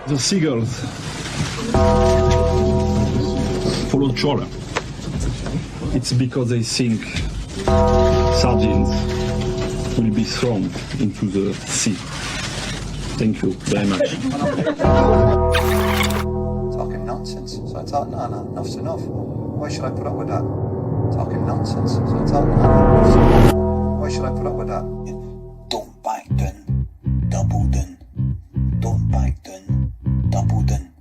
The seagulls follow trawler. It's because they think sardines will be thrown into the sea. Thank you very much. Talking nonsense. So I thought, no, enough's enough. Why should I put up with that? Talking nonsense. So I thought, no, enough's enough. Why should I put up with that? Don't back down, double down. Don't back down, double down.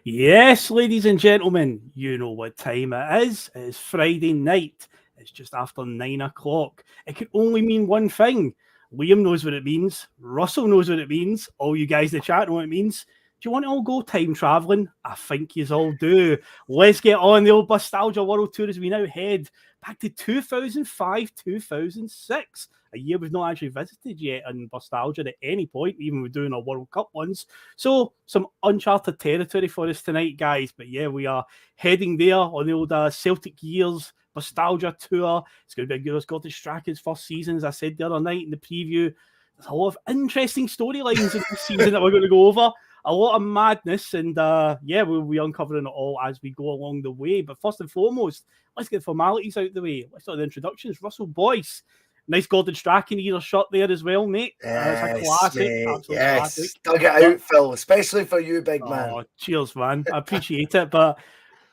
Yes, ladies and gentlemen, you know what time it is. It is Friday night. It's just after 9 o'clock. It can only mean one thing. Liam knows what it means. Russell knows what it means. All you guys in the chat know what it means. Do you want to all go time travelling? I think you all do. Let's get on the old Bustalgia World Tour as we now head back to 2005, 2006. A year we've not actually visited yet in Bustalgia at any point, even we're doing our World Cup ones. So some uncharted territory for us tonight, guys. But yeah, we are heading there on the old Celtic Years Bustalgia Tour. It's going to be a good Gordon Strachan's first season, as I said the other night in the preview. There's a lot of interesting storylines in this season that we're going to go over. A lot of madness, and yeah, we'll be uncovering it all as we go along the way. But first and foremost, let's get the formalities out of the way. Let's start the introductions. Russell Boyce. Nice Gordon Strachan either shot there as well, mate. Yes, it's a classic. yes. Classic. Dug it out, Phil, especially for you, big man. Oh, cheers, man. I appreciate it. But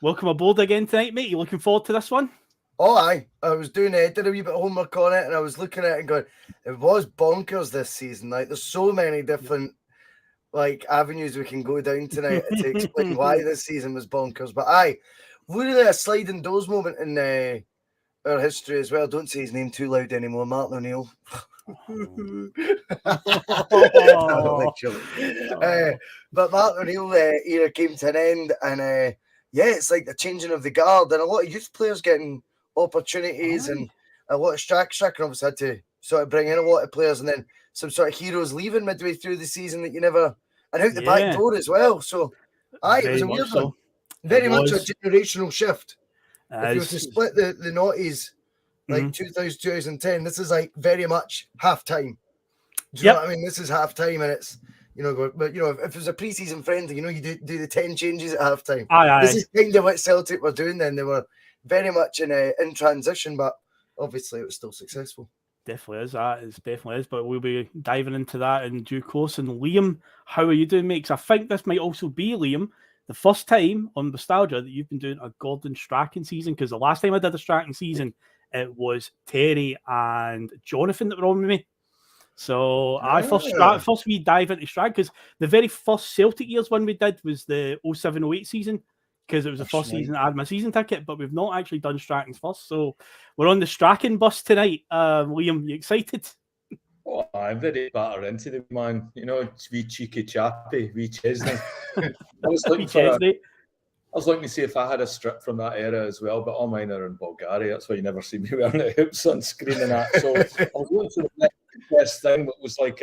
welcome aboard again tonight, mate. You looking forward to this one? Oh, aye. I was did a wee bit of homework on it, and I was looking at it and going, it was bonkers this season. Like, there's so many different like avenues we can go down tonight to explain why this season was bonkers. But aye, really a sliding doors moment in our history as well. Don't say his name too loud anymore, Martin O'Neill. But Martin O'Neill era came to an end, and yeah, it's like the changing of the guard, and a lot of youth players getting opportunities, and a lot of Strachan obviously had to sort of bring in a lot of players, and then some sort of heroes leaving midway through the season that you never, and out the back door as well. So aye, it was a weird one. Very much a generational shift. If you were to split the noughties, like 2000, 2010, this is like very much half time. Do you know what I mean? This is half time, and it's, you know, but you know, if it was a pre-season friendly, you know, you do the 10 changes at half time. This is kind of what Celtic were doing then. They were very much in transition, but obviously it was still successful. Definitely is. That is definitely is. But we'll be diving into that in due course. And Liam, how are you doing, mate? 'Cause I think this might also be, Liam, the first time on Bustalgia that you've been doing a Gordon Strachan season. Because the last time I did a Strachan season, it was Terry and Jonathan that were on with me. So I first we dive into Strachan, because the very first Celtic Years one we did was the 07-08 season, because it was the first season I had my season ticket, but we've not actually done Strachan's first. So we're on the Strachan bus tonight. Liam, you excited? Oh, I'm very batter into the man. You know, wee cheeky chappy, wee Chesney. I was looking to see if I had a strip from that era as well, but all mine are in Bulgaria. That's why you never see me wearing the hoops on screen and that. So I was looking for the best thing that was like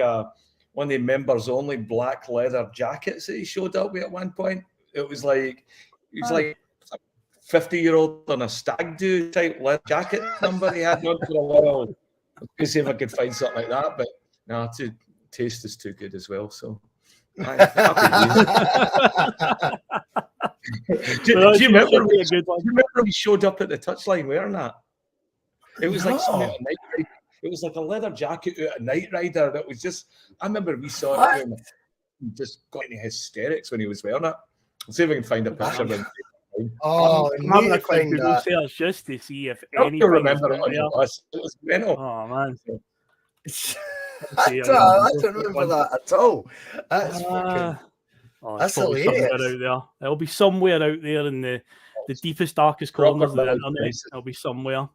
one of the members only black leather jackets that he showed up with at one point. It was like 50-year-old on a stag do type leather jacket number he had on for a while. I was going to see if I could find something like that, but no, taste is too good as well. So, do you remember when we showed up at the touchline wearing that? It was like something at night. It was like a leather jacket out a Night Rider that was just. I remember we saw it and just got into hysterics when he was wearing it. I'll see if I can find a picture of him. I'm having a quick Google search just to see if anything. I remember it on your list. It was mental. Oh man. I don't remember that at all. That's that's hilarious. Out there. It'll be somewhere out there in the deepest, darkest corners of the internet. It'll be somewhere.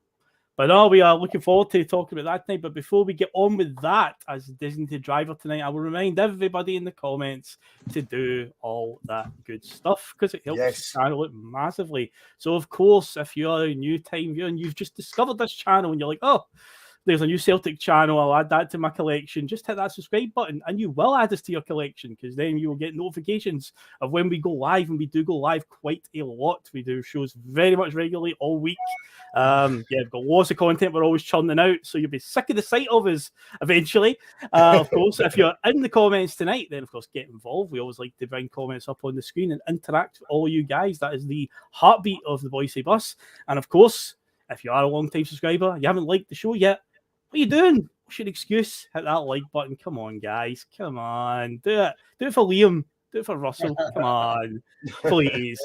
But no, we are looking forward to talking about that tonight. But before we get on with that, as designated driver tonight, I will remind everybody in the comments to do all that good stuff because it helps the channel out massively. So, of course, if you're a new time viewer and you've just discovered this channel and you're like, oh, there's a new Celtic channel, I'll add that to my collection. Just hit that subscribe button and you will add this to your collection because then you will get notifications of when we go live, and we do go live quite a lot. We do shows very much regularly all week. We've got lots of content we're always churning out, so you'll be sick of the sight of us eventually. Of course, if you're in the comments tonight, then of course get involved. We always like to bring comments up on the screen and interact with all you guys. That is the heartbeat of the Boise Bus. And of course, if you are a long-time subscriber, you haven't liked the show yet, what are you doing? What's your excuse? Hit that like button. Come on, guys. Come on. Do it. Do it for Liam. Do it for Russell. Come on. Please.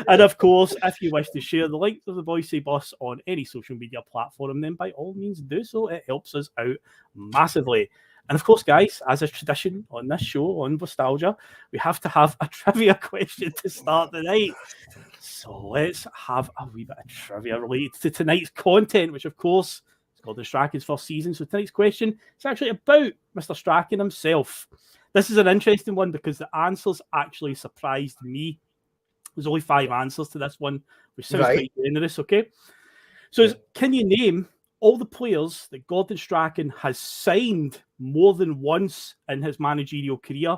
And of course, if you wish to share the link of the Boise Bus on any social media platform, then by all means do so. It helps us out massively. And of course, guys, as a tradition on this show, on Bustalgia, we have to have a trivia question to start the night. So let's have a wee bit of trivia related to tonight's content, which of course is Gordon Strachan's first season. So tonight's question is actually about Mr. Strachan himself. This is an interesting one because the answers actually surprised me. There's only 5 answers to this one, which sounds quite generous, okay? So can you name all the players that Gordon Strachan has signed more than once in his managerial career?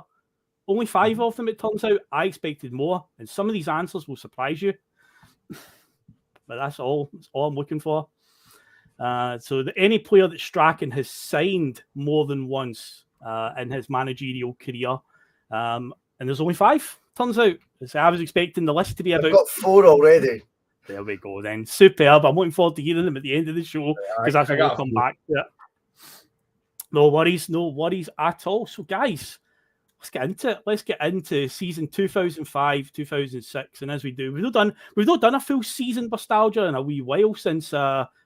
Only 5 of them, it turns out. I expected more, and some of these answers will surprise you. But that's all I'm looking for. So any player that Strachan has signed more than once in his managerial career, and there's only 5, turns out. So I was expecting the list to be about... I've got 4 already. There we go then. Superb. I'm looking forward to hearing them at the end of the show because that's when we'll come back to it. No worries at all. So guys, let's get into it. Let's get into season 2005, 2006. And as we do, we've not done a full season Bustalgia in a wee while since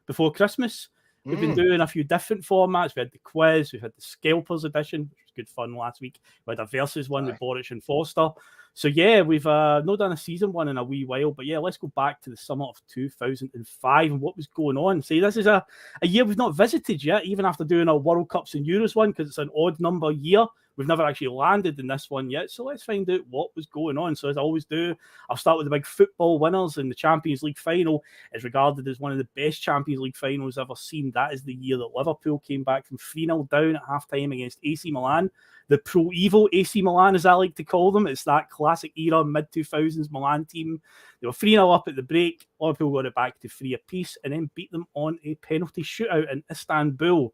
before Christmas. We've been doing a few different formats. We had the quiz, we had the Scalpers edition, which was good fun last week. We had a versus one with Boric and Foster. So yeah, we've not done a season one in a wee while, but yeah, let's go back to the summer of 2005 and what was going on. See, this is a year we've not visited yet, even after doing our World Cups and Euros one, because it's an odd number year. We've never actually landed in this one yet, so let's find out what was going on. So as I always do, I'll start with the big football winners. And the Champions League final is regarded as one of the best Champions League finals ever seen. That is the year that Liverpool came back from 3-0 down at half-time against AC Milan. The pro-Evo AC Milan, as I like to call them. It's that classic era, mid-2000s Milan team. They were 3-0 up at the break. Liverpool got it back to 3 apiece and then beat them on a penalty shootout in Istanbul.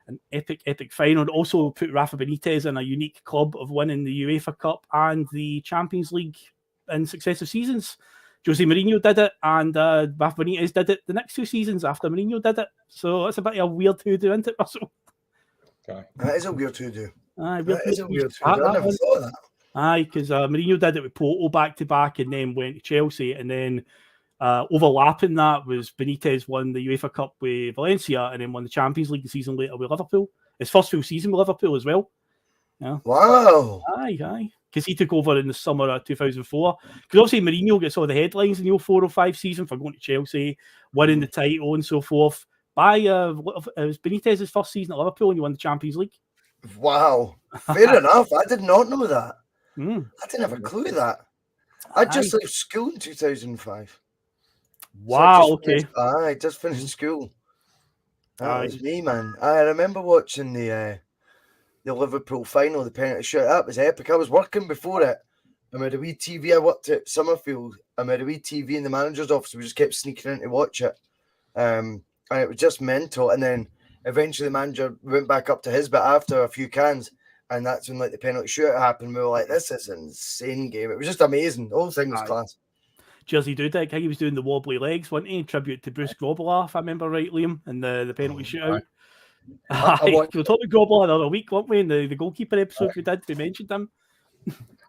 An epic final. It also put Rafa Benitez in a unique club of winning the UEFA Cup and the Champions League in successive seasons. Jose Mourinho did it, and Rafa Benitez did it the next 2 seasons after Mourinho did it. So that's a bit of a weird hoodoo, isn't it, Russell? That is a weird hoodoo. I never thought of that. Aye, because Mourinho did it with Porto back-to-back and then went to Chelsea, and then overlapping that was Benitez won the UEFA Cup with Valencia and then won the Champions League a season later with Liverpool. His first full season with Liverpool as well. Yeah. Wow. Aye. Because he took over in the summer of 2004. Because obviously Mourinho gets all the headlines in the 04-05 season for going to Chelsea, winning the title and so forth. it was Benitez's first season at Liverpool and he won the Champions League. Wow. Fair enough. I did not know that. Mm. I didn't have a clue of that. I just left school in 2005. Wow, I just finished school. That was me, man. I remember watching the Liverpool final, the penalty shootout. That was epic. I was working before it. I made a wee TV. I worked at Summerfield. I made a wee TV in the manager's office. We just kept sneaking in to watch it. And it was just mental. And then eventually the manager went back up to his bit after a few cans. And that's when like the penalty shootout happened. We were like, this is an insane game. It was just amazing. The whole thing was class. Jersey Dudek, I think he was doing the wobbly legs, wasn't he? Tribute to Bruce Grobbelaar, if I remember right, Liam, and the penalty shootout. We were talking Grobbelaar the other week, weren't we? In the goalkeeper episode we mentioned him.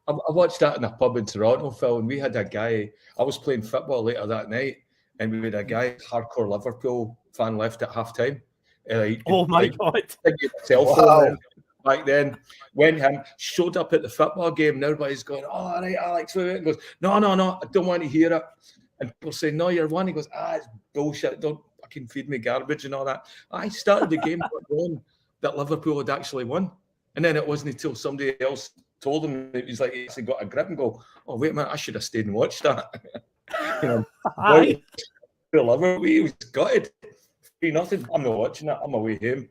I watched that in a pub in Toronto, Phil, and we had a guy. I was playing football later that night, and we had a guy, hardcore Liverpool fan, left at half time. Oh my God! Cell phone back then, when him showed up at the football game, and everybody's going, "Oh, all right, Alex," and goes, "No, I don't want to hear it." And people say, "No, you're one." He goes, "It's bullshit. Don't fucking feed me garbage and all that." I started the game going that Liverpool had actually won, and then it wasn't until somebody else told him that he's like he actually got a grip and go, "Oh wait a minute, I should have stayed and watched that." Liverpool, he was gutted. 3-0. I'm not watching it. I'm away home.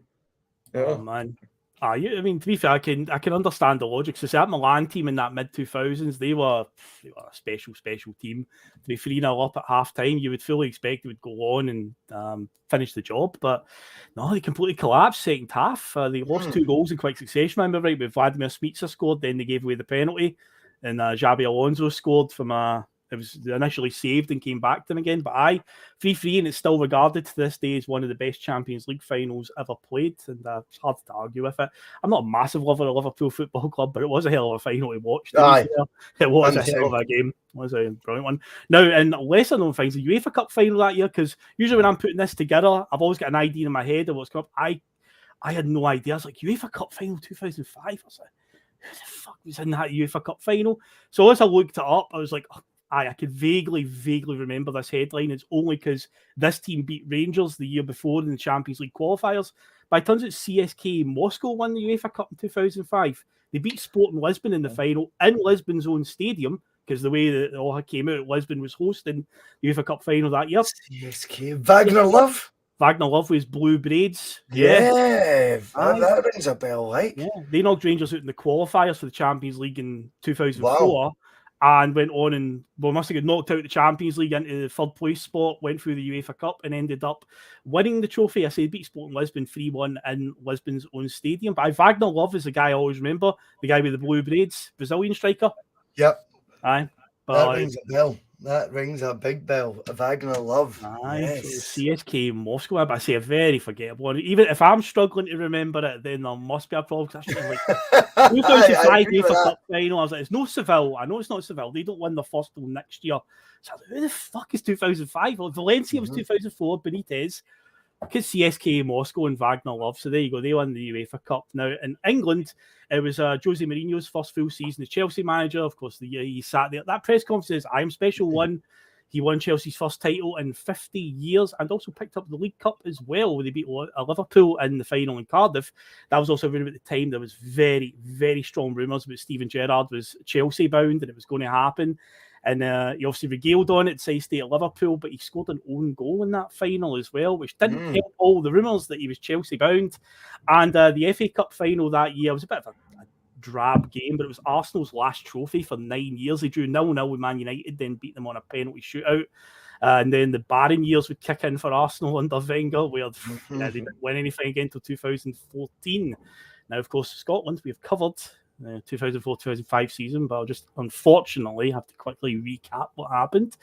Oh man. I mean, to be fair, I can understand the logic. So, that Milan team in that mid-2000s, they were a special team. To be 3-0 up at half-time, you would fully expect it would go on and finish the job. But no, they completely collapsed second half. They lost 2 goals in quick succession, I remember right, with Vladimir Smica scored, then they gave away the penalty, and Xabi Alonso scored from it was initially saved and came back to them again. But 3-3, and it's still regarded to this day as one of the best Champions League finals ever played. And it's hard to argue with it. I'm not a massive lover of Liverpool Football Club, but it was a hell of a final to watch. It was a hell of a game. It was a brilliant one. Now, in lesser known things, the UEFA Cup final that year, because usually when I'm putting this together, I've always got an idea in my head of what's coming up. I had no idea. I was like, UEFA Cup final 2005. I was like, who the fuck was in that UEFA Cup final? So as I looked it up, I was like, I could vaguely remember this headline. It's only because this team beat Rangers the year before in the Champions League qualifiers. But it turns out CSK Moscow won the UEFA Cup in 2005. They beat Sporting Lisbon in the final in Lisbon's own stadium, because the way that it all came out, Lisbon was hosting the UEFA Cup final that year. CSK. Wagner Love? Wagner Love with his blue braids. That rings a bell, like. Yeah, they knocked Rangers out in the qualifiers for the Champions League in 2004. Wow. And went on and must have got knocked out the Champions League into the third place spot, went through the UEFA Cup and ended up winning the trophy. I say beat Sporting Lisbon 3-1 in Lisbon's own stadium. But Wagner Love is the guy I always remember, the guy with the blue braids, Brazilian striker. Yep. Aye. That rings a bell. That rings a big bell. Wagner Love. Aye. Yes. CSK Moscow. But I say a very forgettable one. Even if I'm struggling to remember it, then there must be a problem. Because I like 2005 UEFA Cup final. I was like, it's no Seville. I know it's not Seville. They don't win the first till next year. So I was like, who the fuck is 2005? Well, Valencia was 2004. Benitez. Because CSK Moscow and Wagner Love. So there you go. They won the UEFA Cup. Now in England, it was Jose Mourinho's first full season as Chelsea manager. Of course, he sat there. That press conference says, I am special one. He won Chelsea's first title in 50 years and also picked up the League Cup as well, where they beat Liverpool in the final in Cardiff. That was also around at the time. There was very, very strong rumours about Steven Gerrard was Chelsea bound and it was going to happen. And he obviously regaled on it, so he stayed at Liverpool, but he scored an own goal in that final as well, which didn't help all the rumours that he was Chelsea bound. And the FA Cup final that year was a bit of a drab game, but it was Arsenal's last trophy for 9 years. They drew 0-0 with Man United, then beat them on a penalty shootout. And then the barren years would kick in for Arsenal under Wenger, where they didn't win anything again until 2014. Now, of course, Scotland, we've covered 2004-2005 season, but I'll just unfortunately have to quickly recap what happened.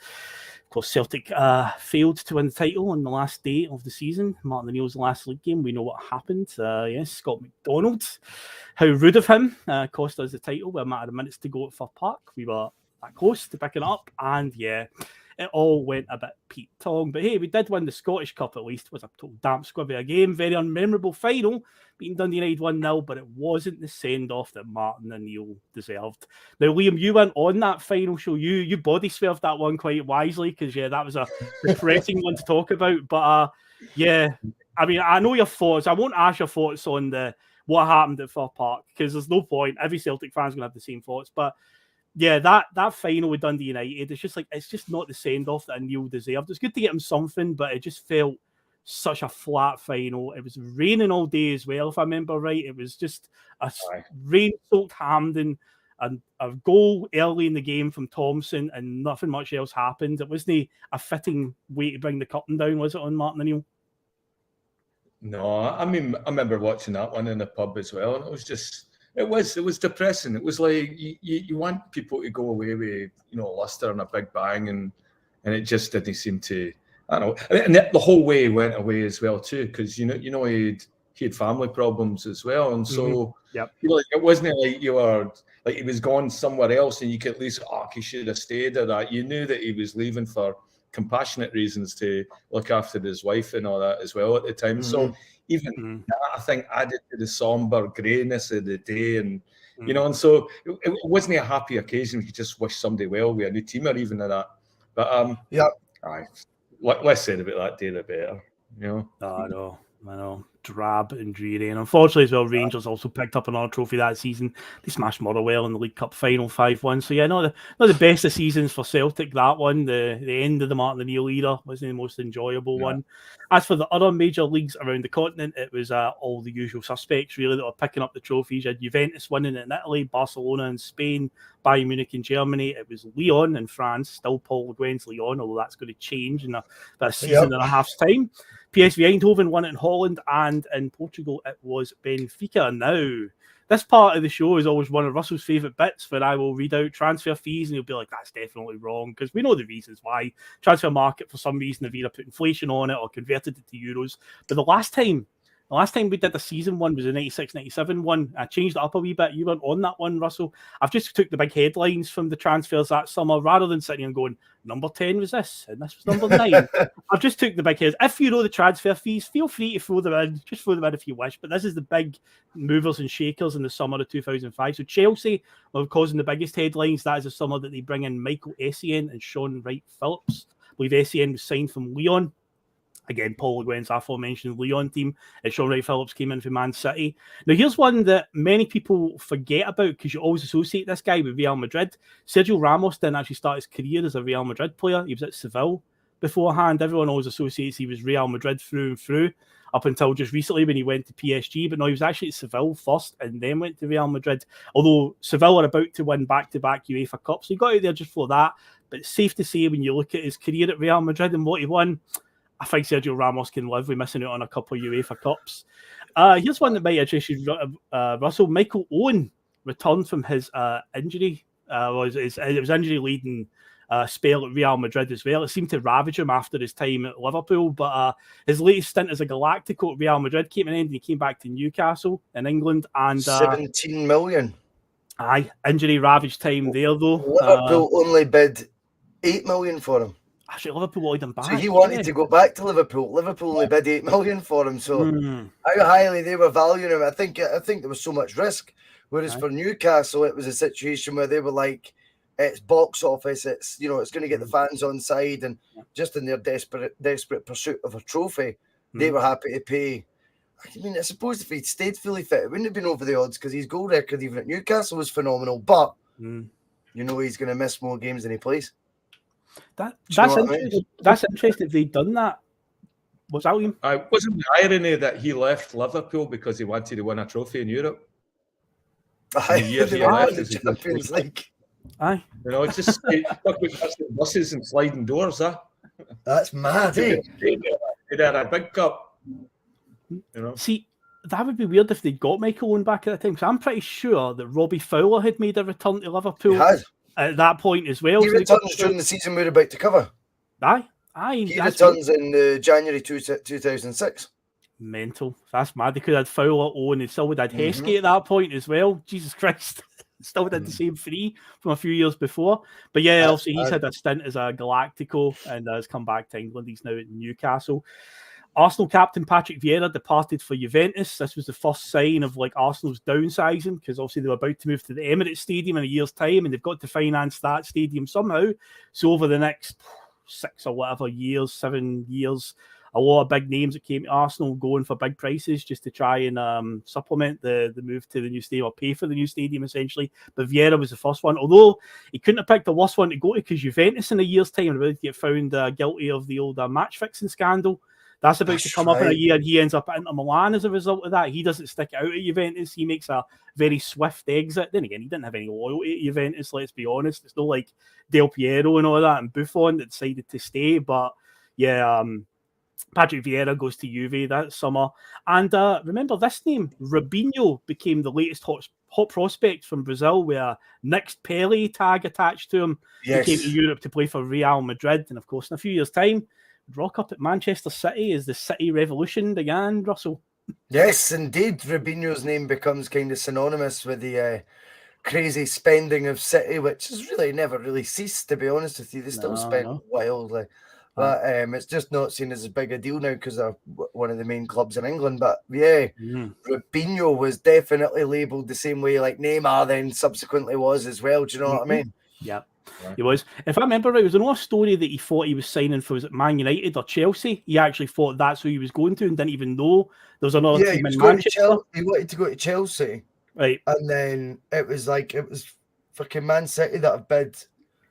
Of course, Celtic failed to win the title on the last day of the season. Martin O'Neill's last league game, we know what happened. Yes, Scott McDonald, how rude of him, cost us the title with a matter of minutes to go at Fir Park. We were that close to picking it up, and yeah, it all went a bit Pete Tong. But hey, we did win the Scottish Cup at least. It was a total damp squib of a game. Very unmemorable final, beating Dundee United 1-0, but it wasn't the send-off that Martin O'Neill deserved. Now, Liam, you went on that final show. You body swerved that one quite wisely, because, yeah, that was a depressing one to talk about. But, yeah, I mean, I know your thoughts. I won't ask your thoughts on what happened at Fir Park because there's no point. Every Celtic fan's gonna have the same thoughts. But yeah, that final with Dundee United, it's just not the send off that Neil deserved. It's good to get him something, but it just felt such a flat final. It was raining all day as well, if I remember right. It was just a rain-soaked Hampden and a goal early in the game from Thompson, and nothing much else happened. It wasn't a fitting way to bring the curtain down, was it, on Martin O'Neill? No, I mean, I remember watching that one in the pub as well, and it was depressing. It was like you want people to go away with, luster and a big bang, and it just didn't seem to. I don't know, and the whole way went away as well too, because he had family problems as well, and so it wasn't like you were like he was gone somewhere else, and you could at least he should have stayed or that. You knew that he was leaving for compassionate reasons to look after his wife and all that as well at the time. So even that, I think, added to the somber greyness of the day, and and so it wasn't a happy occasion. You just wish somebody well with a new team or even that. But less said about that day, the better. I know. Drab and dreary. And unfortunately as well, Rangers also picked up another trophy that season. They smashed Motherwell in the League Cup final 5-1. So yeah, not the best of seasons for Celtic, that one. The end of the Martin O'Neill era wasn't the most enjoyable one. As for the other major leagues around the continent, it was all the usual suspects really that were picking up the trophies. You had Juventus winning it in Italy, Barcelona in Spain, Bayern Munich in Germany. It was Lyon in France, still Paul Le Guen's Lyon, although that's going to change in a season and a half's time. PSV Eindhoven won it in Holland, and in Portugal it was Benfica. Now, this part of the show is always one of Russell's favourite bits, where I will read out transfer fees and he'll be like, that's definitely wrong, because we know the reasons why. Transfer market, for some reason, they've either put inflation on it or converted it to euros. But the last time we did the season one was the 96-97 one. I changed it up a wee bit. You weren't on that one, Russell. I've just took the big headlines from the transfers that summer, rather than sitting and going, number 10 was this, and this was number 9. I've just took the big heads. If you know the transfer fees, feel free to throw them in. Just throw them in if you wish. But this is the big movers and shakers in the summer of 2005. So Chelsea were causing the biggest headlines. That is the summer that they bring in Michael Essien and Sean Wright-Phillips. I believe Essien was signed from Lyon. Again, Paul Le Guen's aforementioned Lyon team. And Sean Wright-Phillips came in from Man City. Now, here's one that many people forget about because you always associate this guy with Real Madrid. Sergio Ramos didn't actually start his career as a Real Madrid player. He was at Seville beforehand. Everyone always associates he was Real Madrid through and through up until just recently when he went to PSG. But no, he was actually at Seville first and then went to Real Madrid. Although Seville are about to win back-to-back UEFA Cups. So he got out there just for that. But it's safe to say when you look at his career at Real Madrid and what he won, I think Sergio Ramos can live with missing out on a couple of UEFA Cups. Here's one that might interest you, Russell. Michael Owen returned from his injury. It was injury-leading spell at Real Madrid as well. It seemed to ravage him after his time at Liverpool, but his latest stint as a Galactico at Real Madrid came to an end and he came back to Newcastle in England. And 17 million. Injury-ravaged time there, though. Liverpool only bid 8 million for him. Actually, Liverpool wanted him back. So he wanted to go back to Liverpool. Liverpool only bid 8 million for him. So how highly they were valuing him, I think there was so much risk. Whereas for Newcastle, it was a situation where they were like, it's box office. It's it's going to get the fans on side, and just in their desperate pursuit of a trophy, they were happy to pay. I mean, I suppose if he'd stayed fully fit, it wouldn't have been over the odds because his goal record even at Newcastle was phenomenal. But he's going to miss more games than he plays. That's interesting. That's interesting if they'd done that. Was that him? Wasn't the irony that he left Liverpool because he wanted to win a trophy in Europe? The years he left the Champions League. Aye. It's just buses and sliding doors, That's mad, eh? They had a big cup. See, that would be weird if they got Michael Owen back at that time, because I'm pretty sure that Robbie Fowler had made a return to Liverpool. He has. At that point as well. He returns during the season we're about to cover. Aye. He returns in January 2006. Mental. That's mad. They could have had Fowler, Owen, and still would have had Heskey at that point as well. Jesus Christ. Still did the same three from a few years before. But yeah, also he's had a stint as a Galactico and has come back to England. He's now at Newcastle. Arsenal captain Patrick Vieira departed for Juventus. This was the first sign of Arsenal's downsizing, because obviously they were about to move to the Emirates Stadium in a year's time, and they've got to finance that stadium somehow. So over the next 7 years, a lot of big names that came to Arsenal going for big prices just to try and supplement the move to the new stadium or pay for the new stadium, essentially. But Vieira was the first one, although he couldn't have picked the worst one to go to because Juventus in a year's time are about to get found guilty of the old match fixing scandal. That's about to come up in a year, and he ends up at Inter Milan as a result of that. He doesn't stick it out at Juventus. He makes a very swift exit. Then again, he didn't have any loyalty to Juventus, let's be honest. It's not like Del Piero and all that and Buffon that decided to stay. But yeah, Patrick Vieira goes to Juve that summer. And remember this name, Robinho, became the latest hot prospect from Brazil with a next Pele tag attached to him. Yes. He came to Europe to play for Real Madrid. And of course, in a few years' time, rock up at Manchester City as the City Revolution began, Russell. Yes, indeed. Robinho's name becomes kind of synonymous with the crazy spending of City, which has really never really ceased, to be honest with you. They still spend wildly. But it's just not seen as big a deal now because they're one of the main clubs in England. But yeah, Robinho was definitely labelled the same way like Neymar then subsequently was as well. Do you know what I mean? Yeah. He was. If I remember right, it was another story that he thought he was signing for, was it Man United or Chelsea? He actually thought that's who he was going to and didn't even know there was another team in Manchester. He wanted to go to Chelsea. Right. And then it was fucking Man City that have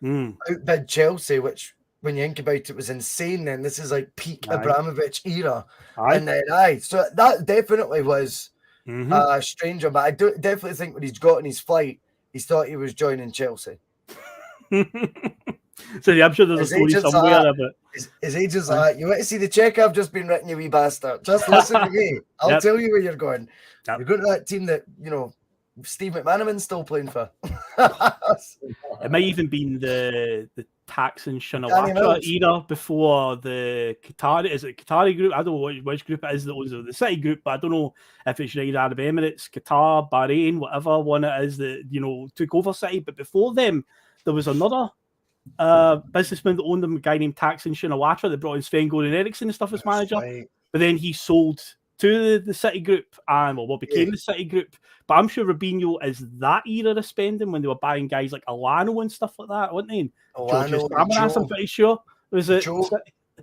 outbid Chelsea, which when you think about it was insane then. This is like peak Abramovich era. And then so that definitely was a stranger, but I definitely think when he's got on his flight, he thought he was joining Chelsea. So yeah, I'm sure there's a story somewhere about his agent's like, you want to see the check I've just been written, you wee bastard? Just listen to me. I'll tell you where you're going. You're going to that team that, you know, Steve McManaman's still playing for. It might even been the Thaksin Shinawatra era before the Qatari. Is it Qatari group? I don't know which group it is that owns the City group, but I don't know if it's United Arab Emirates, Qatar, Bahrain, whatever one it is that, you know, took over City. But before them, there was another businessman that owned them, a guy named Thaksin Shinawatra that brought in Sven-Goran Eriksson and stuff as manager. Right. But then he sold to the City group and what became the City group. But I'm sure Robinho is that era of spending when they were buying guys like Alano and stuff like that, weren't they? Alano, I'm pretty sure. Was it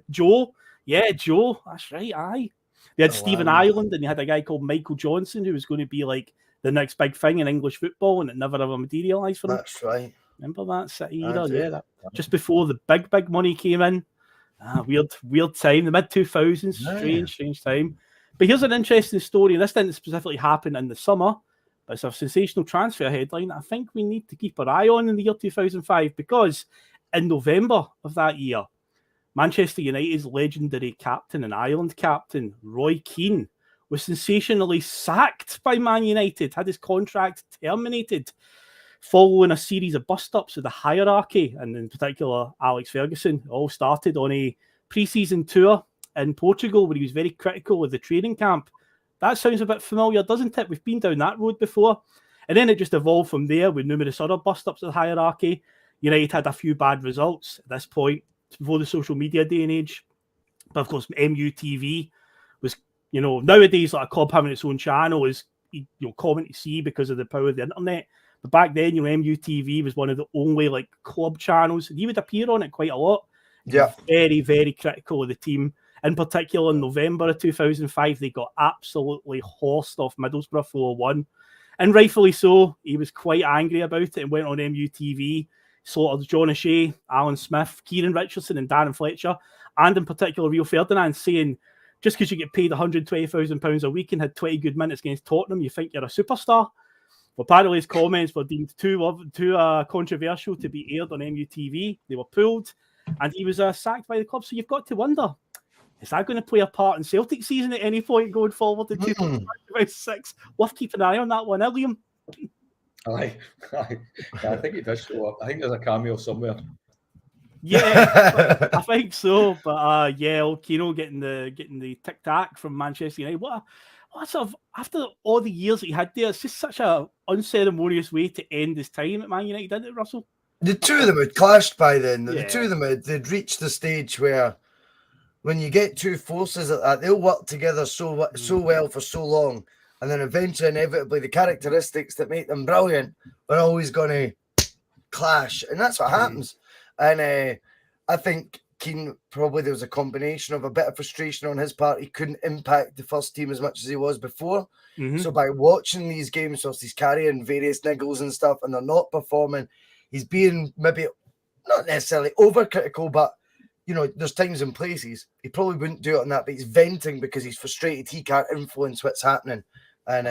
Joe? Yeah, Joe. That's right. Aye. They had Stephen Ireland and they had a guy called Michael Johnson who was going to be like the next big thing in English football, and it never ever materialised for them. That's right. Remember that City era? Yeah, just before the big money came in. Weird time. The mid 2000s. Strange time. But here's an interesting story. This didn't specifically happen in the summer, but it's a sensational transfer headline I think we need to keep our eye on in the year 2005, because in November of that year, Manchester United's legendary captain and Ireland captain, Roy Keane, was sensationally sacked by Man United, had his contract terminated following a series of bust-ups of the hierarchy, and in particular Alex Ferguson. All started on a pre-season tour in Portugal where he was very critical of the training camp. That sounds a bit familiar, doesn't it? We've been down that road before. And then it just evolved from there with numerous other bust-ups of the hierarchy. United had a few bad results at this point, before the social media day and age. But of course, MUTV was, you know, nowadays like a club having its own channel is, you know, common to see because of the power of the internet. But back then, you know, MUTV was one of the only like club channels, and he would appear on it quite a lot. Yeah, very, very critical of the team. In particular, in November of 2005, they got absolutely horsed off Middlesbrough 4-1. And rightfully so. He was quite angry about it and went on MUTV, slaughtered John O'Shea, Alan Smith, Kieran Richardson and Darren Fletcher, and in particular Rio Ferdinand, saying, just because you get paid £120,000 a week and had 20 good minutes against Tottenham, you think you're a superstar? Well, apparently his comments were deemed too controversial to be aired on MUTV. They were pulled, and he was sacked by the club. So you've got to wonder, is that going to play a part in Celtic season at any point going forward in 2006? Worth keeping an eye on that one, Liam. Aye. I think he does show up. I think there's a cameo somewhere. Yeah, I think so. But Kino getting the tic tac from Manchester United. What sort of, after all the years that he had there, it's just such a unceremonious way to end his time at Man United, didn't it, Russell? The two of them had clashed by then. The two of them they'd reached the stage where, when you get two forces like that, they'll work together so well for so long, and then eventually, inevitably, the characteristics that make them brilliant are always going to clash, and that's what happens. And I think Keane, probably there was a combination of a bit of frustration on his part. He couldn't impact the first team as much as he was before. So by watching these games, whilst he's carrying various niggles and stuff, and they're not performing, he's being maybe not necessarily overcritical, but there's times and places he probably wouldn't do it on that, but he's venting because he's frustrated. He can't influence what's happening, and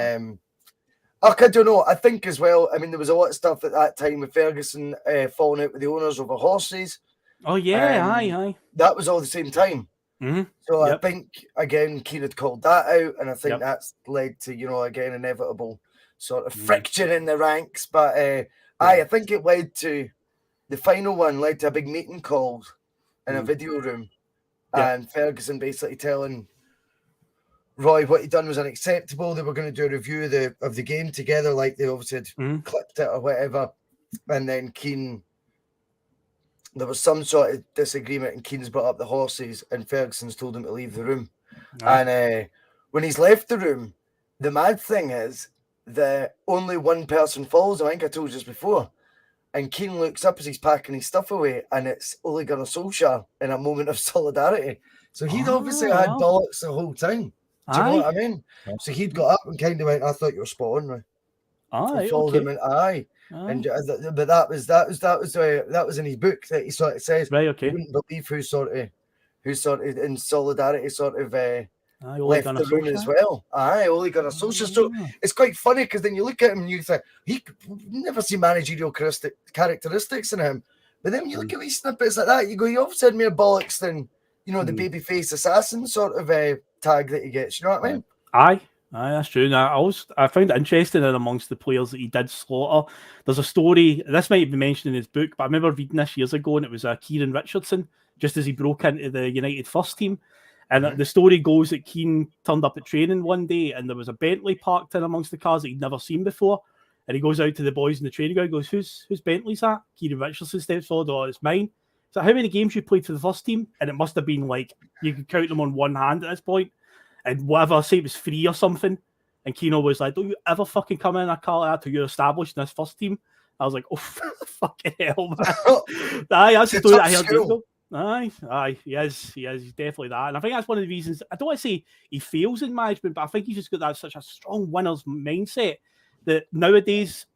I don't know. I think as well. I mean, there was a lot of stuff at that time with Ferguson falling out with the owners over horses. Oh yeah, aye. That was all the same time. So I think again, Keane had called that out, and I think that's led to again inevitable sort of friction in the ranks. But I think it led to the final one led to a big meeting called in a video room, and Ferguson basically telling Roy what he'd done was unacceptable. They were going to do a review of the game together, like they obviously had clipped it or whatever, and then Keane. There was some sort of disagreement, and Keane's brought up the horses, and Ferguson's told him to leave the room. And when he's left the room, the mad thing is that only one person follows him. I think I told you this before. And Keane looks up as he's packing his stuff away, and it's Ole Gunnar Solskjaer in a moment of solidarity. So he'd obviously had bollocks the whole time. Do you know what I mean? So he'd got up and kind of went, "I thought you were spot on, right?" Followed him, and and but that was in his book that he sort of says. Right, okay. You wouldn't believe who sort of in solidarity sort of left the room as well. Ole Gunnar Solskjaer. So it's quite funny because then you look at him and you think he never see managerial characteristics in him, but then when you look at these snippets like that, you go, he obviously had more bollocks than the babyface assassin sort of tag that he gets. You know what I mean? Aye, that's true. Now, I found it interesting that amongst the players that he did slaughter, there's a story, this might be mentioned in his book, but I remember reading this years ago, and it was Kieran Richardson, just as he broke into the United first team. And the story goes that Keane turned up at training one day, and there was a Bentley parked in amongst the cars that he'd never seen before. And he goes out to the boys in the training ground, goes, whose Bentley's that? Kieran Richardson steps forward, "Oh, it's mine." So how many games you played for the first team? And it must have been like, you could count them on one hand at this point. And whatever, say it was 3 or something. And Keane was like, "Don't you ever fucking come in a car like that till you're established in this first team." I was like, "Oh, fucking hell, man." Aye, that's the story that I heard. Aye, he is. He's definitely that. And I think that's one of the reasons, I don't want to say he fails in management, but I think he's just got such a strong winner's mindset that nowadays,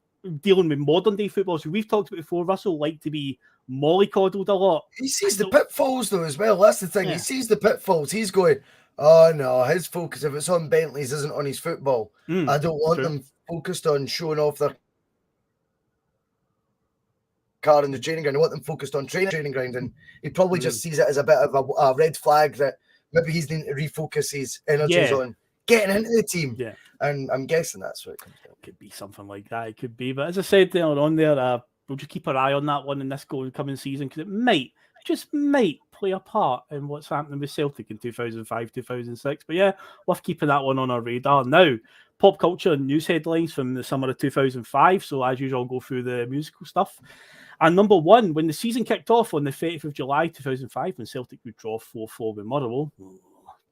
dealing with modern day football, so we've talked about before, Russell like to be mollycoddled a lot. He sees the pitfalls though as well. That's the thing. He sees the pitfalls. He's going, "Oh no, his focus, if it's on Bentleys, isn't on his football. I don't want them focused on showing off their car in the training ground. I want them focused on training ground." And he probably just sees it as a bit of a red flag that maybe he's needing to refocus his energies on getting into the team. And I'm guessing that's what it comes down. Could be something like that. It could be. But as I said there on there, we'll just keep our eye on that one in this coming season, because it just might play a part in what's happening with Celtic in 2005, 2006. But yeah, worth keeping that one on our radar. Now, pop culture and news headlines from the summer of 2005. So as usual, I'll go through the musical stuff. And number one, when the season kicked off on the 30th of July 2005, when Celtic would draw 4-4 with Motherwell,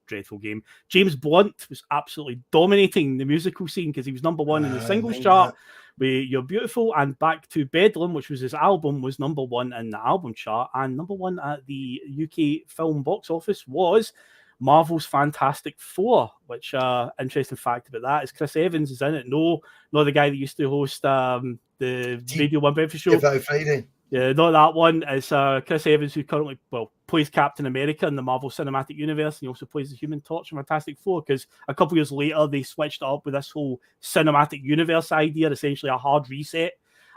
dreadful game, James Blunt was absolutely dominating the musical scene because he was number one in the singles chart with You're Beautiful, and Back to Bedlam, which was his album, was number one in the album chart, and number one at the UK film box office was Marvel's Fantastic Four, which interesting fact about that is Chris Evans is in it. No, not the guy that used to host the Radio 1 Breakfast Show. Friday. Yeah, not that one. It's Chris Evans, who currently plays Captain America in the Marvel Cinematic Universe, and he also plays the Human Torch in Fantastic Four, because a couple years later they switched it up with this whole cinematic universe idea, essentially a hard reset.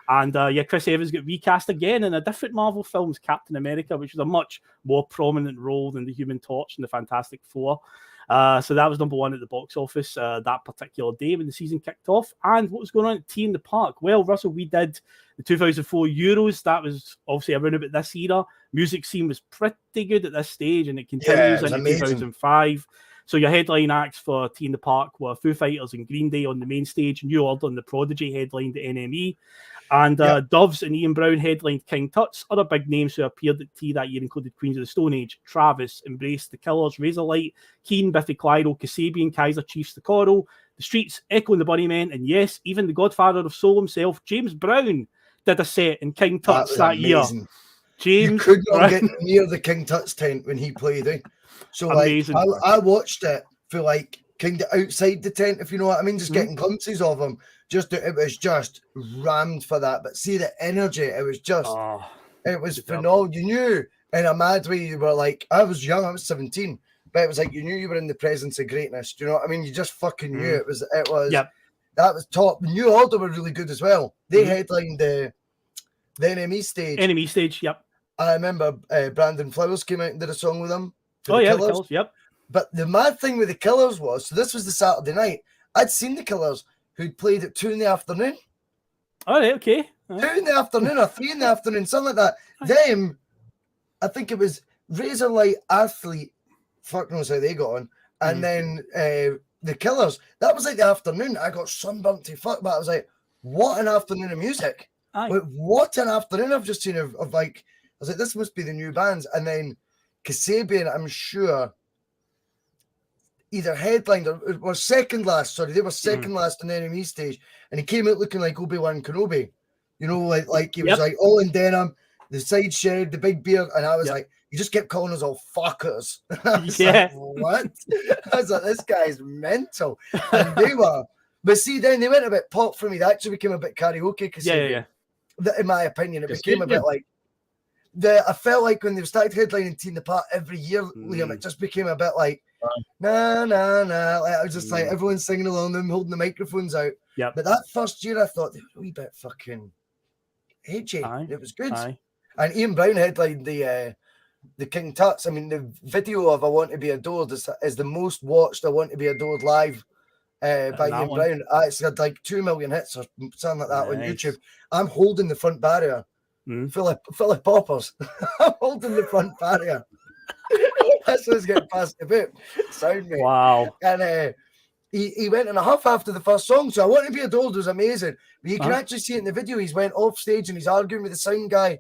And Chris Evans got recast again in a different Marvel film's Captain America, which was a much more prominent role than the Human Torch in the Fantastic Four. So that was number one at the box office that particular day when the season kicked off. And what was going on at Tea in the Park? Well, Russell, we did the 2004 Euros. That was obviously around about this era. Music scene was pretty good at this stage, and it continues into 2005. So your headline acts for Tea in the Park were Foo Fighters and Green Day on the main stage, New Order and the Prodigy headlined the NME, and Doves and Ian Brown headlined King Tut's. Other big names who appeared at Tea that year included Queens of the Stone Age, Travis, Embrace, The Killers, Razorlight, Keane, Biffy Clyro, Kasabian, Kaiser Chiefs, The Coral, The Streets, Echo and the Bunnymen, and yes, even the godfather of soul himself, James Brown, did a set in King Tut's that year. James you could not Brown. get near the King Tut's tent when he played. So Amazing. like, I watched it for like kind of outside the tent, if you know what I mean, just getting glimpses of him. It was just rammed for that. But see the energy, it was just, it was phenomenal. You knew in a mad way, you were like, I was young, I was 17, but it was like you knew you were in the presence of greatness. Do you know what I mean? You just fucking knew it was. That was top. New Order were really good as well. They headlined the NME stage. NME stage, yep. I remember Brandon Flowers came out and did a song with them. The Killers, yep. But the mad thing with the Killers was, so this was the Saturday night. I'd seen the Killers who'd played at 2 PM. All right, okay. 2 PM or 3 PM, something like that. Them, I think it was Razor Light Athlete. Fuck knows how they got on. And then the Killers. That was like the afternoon. I got sunburnt to fuck, but I was like, what an afternoon of music. What an afternoon I've just seen of like, I was like, this must be the new bands. And then Kasabian, I'm sure, either headlined or was second last. Sorry, they were second last on the NME stage, and he came out looking like Obi-Wan Kenobi. You know, like he was like all in denim, the side shed, the big beard, and I was like, he just kept calling us all fuckers. I was like, what? I was like, this guy's mental. And they were, but see, then they went a bit pop for me. They actually became a bit karaoke. In my opinion, it became a bit like. I felt like when they started headlining Teen the Park every year, Liam, it just became a bit like, nah. Like, I was just like, everyone's singing along, them holding the microphones out. But that first year, I thought they were a wee bit fucking edgy. It was good. And Ian Brown headlined the King Tuts. I mean, the video of I Want to Be Adored is the most watched I Want to Be Adored live by Ian Brown. It's had like 2 million hits or something like that on YouTube. I'm holding the front barrier. Full of poppers. I'm holding the front barrier. That's what's getting past the boot. Sound me. Wow. And he went in a huff after the first song. So I Want to Be Adored was amazing. But you can actually see it in the video. He's went off stage and he's arguing with the sound guy.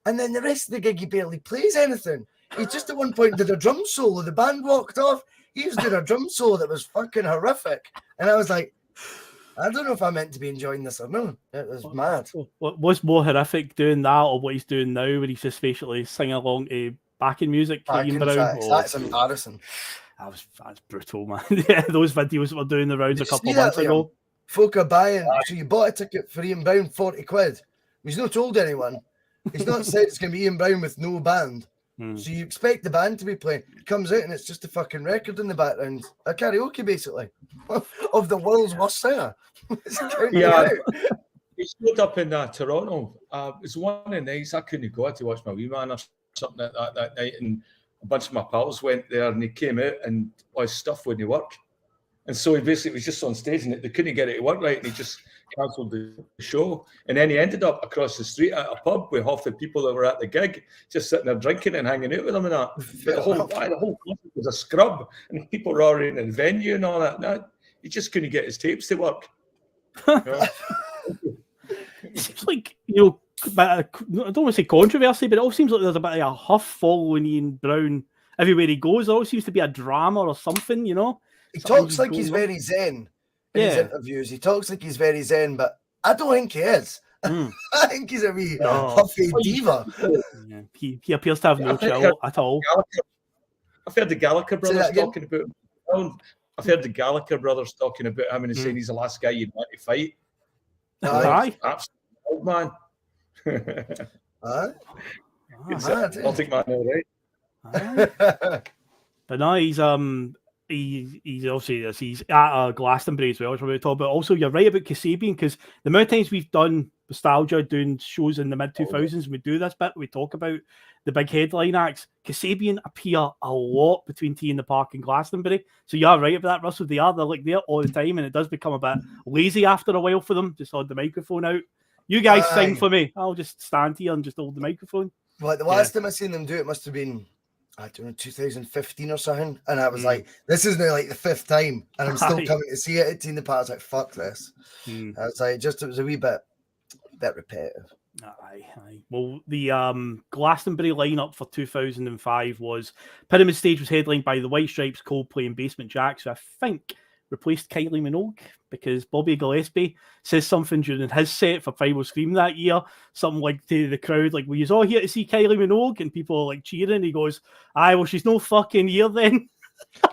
And then the rest of the gig, he barely plays anything. He just at one point did a drum solo. The band walked off. He was doing a drum solo that was fucking horrific. And I was like, I don't know if I'm meant to be enjoying this or not. It was mad. What's more horrific, doing that or what he's doing now, where he's just basically singing along to backing music? That's embarrassing. That's brutal, man. Yeah, those videos were doing the rounds a couple of months ago. Folk are buying. So you bought a ticket for Ian Brown, 40 quid. He's not told anyone. He's not said it's going to be Ian Brown with no band. So you expect the band to be playing. It comes out and it's just a fucking record in the background. A karaoke, basically, of the world's worst singer. He showed up in Toronto. It was one of the nights I couldn't go to watch my wee man or something like that night. And a bunch of my pals went there and he came out and his stuff wouldn't work. And so he basically was just on stage and they couldn't get it to work right. And he just cancelled the show. And then he ended up across the street at a pub with half the people that were at the gig, just sitting there drinking and hanging out with them and that. But the whole concert was a scrub and people were already in the venue and all that. No, he just couldn't get his tapes to work. It seems like, I don't want to say controversy, but it all seems like there's a bit of a huff following Ian Brown everywhere he goes. There always seems to be a drama or something, you know? He talks like he's very zen in his interviews. He talks like he's very zen, but I don't think he is. I think he's a wee huffy diva. Yeah. He appears to have no chill at all. I've heard the Gallagher brothers talking about him. I've heard the Gallagher brothers talking about him and saying he's the last guy you'd want to fight. Absolutely, man. Celtic man, all right. But no, he's obviously he's at Glastonbury as well, which we're going to talk about. Also, you're right about Kasabian, because the amount of times we've done Bustalgia doing shows in the mid-2000s, we do this bit, we talk about the big headline acts. Kasabian appear a lot between Tea in the Park and Glastonbury. So you're right about that, Russell. They're like there all the time, and it does become a bit lazy after a while for them. Just hold the microphone out. You guys sing for me. I'll just stand here and just hold the microphone. Well, the last time I seen them do it must have been, I don't know, 2015 or something. And I was like, this is now like the 5th time. And I'm still coming to see it at Teen the Park. I was like, fuck this. I was like, it was a wee bit repetitive. Aye. Well, the Glastonbury lineup for 2005 was Pyramid Stage was headlined by the White Stripes, Coldplay, and Basement Jaxx. So I think replaced Kylie Minogue because Bobby Gillespie says something during his set for Primal Scream that year, something like to the crowd, like, "Were you all here to see Kylie Minogue?" And people are like cheering. He goes, "Aye, well, she's no fucking here then."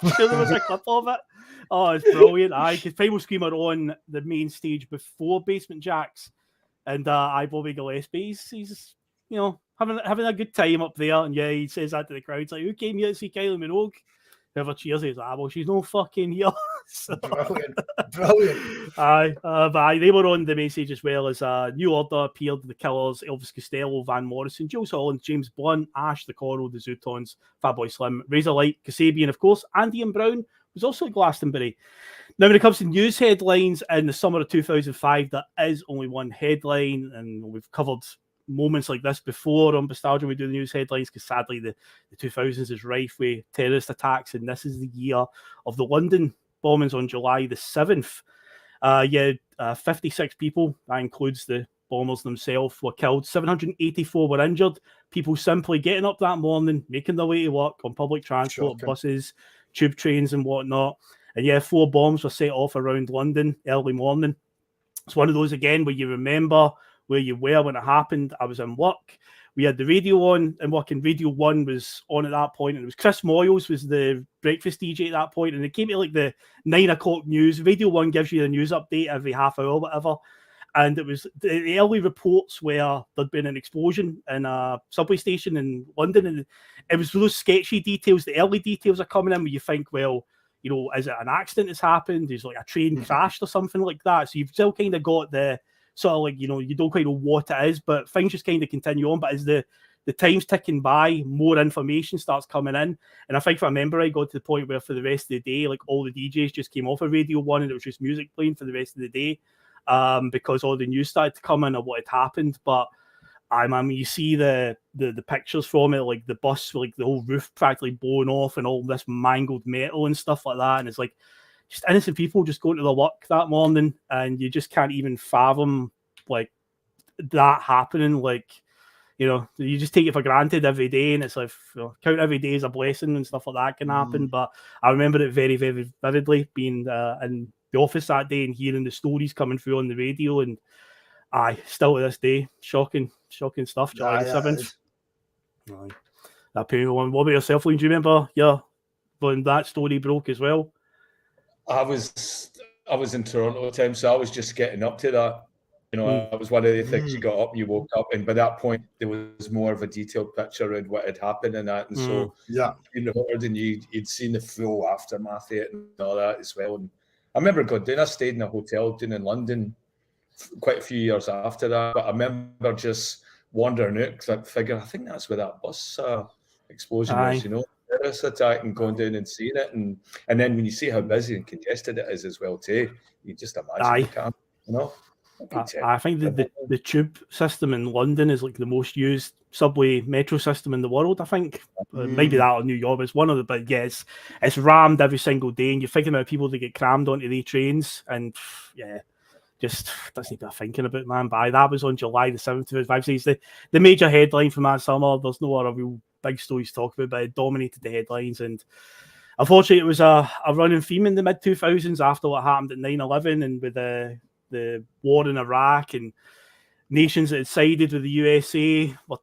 I'm sure there was a clip of it. Oh, it's brilliant. Aye, because Primal Scream are on the main stage before Basement Jacks, and Bobby Gillespie, he's having a good time up there, and yeah, he says that to the crowd. It's like, "Who came here to see Kylie Minogue?" Whoever cheers, he's like, "Well, she's no fucking here." So, Brilliant. But they were on the main stage as well as New Order appeared, the Killers, Elvis Costello, Van Morrison, Jules Holland, James Blunt, Ash, the Coral, the Zootons, Fatboy Slim, Razorlight, Kasabian, of course, and Ian Brown was also at Glastonbury. Now, when it comes to news headlines in the summer of 2005, there is only one headline, and we've covered moments like this before on Bustalgia. We do the news headlines because sadly the 2000s is rife with terrorist attacks, and this is the year of the London bombings on July the 7th. 56 people, that includes the bombers themselves, were killed. 784 were injured. People simply getting up that morning, making their way to work on public transport, buses, tube trains and whatnot. And 4 bombs were set off around London early morning. It's one of those, again, where you remember where you were when it happened. I was in work. We had the radio on and work, and Radio 1 was on at that point, and it was Chris Moyles was the breakfast DJ at that point, and it came to like the 9 o'clock news. Radio 1 gives you the news update every half hour, whatever, and it was the early reports where there'd been an explosion in a subway station in London, and it was those sketchy details. The early details are coming in where you think, well, is it an accident that's happened? Is like a train crashed or something like that? So you've still kind of got the sort of like, you don't quite know what it is, but things just kind of continue on. But as the time's ticking by, more information starts coming in. And I think if I remember, I got to the point where for the rest of the day, like all the DJs just came off of Radio 1 and it was just music playing for the rest of the day because all the news started to come in of what had happened. But I mean, you see the pictures from it, like the bus, like the whole roof practically blown off and all this mangled metal and stuff like that. And it's like, just innocent people just going to their work that morning, and you just can't even fathom like that happening. Like, you just take it for granted every day, and it's like count every day as a blessing and stuff like that can happen. But I remember it very, very vividly being in the office that day and hearing the stories coming through on the radio, and still to this day, shocking stuff. July the 7th. That painful one. What about yourself, Liam? Do you remember when that story broke as well? I was in Toronto at the time, so I was just getting up to that. It was one of the things you got up and you woke up, and by that point there was more of a detailed picture around what had happened and that. And so heard and you'd seen the full aftermath of it and all that as well. And I remember going down. I stayed in a hotel down in London quite a few years after that, but I remember just wandering out because I figured I think that's where that bus explosion was. Terrorist attack, and going down and seeing it, and then when you see how busy and congested it is as well too, you just imagine the camp, I think the tube system in London is like the most used subway metro system in the world. I think maybe that or New York, but it's one of the big. Yes, it's rammed every single day, and you're thinking about people that get crammed onto the trains, and just doesn't need to be thinking about, man. But that was on July the 7th, 2005. So it's the major headline from that summer. There's no other real big stories to talk about, but it dominated the headlines. And unfortunately, it was a running theme in the mid-2000s after what happened at 9/11 and with the war in Iraq, and nations that had sided with the USA were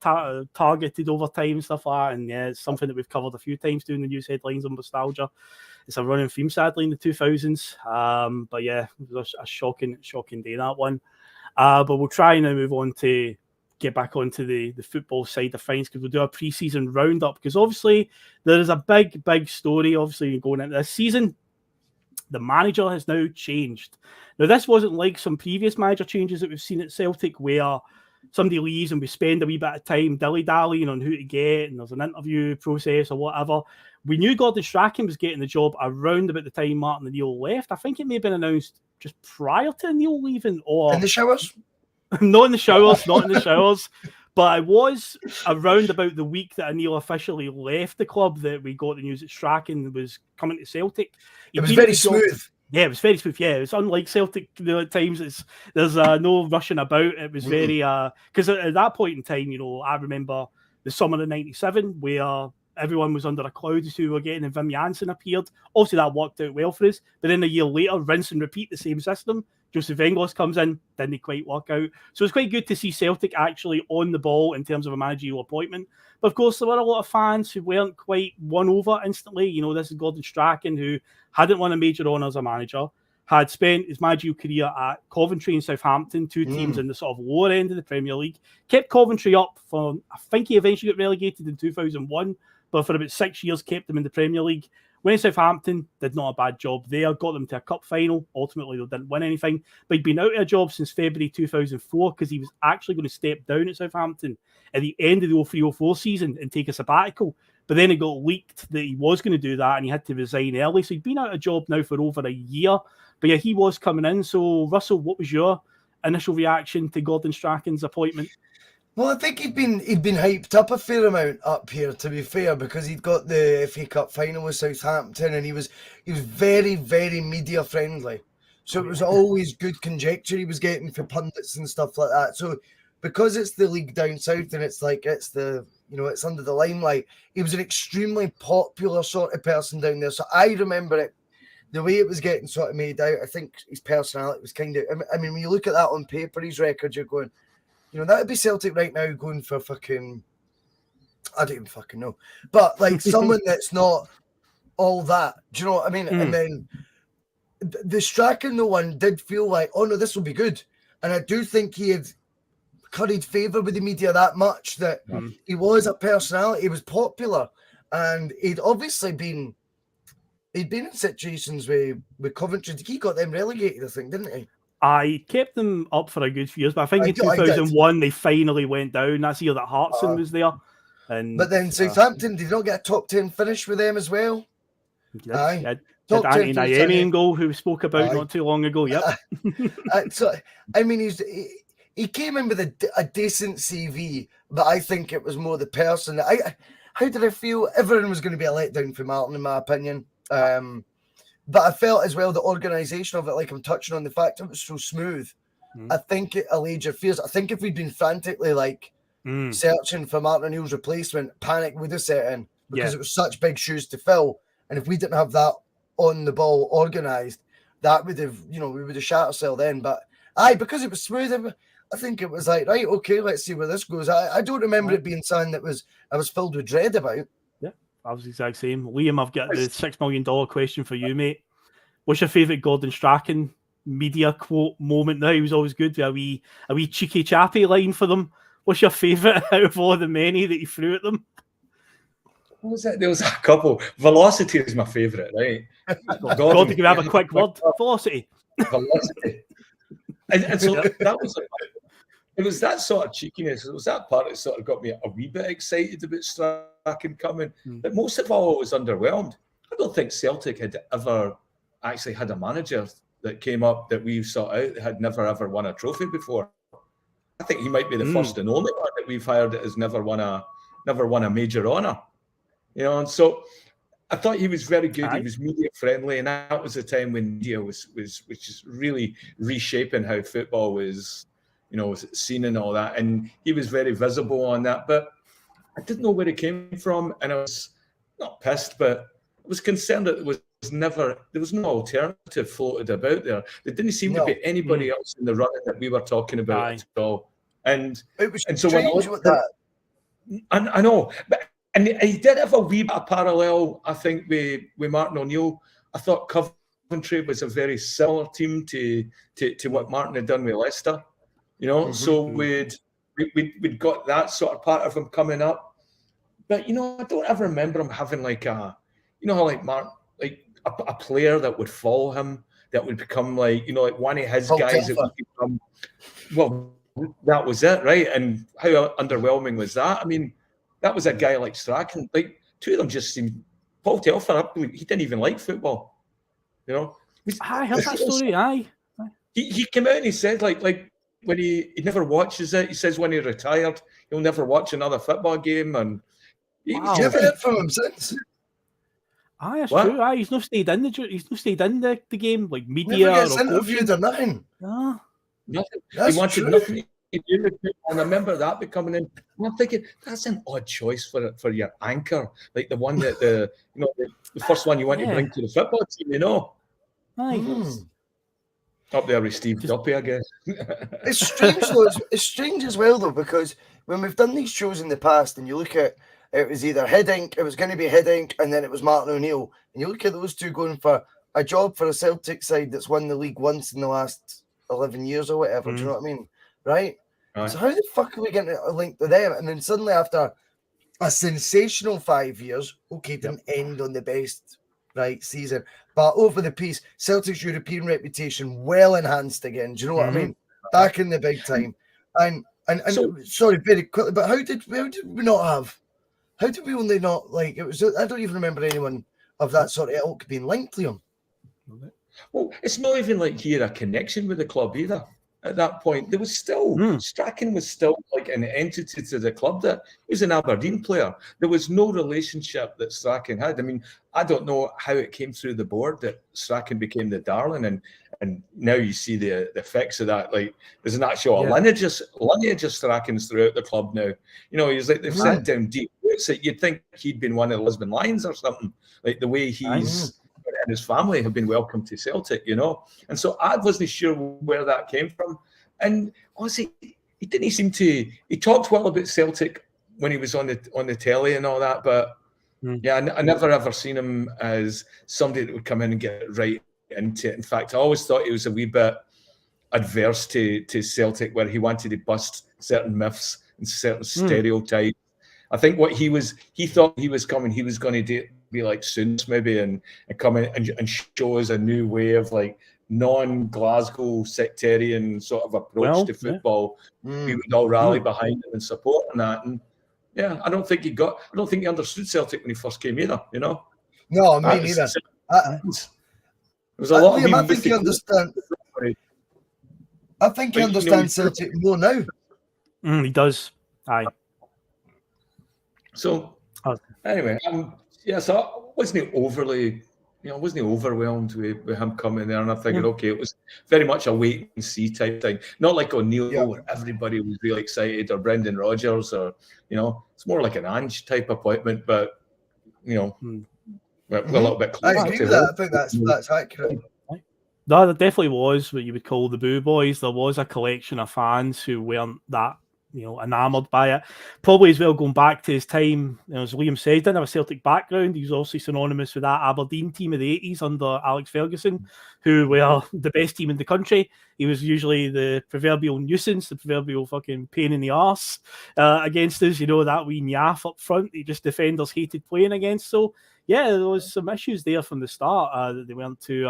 targeted over time and stuff like that. And it's something that we've covered a few times doing the news headlines on Bustalgia. It's a running theme, sadly, in the 2000s. But it was a shocking day, that one. But we'll try and now move on to get back onto the football side of things, because we'll do a pre-season roundup, because obviously there is a big story obviously going into this season. The manager has now changed. Now, this wasn't like some previous manager changes that we've seen at Celtic, where somebody leaves and we spend a wee bit of time dilly-dallying on who to get, and there's an interview process or whatever. We knew Gordon Strachan was getting the job around about the time Martin O'Neill left. I think it may have been announced just prior to O'Neill leaving, or in the showers. Not in the showers, but it was around about the week that O'Neill officially left the club that we got the news that Strachan was coming to Celtic. It was very smooth. Yeah, it was very smooth. Yeah, it's unlike Celtic at times. There's no rushing about. It was very because at that point in time, I remember the summer of '97 where everyone was under a cloud as to who we were getting, and Wim Jansen appeared. Obviously, that worked out well for us. But then a year later, rinse and repeat the same system. Joseph Engels comes in, didn't quite work out. So it's quite good to see Celtic actually on the ball in terms of a managerial appointment. But of course, there were a lot of fans who weren't quite won over instantly. You know, this is Gordon Strachan, who hadn't won a major honour as a manager, had spent his managerial career at Coventry and Southampton, two teams in the sort of lower end of the Premier League. Kept Coventry up for, I think he eventually got relegated in 2001, but for about 6 years kept them in the Premier League. Went to Southampton, did not a bad job there, got them to a cup final. Ultimately, they didn't win anything. But he'd been out of a job since February 2004 because he was actually going to step down at Southampton at the end of the 03-04 season and take a sabbatical. But then it got leaked that he was going to do that and he had to resign early. So he'd been out of a job now for over a year. But yeah, he was coming in. So, Russell, what was your initial reaction to Gordon Strachan's appointment? Well, I think he'd been hyped up a fair amount up here, to be fair, because he'd got the FA Cup final with Southampton, and he was very, very media friendly. So it was always good conjecture he was getting for pundits and stuff like that. So because it's the league down south and it's like it's the, you know, it's under the limelight, he was an extremely popular sort of person down there. So I remember it, the way it was getting sort of made out. I think his personality was kind of, I mean, when you look at that on paper, his record, you're going, you know, that would be Celtic right now going for fucking, I don't even fucking know. But like someone that's not all that. Do you know what I mean? And then the Strachan one did feel like, oh no, this will be good. And I do think he had curried favour with the media that much that he was a personality, he was popular. And he'd obviously been in situations with Coventry. He got them relegated, I think, didn't he? I kept them up for a good few years, but I think in 2001 they finally went down. That's the year that Hartson was there. But then Southampton, did not get a top 10 finish with them as well? Aye. Did Anthony Naemi in goal, who we spoke about not too long ago. Yep. So, I mean, he came in with a decent CV, but I think it was more the person. How did I feel? Everyone was going to be a letdown for Martin, in my opinion. But I felt as well the organisation of it, like I'm touching on the fact it was so smooth. I think it allayed your fears. I think if we'd been frantically like searching for Martin O'Neill's replacement, panic would have set in because it was such big shoes to fill. And if we didn't have that on the ball organised, that would have, you know, we would have shot ourselves then. But because it was smooth, I think it was like, right, okay, let's see where this goes. I don't remember it being something that I was filled with dread about. I was the exact same. Liam, I've got the $6 million question for you, mate. What's your favourite Gordon Strachan media quote moment now? He was always good with a wee cheeky chappy line for them. What's your favourite out of all the many that he threw at them? What was it? There was a couple. Velocity is my favourite, right? Gordon, can we have a quick word? Velocity. Velocity. And so that was it was that sort of cheekiness. It was that part that sort of got me a wee bit excited about Strachan coming. But most of all, I was underwhelmed. I don't think Celtic had ever actually had a manager that came up that we sought out that had never ever won a trophy before. I think he might be the first and only one that we've hired that has never won a major honour. You know, and so I thought he was very good. He was media friendly, and that was the time when media was just really reshaping how football was, you know, was seen and all that. And he was very visible on that. But I didn't know where it came from, and I was not pissed, but I was concerned that there was no alternative floated about there. There didn't seem to be anybody else in the running that we were talking about at all. And it was so when I looked at that, I know, but. And he did have a wee bit of parallel, I think, with Martin O'Neill. I thought Coventry was a very similar team to what Martin had done with Leicester. You know, so we'd got that sort of part of him coming up. But, you know, I don't ever remember him having like a, you know, how like Martin, like a player that would follow him, that would become like, you know, like one of his guys that would become, well, that was it, right? And how underwhelming was that? I mean, that was a guy like Strachan. Like, two of them just seemed... Paul Telfer, he didn't even like football. You know? I heard that story, He came out and he said, like when he never watches it, he says when he retired, he'll never watch another football game. And you never heard from him since. That's true. He's not stayed in the game, like media. Never gets interviewed or nothing. No. Nothing. He wanted nothing And I remember that becoming in. And I'm thinking that's an odd choice for your anchor, like the one that the first one you want to bring to the football team. Up there with Steve Duppy, I guess. It's strange though. It's strange as well though, because when we've done these shows in the past, and you look at it was either Hiddink, it was going to be Hiddink, and then it was Martin O'Neill, and you look at those two going for a job for a Celtic side that's won the league once in the last 11 years or whatever. Do you know what I mean? Right? So how the fuck are we getting a link to them? And then suddenly after a sensational 5 years, okay, didn't end on the best season, but over the piece, Celtic's European reputation well enhanced again. Do you know what I mean? Back in the big time. And so, sorry, very quickly, but how did we only not it was? I don't even remember anyone of that sort of ilk being linked to him. Well, it's not even like he had a connection with the club either. At that point, there was still Strachan was still like an entity to the club. That he was an Aberdeen player. There was no relationship that Strachan had. I mean, I don't know how it came through the board that Strachan became the darling, and now you see the effects of that. Like there's an actual lineage of Strachans throughout the club now. He's like they've sent down deep roots that you'd think he'd been one of the Lisbon Lions or something. Like the way he's and his family have been welcomed to Celtic, and so I wasn't sure where that came from. And honestly, he didn't seem to. He talked well about Celtic when he was on the telly and all that, but I never ever seen him as somebody that would come in and get right into it. In fact, I always thought he was a wee bit adverse to Celtic, where he wanted to bust certain myths and certain stereotypes. I think what he thought he was coming, he was going to be like Soons maybe and come in and show us a new way of like non-Glasgow sectarian sort of approach to football. We would all rally behind him and support that. And I don't think he understood Celtic when he first came either. No, me neither. There was a lot of I think you understand. I think he understands Celtic more now. He does. Aye. So anyway, so I wasn't overly, wasn't overwhelmed with him coming there, and I figured, okay, it was very much a wait and see type thing. Not like O'Neill where everybody was really excited, or Brendan Rodgers, or it's more like an Ange type appointment, but we're a little bit closer. I agree with that. I think that's accurate. No, there definitely was what you would call the Boo Boys. There was a collection of fans who weren't that enamoured by it. Probably as well going back to his time, as Liam said, didn't have a Celtic background. He was also synonymous with that Aberdeen team of the 80s under Alex Ferguson, who were the best team in the country. He was usually the proverbial nuisance, the proverbial fucking pain in the arse against us, that wee nyaff up front. He just defenders hated playing against. So, there was some issues there from the start that they weren't too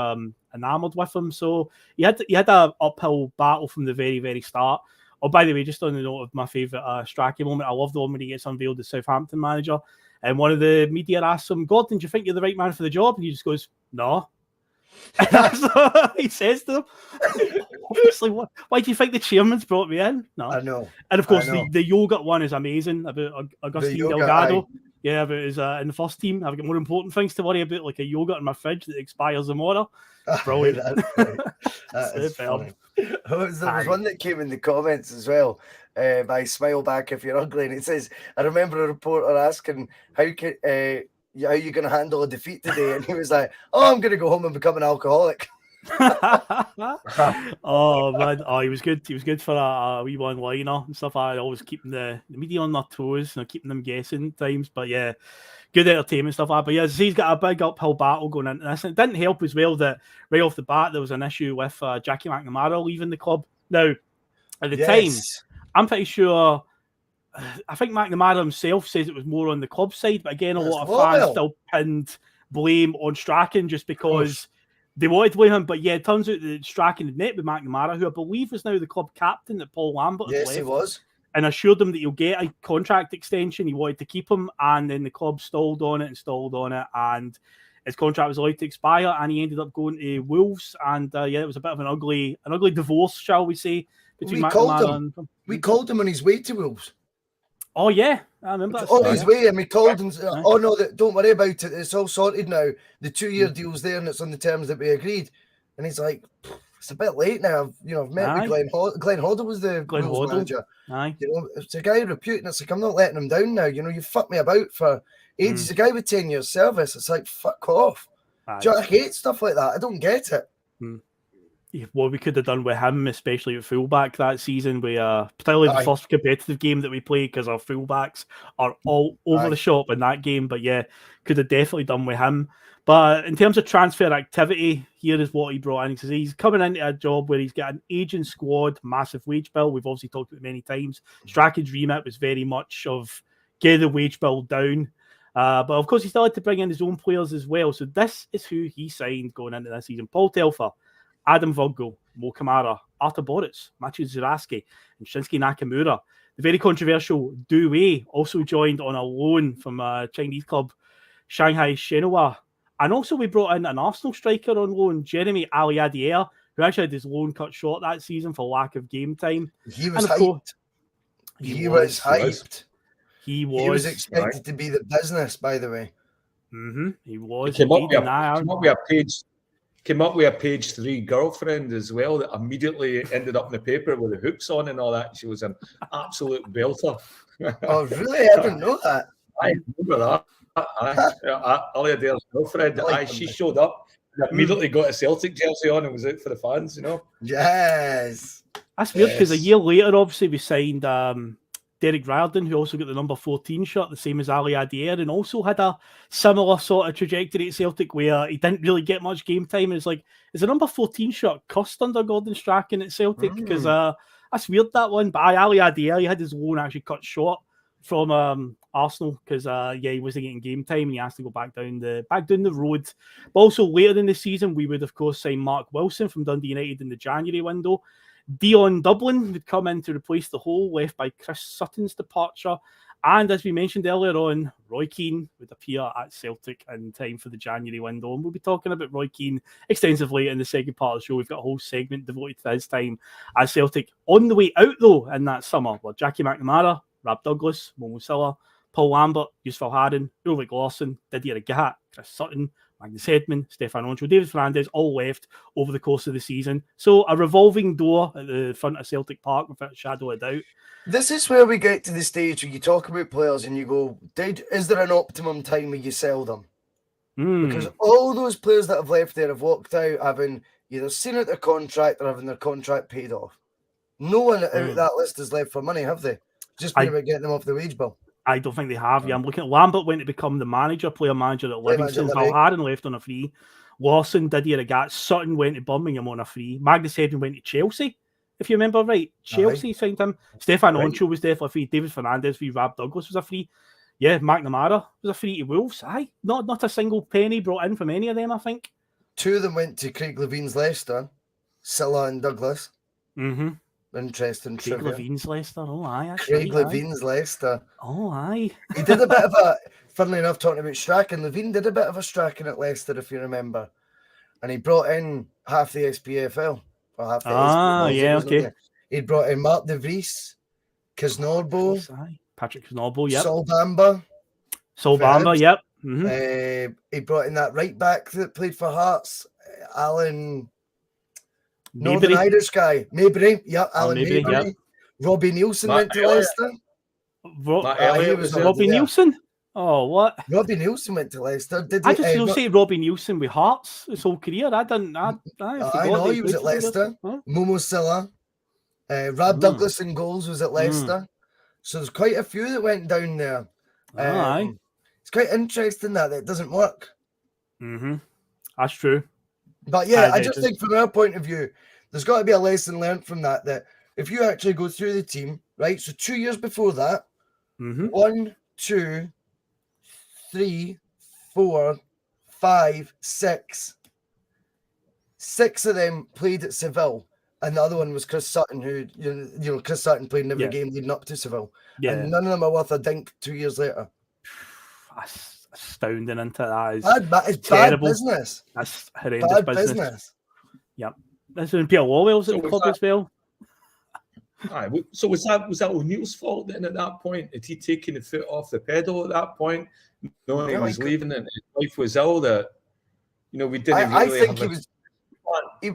enamoured with him. So he had an uphill battle from the very, very start. Oh, by the way, just on the note of my favourite Strachan moment, I love the one when he gets unveiled as Southampton manager, and one of the media asks him, "Gordon, do you think you're the right man for the job?" And he just goes, "No." And that's what he says to them. Obviously, why do you think the chairman's brought me in? No, I know. And of course, the yogurt one is amazing about Agustin Delgado. Yeah, about his in the first team. I've got more important things to worry about, like a yogurt in my fridge that expires tomorrow. Brilliant. That is funny. There was one that came in the comments as well. By Smile Back If You're Ugly, and it says, "I remember a reporter asking how you going to handle a defeat today," and he was like, "Oh, I'm going to go home and become an alcoholic." Oh man, he was good. He was good for a wee one-liner and stuff. I always keeping the media on their toes and keeping them guessing times. But good entertainment stuff. But he's got a big uphill battle going into this. And it didn't help as well that right off the bat there was an issue with Jackie McNamara leaving the club. Now, at the time, I'm pretty sure. I think McNamara himself says it was more on the club side, but again, a lot of fans still pinned blame on Strachan just because they wanted to blame him. But it turns out that Strachan had met with McNamara, who I believe is now the club captain that Paul Lambert has left. Yes, he was. And assured him that he'll get a contract extension. He wanted to keep him, and then the club stalled on it, and his contract was allowed to expire, and he ended up going to Wolves. And it was a bit of an ugly divorce, shall we say, between McNamara and him. We called him on his way to Wolves. Oh yeah, I remember that. On his way, and we told him, "Oh no, don't worry about it. It's all sorted now. The 2-year deal's there, and it's on the terms that we agreed." And he's like, it's a bit late now. I've met with Glenn Hoddle was the Wolves manager. Aye. It's a guy of repute, and it's like, I'm not letting him down now. You fucked me about for ages. A guy with 10 years service, it's like, fuck off. Do you know, I hate stuff like that. I don't get it. What we could have done with him, especially at fullback that season, particularly the first competitive game that we played, because our fullbacks are all over the shop in that game. But yeah, could have definitely done with him. But in terms of transfer activity, here is what he brought in. He says he's coming into a job where he's got an aging squad, massive wage bill. We've obviously talked about it many times. Strachan's remit was very much of get the wage bill down. But of course, he still had to bring in his own players as well. So this is who he signed going into this season. Paul Telfer, Adam Virgo, Mo Kamara, Artur Boruc, Maciej Zuraski, and Shinsuke Nakamura. The very controversial Du Wei also joined on a loan from a Chinese club, Shanghai Shenhua. And also we brought in an Arsenal striker on loan, Jeremy Aliadier, who actually had his loan cut short that season for lack of game time. He was hyped. He was hyped. He was expected to be the business, by the way. He was. He came up with a page 3 girlfriend as well that immediately ended up in the paper with the hoops on and all that. She was an absolute belter. Oh, really? I didn't know that. I remember that. Aliadier's girlfriend, she showed up and immediately got a Celtic jersey on and was out for the fans, Yes. That's weird because a year later, obviously, we signed Derek Riordan, who also got the number 14 shirt, the same as Aliadier, and also had a similar sort of trajectory at Celtic where he didn't really get much game time. And it's like, is the number 14 shirt cussed under Gordon Strachan at Celtic? Because that's weird, that one. But Aliadier, he had his loan actually cut short from Arsenal because he wasn't getting game time and he has to go back down the road. But also later in the season, we would of course sign Mark Wilson from Dundee United in the January window. Dion Dublin would come in to replace the hole left by Chris Sutton's departure. And as we mentioned earlier on, Roy Keane would appear at Celtic in time for the January window. And we'll be talking about Roy Keane extensively in the second part of the show. We've got a whole segment devoted to his time at Celtic. On the way out, though, in that summer, were Jackie McNamara, Rab Douglas, Momo Silla, Paul Lambert, Yusuf Al-Haddon, Ulrich Lawson, Didier Agat, Chris Sutton, Magnus Hedman, Stefan Oncho, David Fernandez, all left over the course of the season. So a revolving door at the front of Celtic Park without a shadow of doubt. This is where we get to the stage where you talk about players and you go, is there an optimum time where you sell them? Because all those players that have left there have walked out having either seen out their contract or having their contract paid off. No one out of that list has left for money, have they? Just been about getting them off the wage bill. I don't think they have. Yeah, I'm looking at Lambert went to become the player manager at Livingston. Al-Haddon left on a free. Lawson, Didier Agat, Sutton went to Birmingham on a free. Magnus Hedman went to Chelsea, if you remember right. Chelsea signed him. Stefan Oncho was definitely free. David Fernandez free. Rab Douglas was a free. Yeah, McNamara was a free to Wolves. Aye, not a single penny brought in from any of them, I think. 2 of them went to Craig Levine's Leicester, Silla and Douglas. Interesting Craig trivia. Levine's Leicester. Oh, aye. Craig Levine's Leicester. Oh, aye. He did a bit of a, funnily enough, talking about Strachan, Levine did a bit of a Strachan at Leicester, if you remember. And he brought in half the SPFL. Or half the SPFL. Yeah, okay. He brought in Mark De Vries, Kaznorbo. Patrick Kaznorbo, yep. Sol Bamba. Yep. He brought in that right back that played for Hearts, Alan... Northern Irish guy, Mabry, Alan Mabry. Yep. Robbie Nielsen went to Leicester. Robbie Nielsen? Oh, what? Robbie Nielsen went to Leicester. I just say Robbie Nielsen with Hearts his whole career. I know he was at Leicester. Huh? Momo Silla, Rab Douglas in goals was at Leicester. So there's quite a few that went down there. It's quite interesting that it doesn't work. That's true. But yeah, I just think from our point of view, there's got to be a lesson learned from that if you actually go through the team, right? So 2 years before that, 1, 2, 3, 4, 5, 6. 6 of them played at Seville, and the other one was Chris Sutton, who, Chris Sutton played in every game leading up to Seville. Yeah. And none of them are worth a dink 2 years later. That's astounding, isn't it? It's terrible. Bad business. That's horrendous business. Yep. That's when Peter Lawwell's at the club as well. So was that O'Neill's fault then at that point? Had he taken the foot off the pedal at that point? Knowing he was leaving and his wife was ill, that we didn't really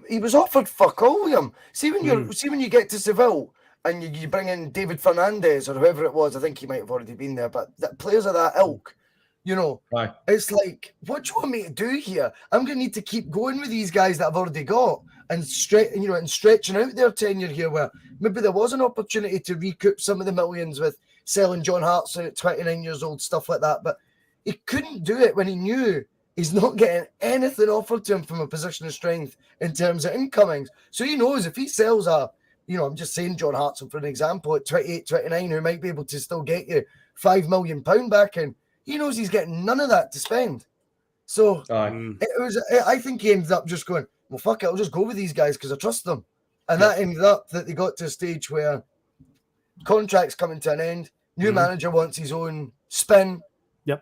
he was offered fuck all, William. See when you get to Seville and you bring in David Fernandez or whoever it was, I think he might have already been there, but players of that ilk, it's like, what do you want me to do here? I'm going to need to keep going with these guys that I've already got and stretching out their tenure here, where maybe there was an opportunity to recoup some of the millions with selling John Hartson at 29 years old, stuff like that. But he couldn't do it when he knew he's not getting anything offered to him from a position of strength in terms of incomings. So he knows if he sells I'm just saying John Hartson for an example, at 28, 29, who might be able to still get you £5 million back in, he knows he's getting none of that to spend. So I think he ended up just going, well, fuck it, I'll just go with these guys because I trust them. And that ended up that they got to a stage where contracts coming to an end, new manager wants his own spin,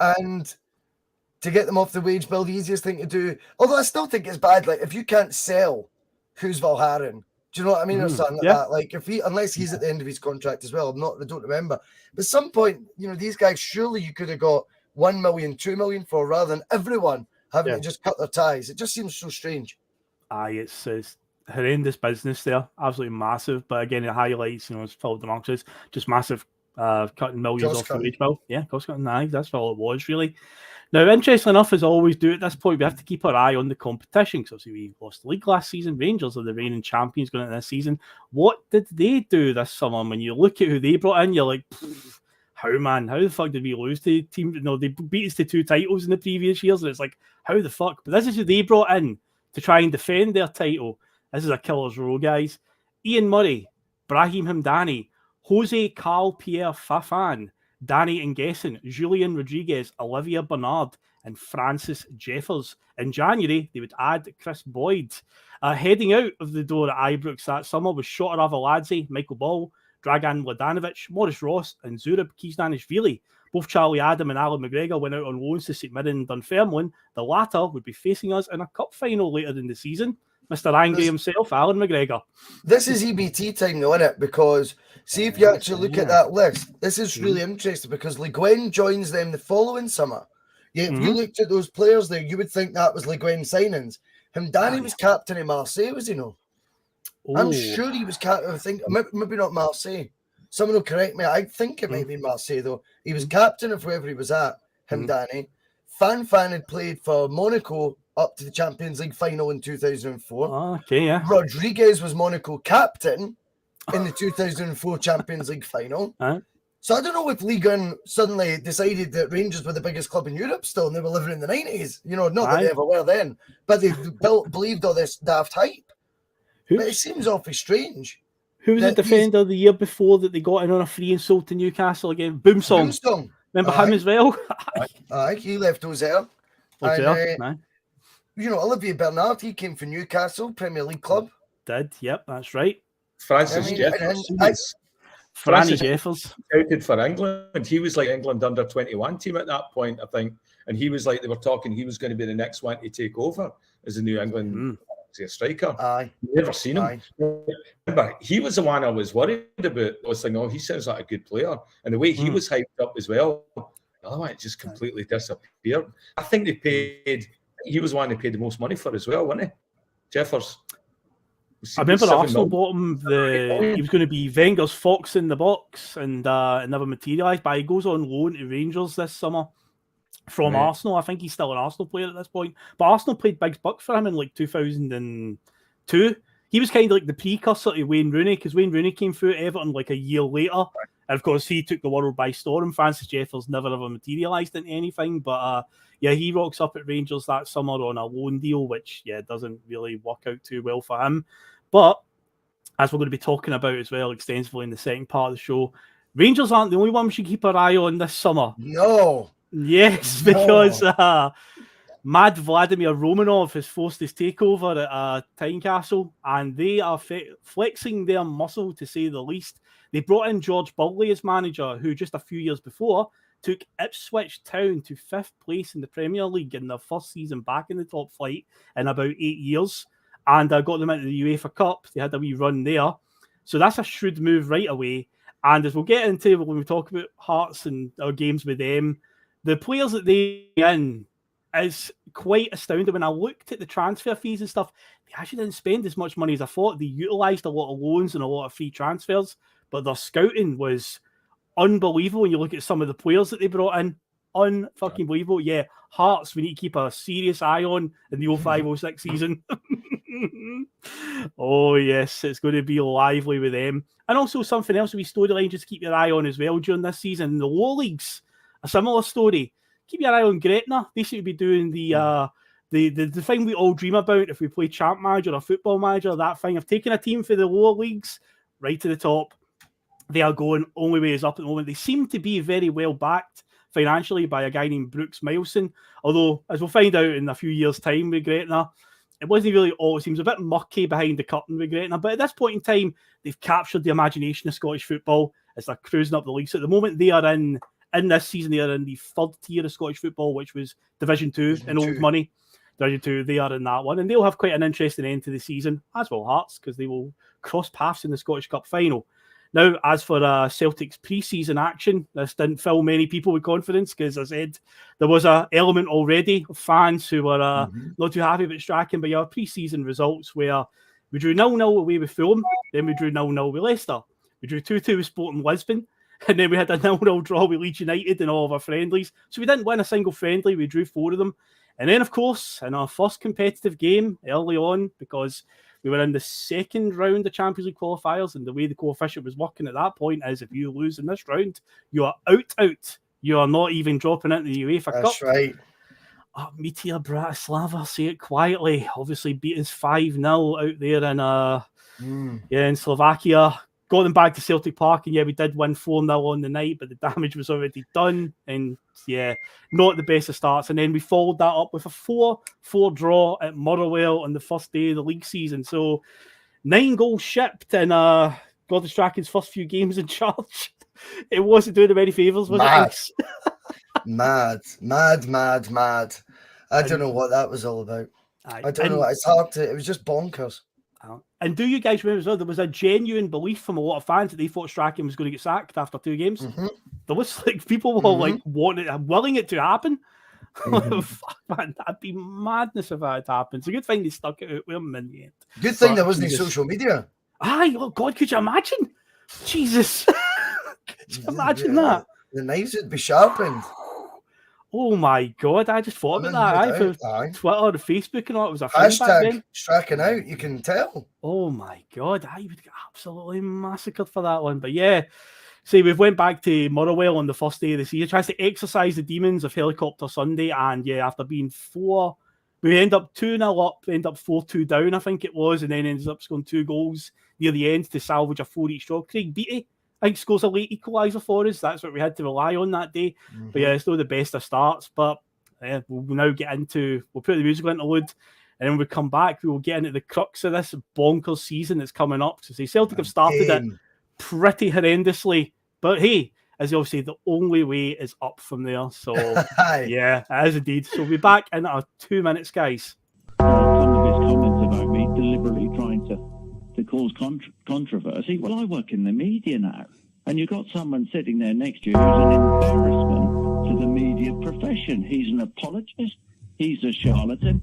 and to get them off the wage bill, the easiest thing to do, although I still think it's bad, like if you can't sell, who's Valharan? Do you know what I mean? Or something like that. Like unless he's at the end of his contract as well, I don't remember. But at some point, these guys, surely you could have got 1 million, 2 million for, rather than everyone having to just cut their ties. It just seems so strange. It's horrendous business there, absolutely massive. But again, it highlights, as Philip DeMarc says, just massive cutting millions off the wage bill. Yeah, cost cutting. That's all it was, really. Now, interesting enough, as I always do at this point, we have to keep our eye on the competition. Because obviously we lost the league last season. Rangers are the reigning champions going into this season. What did they do this summer? When you look at who they brought in, you're like, how the fuck did we lose to teams? They beat us to 2 titles in the previous years, and it's like, how the fuck? But this is who they brought in to try and defend their title. This is a killer's row, guys. Ian Murray, Brahim Hamdani, Jose Carl Pierre Fafan, Danny Nguyen, Julian Rodriguez, Olivia Bernard, and Francis Jeffers. In January, they would add Chris Boyd. Heading out of the door at Ibrox that summer was Shota Arveladze, Michael Ball, Dragan Mladenovic, Maurice Ross, and Zurab Kiznanishvili. Both Charlie Adam and Alan McGregor went out on loans to St Mirren and Dunfermline. The latter would be facing us in a cup final later in the season. Mr. Angry himself, Alan McGregor. This is EBT time, though, isn't it? Because see if you actually look at that list, this is really interesting because Le Guin joins them the following summer. Yeah, if you looked at those players there, you would think that was Le Guin signings. Danny was captain in Marseille, was he no? I'm sure he was captain. I think maybe not Marseille. Someone will correct me. I think it might be Marseille, though. He was captain of wherever he was at, Danny. Fan had played for Monaco up to the Champions League final in 2004. Rodriguez was Monaco captain in the 2004 Champions League final. So I don't know if Ligue 1 suddenly decided that Rangers were the biggest club in Europe still, and they were living in the 90s. Not that they ever were then, but they believed all this daft hype. But it seems awfully strange. Who was the defender the year before that they got in on a free and sold to Newcastle again? Boomsong. Remember him as well? He left Auxerre. Olivier Bernard, he came from Newcastle, Premier League club. Yep, that's right. Francis Jeffers. Franny Jeffers. Scouted for England. He was like England under 21 team at that point, I think. And he was like, they were talking, he was going to be the next one to take over as the new England striker. Never seen him. But he was the one I was worried about. I was thinking, he sounds like a good player. And the way he was hyped up as well, the other one just completely disappeared. I think he was the one they paid the most money for as well, wasn't he? Jeffers. I remember Arsenal bought him. He was going to be Wenger's fox in the box, and it never materialised. But he goes on loan to Rangers this summer from Arsenal. I think he's still an Arsenal player at this point. But Arsenal paid big bucks for him in like 2002. He was kind of like the precursor to Wayne Rooney, because Wayne Rooney came through at Everton like a year later. And of course, he took the world by storm. Francis Jeffers never ever materialised into anything. But he rocks up at Rangers that summer on a loan deal, which doesn't really work out too well for him. But as we're going to be talking about as well extensively in the second part of the show, Rangers aren't the only one we should keep our eye on this summer. No. Yes, because Mad Vladimir Romanov has forced his takeover at Tynecastle, and they are flexing their muscle, to say the least. They brought in George Burley as manager, who just a few years before took Ipswich Town to 5th place in the Premier League in their first season back in the top flight in about 8 years, and got them into the UEFA Cup. They had a wee run there. So that's a shrewd move right away. And as we'll get into when we talk about Hearts and our games with them, the players that they in is quite astounding. When I looked at the transfer fees and stuff, they actually didn't spend as much money as I thought. They utilised a lot of loans and a lot of free transfers, but their scouting was unbelievable. When you look at some of the players that they brought in, unfucking believable. Yeah, Hearts, we need to keep a serious eye on in the 05-06 season. Oh, yes, it's going to be lively with them. And also something else with storyline just keep your eye on as well during this season. The lower leagues, a similar story. Keep your eye on Gretna. They seem to be doing the thing we all dream about if we play Champ Manager or Football Manager, that thing of taking a team for the lower leagues right to the top. They are going, only way is up at the moment. They seem to be very well backed financially by a guy named Brooks Milson. Although, as we'll find out in a few years' time with Gretna, it wasn't really all. It seems a bit mucky behind the curtain with Gretna. But at this point in time, they've captured the imagination of Scottish football as they're cruising up the league. So at the moment, they are in this season, they are in the third tier of Scottish football, which was Division 2 in old money. Division 2, they are in that one. And they'll have quite an interesting end to the season, as will Hearts, because they will cross paths in the Scottish Cup final. Now, as for Celtic's pre-season action, this didn't fill many people with confidence because, as I said, there was an element already of fans who were not too happy about Strachan. But our pre-season results where we drew 0-0 away with Fulham, then we drew 0-0 with Leicester. We drew 2-2 with Sporting Lisbon, and then we had a 0-0 draw with Leeds United in all of our friendlies. So we didn't win a single friendly. We drew 4 of them. And then, of course, in our first competitive game early on, because we were in the second round of Champions League qualifiers, and the way the coefficient was working at that point is if you lose in this round, you are out. You are not even dropping into the UEFA Cup. That's right. Meteor Bratislava, say it quietly, obviously beat us 5-0 out there in Slovakia. Got them back to Celtic Park, and we did win 4-0 on the night, but the damage was already done, and not the best of starts. And then we followed that up with a 4-4 draw at Motherwell on the first day of the league season. So 9 goals shipped in Gordon Strachan's first few games in charge. It wasn't doing him any favours, was it? Mad. I don't know what that was all about. I don't know. It's hard to. It was just bonkers. And do you guys remember as well, there was a genuine belief from a lot of fans that they thought Strachan was going to get sacked after 2 games. There was people were willing it to happen. Fuck, man, that'd be madness if that had happened. It's a good thing they stuck it out with him in the end. Good thing there wasn't any social media. Oh God, could you imagine? Jesus. Could you imagine that? The knives would be sharpened. Oh my God, I just thought about that. Twitter and Facebook and all, it was a thing back then. Strachan out, you can tell. Oh my God, I would get absolutely massacred for that one. But we've went back to Motherwell on the first day of the season, tries to exercise the demons of Helicopter Sunday, and after being 4, we end up 2-0 up, end up 4-2 down, I think it was, and then ends up scoring 2 goals near the end to salvage a 4-each draw. Craig Beattie, I think, scores a late equaliser for us. That's what we had to rely on that day. But it's not the best of starts. But we'll now we'll put the musical interlude, and then when we come back, we will get into the crux of this bonkers season that's coming up. So Celtic have started it pretty horrendously. But hey, as you all say, the only way is up from there. So it is indeed. So we'll be back in our 2 minutes, guys. Some of his comments about me deliberately trying to cause controversy. Well, I work in the media now, and you've got someone sitting there next to you who's an embarrassment to the media profession. He's an apologist. He's a charlatan.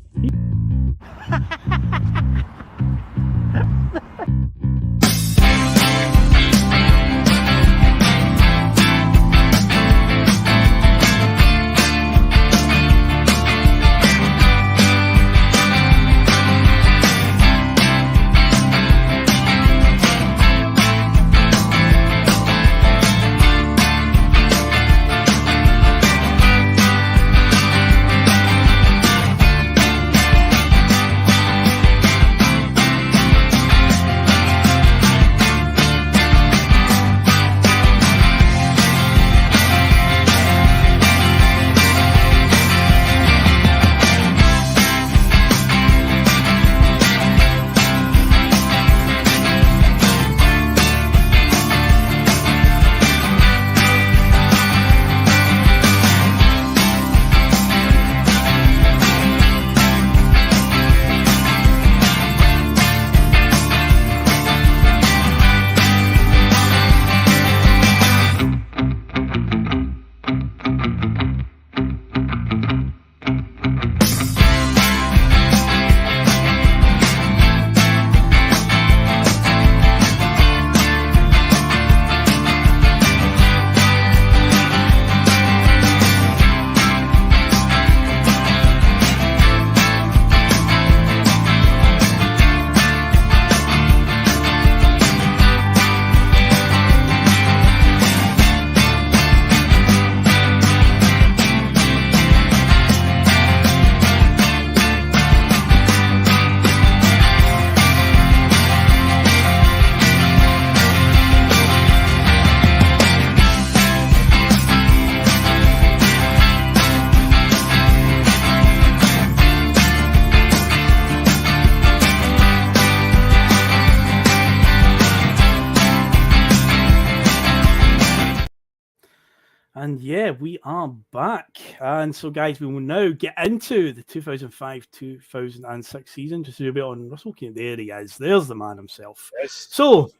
And yeah, we are back. And so, guys, we will now get into the 2005-2006 season. Just a bit on Russell Keane. There he is. There's the man himself. Yes. So,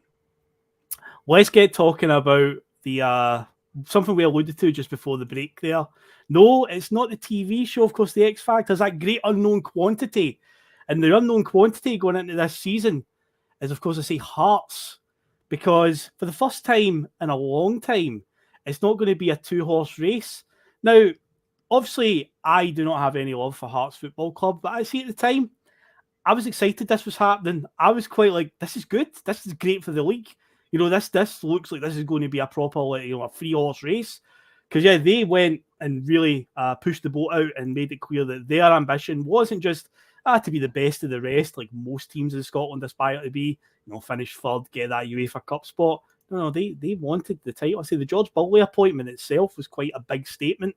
let's get talking about the something we alluded to just before the break there. No, it's not the TV show, of course, the X Factor. It's that great unknown quantity. And the unknown quantity going into this season is, of course, I say Hearts. Because for the first time in a long time, it's not going to be a two-horse race. Now, obviously, I do not have any love for Hearts Football Club, but I see at the time, I was excited this was happening. I was quite like, this is good. This is great for the league. You know, this looks like this is going to be a proper, like, you know, a three-horse race. Because, yeah, they went and really pushed the boat out and made it clear that their ambition wasn't just to be the best of the rest, like most teams in Scotland aspire to be, you know, finish third, get that UEFA Cup spot. No, they wanted the title. I say the George Burley appointment itself was quite a big statement.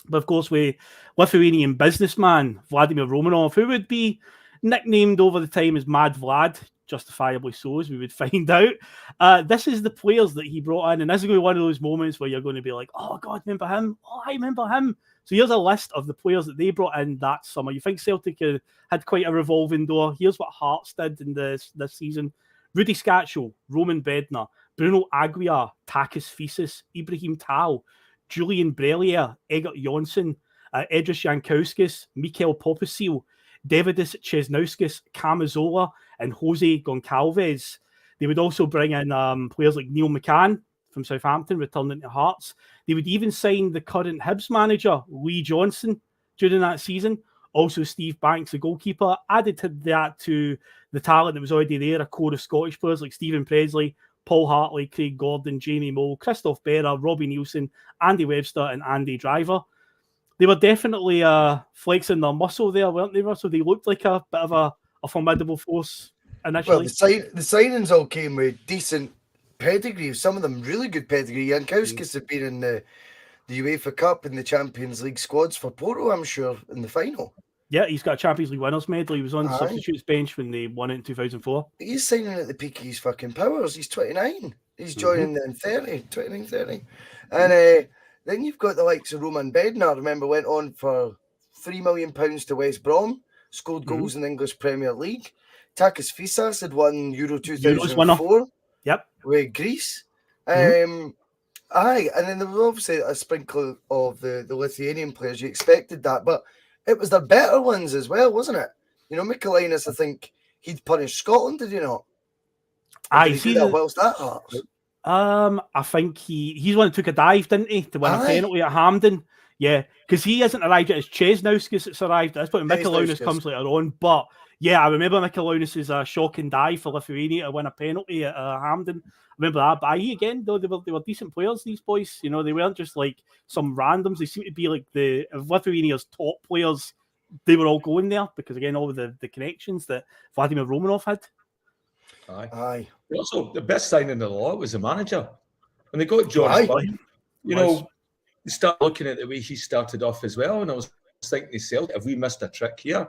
But of course, with Lithuanian businessman Vladimir Romanov, who would be nicknamed over the time as Mad Vlad, justifiably so, as we would find out. This is the players that he brought in, and this is going to be one of those moments where you're going to be like, oh God, remember him? Oh, I remember him. So here's a list of the players that they brought in that summer. You think Celtic had quite a revolving door. Here's what Hearts did in this season. Rudy Scatchell, Roman Bednar, Bruno Aguiar, Takis Thesis, Ibrahim Tal, Julian Brelier, Egert Jonsson, Edris Jankowskis, Mikel Popisil, Davidis Chesnauskas, Camazola, and Jose Goncalves. They would also bring in players like Neil McCann from Southampton, returning to Hearts. They would even sign the current Hibs manager, Lee Johnson, during that season. Also, Steve Banks, the goalkeeper, added to that to the talent that was already there, a core of Scottish players like Stephen Presley, Paul Hartley, Craig Gordon, Jamie Moe, Christoph Berra, Robbie Nielsen, Andy Webster, and Andy Driver. They were definitely flexing their muscle there, weren't they, Russell? They looked like a bit of a formidable force initially. Well, the signings all came with decent pedigree. Some of them really good pedigree. Jankowskis had been in the UEFA Cup and the Champions League squads for Porto, I'm sure, in the final. Yeah, he's got a Champions League winners medal. He was on the substitutes bench when they won it in 2004. He's signing at the peak of his fucking powers. He's 29. He's joining in 29, 30. And then you've got the likes of Roman Bednar, remember, went on for £3 million to West Brom, scored goals in the English Premier League. Takis Thesis had won Euro 2004 with Greece. And then there was obviously a sprinkle of the Lithuanian players. You expected that, but it was their better ones as well, wasn't it? You know, Mcginlay'S, I think he'd punished Scotland, did you not? I see that. Whilst that Hearts? I think he's one that took a dive, didn't he, to win a penalty at Hampden? Yeah, because he hasn't arrived yet. It's Chesnauskas that's arrived. That's what Mcginlay'S comes later on. But yeah, I remember Mcginlay'S shocking dive for Lithuania to win a penalty at Hampden. I remember that. But again, though, they were decent players, these boys. You know, they weren't just like some randoms. They seem to be like of Lithuania's top players. They were all going there because, again, all of the connections that Vladimir Romanov had. Aye. Also, the best signing of the lot was the manager. When they got George Burley, you know, you start looking at the way he started off as well, and I was thinking to myself, have we missed a trick here?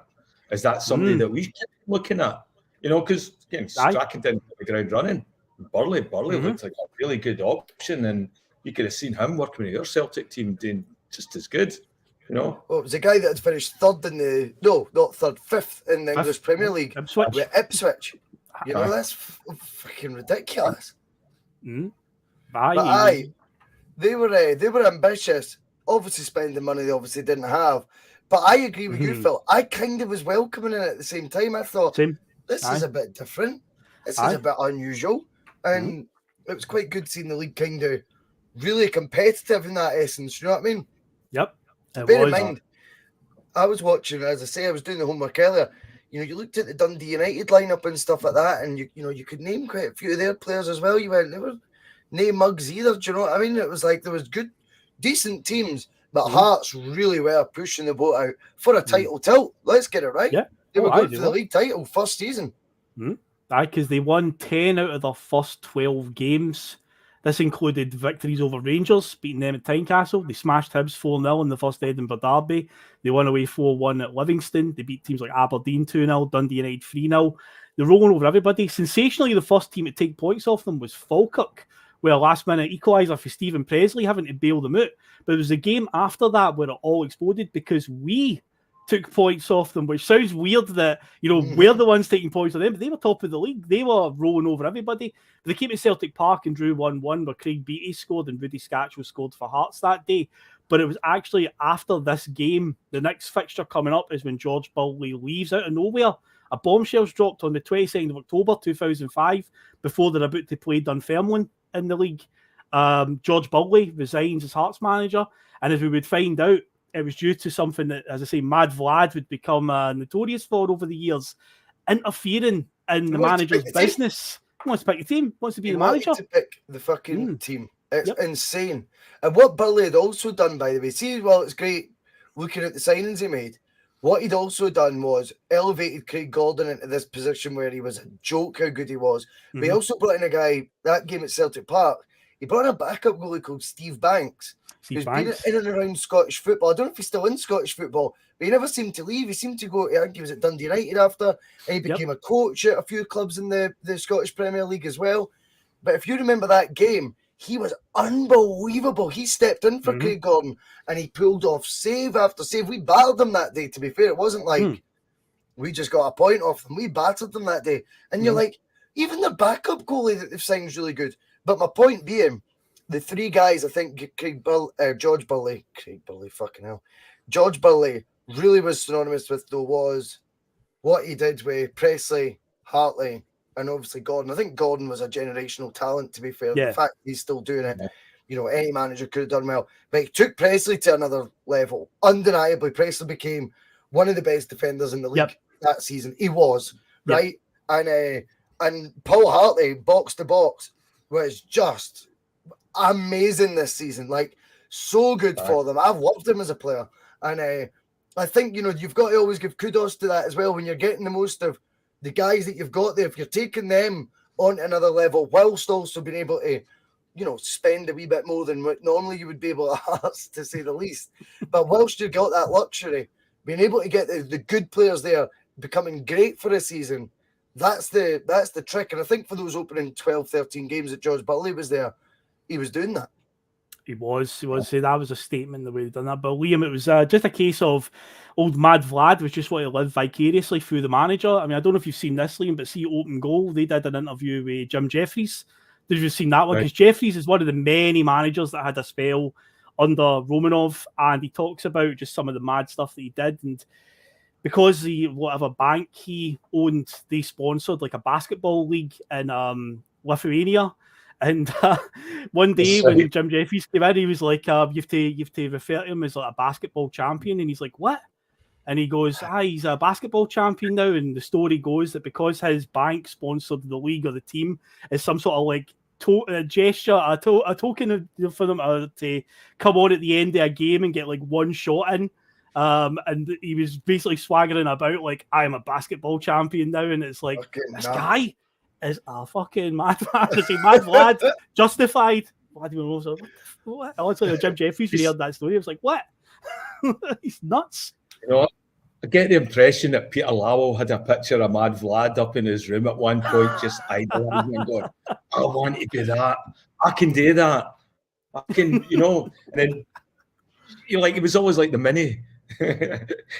Is that somebody that we keep looking at? You know, because again, Strachan didn't hit the ground running. Burley looked like a really good option, and you could have seen him working with your Celtic team doing just as good. You know, well, it was a guy that had finished fifth in the English Premier League with Ipswich. You know, that's fucking ridiculous. They were ambitious. Obviously, spending money they obviously didn't have. But I agree with you, Phil. I kind of was welcoming it at the same time. I thought, this is a bit different. This is a bit unusual. And it was quite good seeing the league kind of really competitive in that essence. You know what I mean? Yep. Bear in mind, I was watching, as I say, I was doing the homework earlier. You know, you looked at the Dundee United lineup and stuff like that, and you could name quite a few of their players as well. You went, they were no mugs either. Do you know what I mean? It was like there was good, decent teams, but Hearts really were pushing the boat out for a title tilt. Let's get it right. Yeah, they were going for the league title first season. Because they won 10 out of their first 12 games. This included victories over Rangers, beating them at Tynecastle. They smashed Hibs 4-0 in the first Edinburgh Derby. They won away 4-1 at Livingston. They beat teams like Aberdeen 2-0, Dundee United 3-0. They're rolling over everybody. Sensationally, the first team to take points off them was Falkirk, well, last minute equaliser for Stephen Presley, having to bail them out. But it was the game after that where it all exploded because we took points off them, which sounds weird that, we're the ones taking points on them, but they were top of the league. They were rolling over everybody. But they came to Celtic Park and drew 1-1 where Craig Beattie scored and Rudy Scatchell scored for Hearts that day. But it was actually after this game, the next fixture coming up is when George Burley leaves out of nowhere. A bombshell's dropped on the 22nd of October 2005 before they're about to play Dunfermline in the league. George Burley resigns as Hearts manager, and as we would find out, it was due to something that, as I say, Mad Vlad would become notorious for over the years, interfering in the manager's business. He wants to pick a team, wants to be the manager. To pick the fucking team. It's insane. And what Burley had also done, by the way, see, well, it's great looking at the signings he made. What he'd also done was elevated Craig Gordon into this position where he was a joke how good he was. But he also brought in a guy, that game at Celtic Park, he brought in a backup goalie called Steve Banks. Who's been in and around Scottish football. I don't know if he's still in Scottish football, but he never seemed to leave. He seemed to go, I think he was at Dundee United after, and he became a coach at a few clubs in the Scottish Premier League as well. But if you remember that game, he was unbelievable. He stepped in for Craig Gordon, and he pulled off save after save. We battered them that day, to be fair. It wasn't like we just got a point off them. We battered them that day. And you're like, even the backup goalie that they've signed is really good. But my point being, the three guys, I think George Burley really was synonymous with, though, was what he did with Presley, Hartley, and obviously Gordon. I think Gordon was a generational talent, to be fair. The fact he's still doing it, any manager could have done well. But he took Presley to another level. Undeniably, Presley became one of the best defenders in the league that season. He was, right? And Paul Hartley, box to box, was just amazing this season, like so good for them. I've loved him as a player, and I think you've got to always give kudos to that as well when you're getting the most of the guys that you've got there. If you're taking them on another level whilst also being able to spend a wee bit more than what normally you would be able to ask, to say the least, but whilst you've got that luxury, being able to get the good players there becoming great for a season, that's the trick. And I think for those opening 12-13 games that George Burley was there, he was doing that. He was. So that was a statement the way they'd done that. But Liam, it was just a case of old Mad Vlad was just wanting to live vicariously through the manager. I mean, I don't know if you've seen this, Liam, but see Open Goal, they did an interview with Jim Jeffries. Did you seen that one? Because Jeffries is one of the many managers that had a spell under Romanov, and he talks about just some of the mad stuff that he did. And because whatever bank he owned, they sponsored like a basketball league in Lithuania. And one day when Jim Jeffries came in, he was like, you have to refer to him as like a basketball champion. And he's like, what? And he goes, he's a basketball champion now. And the story goes that because his bank sponsored the league or the team, is some sort of like gesture, a token for them to come on at the end of a game and get like one shot in. And he was basically swaggering about like, I am a basketball champion now. And it's like, this guy is a fucking mad lad, justified. What? Honestly, Jim Jeffries, when he heard that story, I was like, what? He's nuts. I get the impression that Peter Lawwell had a picture of Mad Vlad up in his room at one point, just idling and going, I want to do that. I can do that. I can, and then he was always like the mini.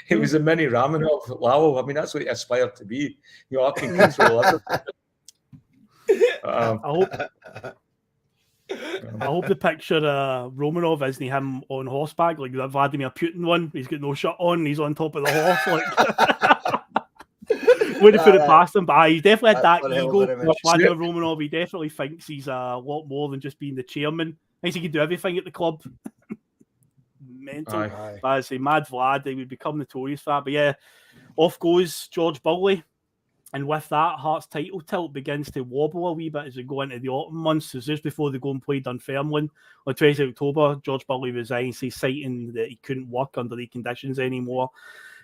He was a mini Ramanov, Lawwell. I mean, that's what he aspired to be. I can control everything. I hope the picture Romanov isn't him on horseback, like that Vladimir Putin one. He's got no shirt on, he's on top of the horse. Like, wouldn't put it past him, but he definitely had that ego. Vladimir Romanov, he definitely thinks he's a lot more than just being the chairman. Thinks he can do everything at the club. Mental. But I say, Mad Vlad, they would become notorious for that. But yeah, off goes George Burley. And with that, Hearts' title tilt begins to wobble a wee bit as we go into the autumn months. So just before they go and play Dunfermline on 20th October, George Burley resigns, citing that he couldn't work under the conditions anymore.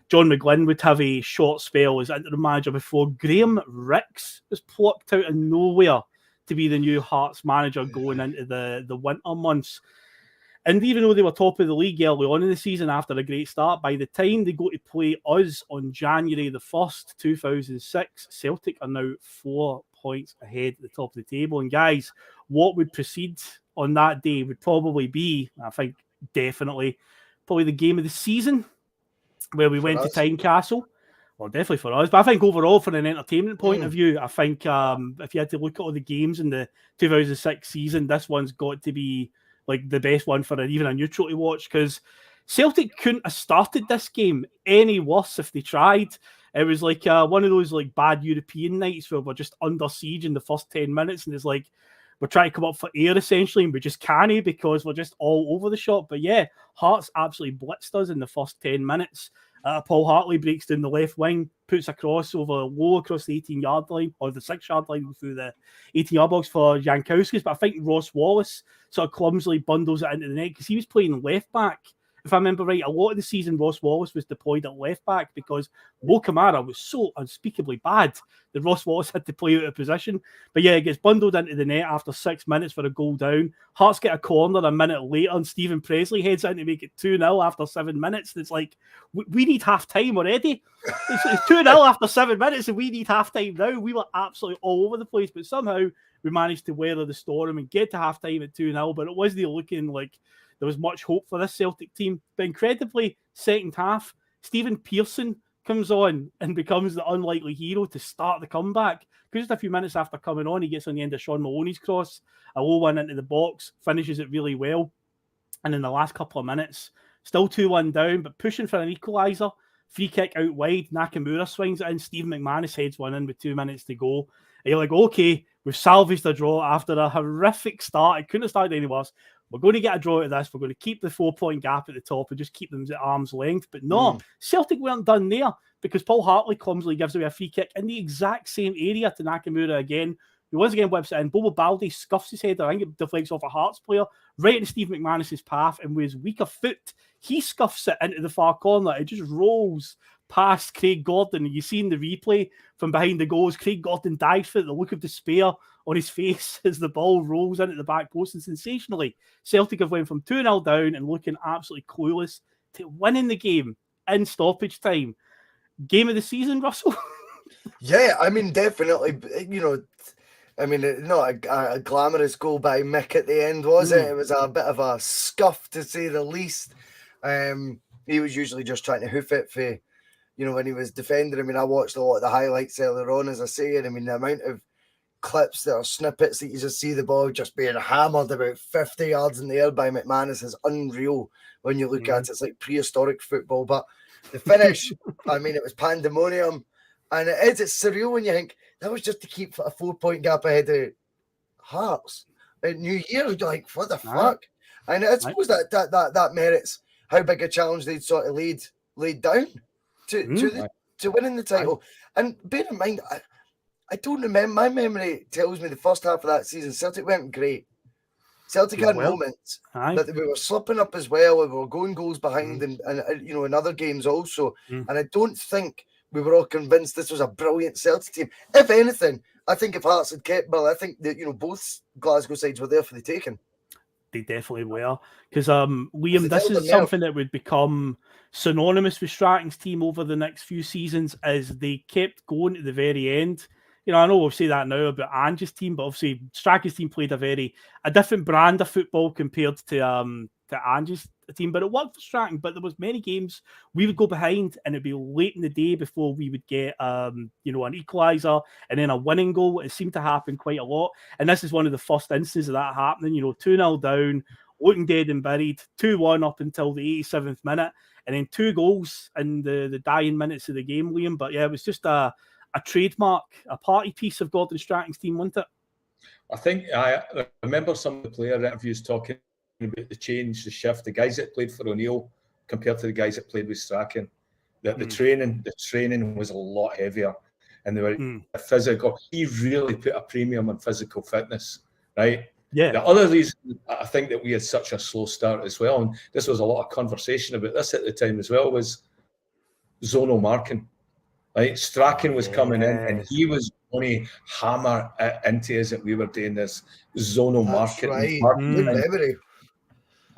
John McGlynn would have a short spell as interim manager before Graham Ricks was plucked out of nowhere to be the new Hearts manager going into the winter months. And even though they were top of the league early on in the season after a great start, by the time they go to play us on January the 1st, 2006, Celtic are now 4 points ahead at the top of the table. And guys, what would precede on that day would probably be, I think, definitely, probably the game of the season, where we went to Tynecastle. Well, definitely for us. But I think overall, from an entertainment point of view, I think if you had to look at all the games in the 2006 season, this one's got to be like the best one for even a neutral to watch, because Celtic couldn't have started this game any worse if they tried. It was like one of those like bad European nights where we're just under siege in the first 10 minutes, and it's like we're trying to come up for air essentially, and we just can't because we're just all over the shop. But yeah, Hearts absolutely blitzed us in the first 10 minutes. Paul Hartley breaks down the left wing, puts a cross over low across the 18-yard line, or the 6-yard line through the 18-yard box for Jankowski's. But I think Ross Wallace sort of clumsily bundles it into the net because he was playing left back. If I remember right, a lot of the season, Ross Wallace was deployed at left back because Mo Kamara was so unspeakably bad that Ross Wallace had to play out of position. But yeah, it gets bundled into the net after 6 minutes for a goal down. Hearts get a corner a minute later, and Stephen Presley heads in to make it 2-0 after 7 minutes. And it's like, we need half-time already. It's 2-0 after 7 minutes, and we need half-time now. We were absolutely all over the place, but somehow we managed to weather the storm and get to half-time at 2-0, but it wasn't looking like there was much hope for this Celtic team. But incredibly, second half, Stephen Pearson comes on and becomes the unlikely hero to start the comeback. Just a few minutes after coming on, he gets on the end of Sean Maloney's cross, a low one into the box, finishes it really well. And in the last couple of minutes, still 2-1 down, but pushing for an equaliser. Free kick out wide, Nakamura swings it in, Stephen McManus heads one in with 2 minutes to go. And you're like, okay, we've salvaged a draw after a horrific start. It couldn't have started any worse. We're going to get a draw out of this. We're going to keep the 4-point gap at the top and just keep them at arm's length. But no, Celtic weren't done there because Paul Hartley clumsily gives away a free kick in the exact same area to Nakamura again, who once again whips it in. Bobo Baldi scuffs his head. I think it deflects off a Hearts player right into Steve McManus's path, and with his weaker foot, he scuffs it into the far corner. It just rolls past Craig Gordon. You see in the replay from behind the goals, Craig Gordon dives for it, the look of despair on his face as the ball rolls into the back post. And sensationally, Celtic have went from 2-0 down and looking absolutely clueless to winning the game in stoppage time. Game of the season, Russell? Yeah, I mean, definitely. You know, I mean, not a glamorous goal by Mick at the end, was it? It was a bit of a scuff, to say the least. He was usually just trying to hoof it for, you know, when he was defending. I mean, I watched a lot of the highlights earlier on, as I say, and I mean, the amount of clips that are snippets that you just see the ball just being hammered about 50 yards in the air by McManus is unreal when you look at it. It's like prehistoric football. But the finish, I mean, it was pandemonium. And it's surreal when you think that was just to keep a 4-point gap ahead of Hearts. At New Year, you're like, what the fuck? And I suppose that merits how big a challenge they'd sort of laid down to winning the title. And bear in mind, I don't remember. My memory tells me the first half of that season, Celtic went great. Celtic had moments that we were slipping up as well. We were going goals behind, and you know, in other games also. And I don't think we were all convinced this was a brilliant Celtic team. If anything, I think if Hearts had kept Bill, I think that, you know, both Glasgow sides were there for the taking. They definitely were. Because, Liam, this is something that would become synonymous with Strachan's team over the next few seasons as they kept going to the very end. You know, I know we'll say that now about Ange's team, but obviously Strachan's team played a different brand of football compared to Ange's team, but it worked for Strachan. But there was many games we would go behind and it'd be late in the day before we would get you know, an equaliser and then a winning goal. It seemed to happen quite a lot, and this is one of the first instances of that happening. You know, 2-0 down, looking dead and buried, 2-1 up until the 87th minute, and then 2 goals in the dying minutes of the game, Liam. But yeah, it was just a trademark, a party piece of Gordon Strachan's team, wasn't it? I think I remember some of the player interviews talking about the change, the shift, the guys that played for O'Neill compared to the guys that played with Strachan. That the training was a lot heavier, and they were physical. He really put a premium on physical fitness, right? Yeah. The other reason I think that we had such a slow start as well, and this was a lot of conversation about this at the time as well, was zonal marking. Right, Strachan was coming in, and he was going to hammer it into us that we were doing this zonal market. Right.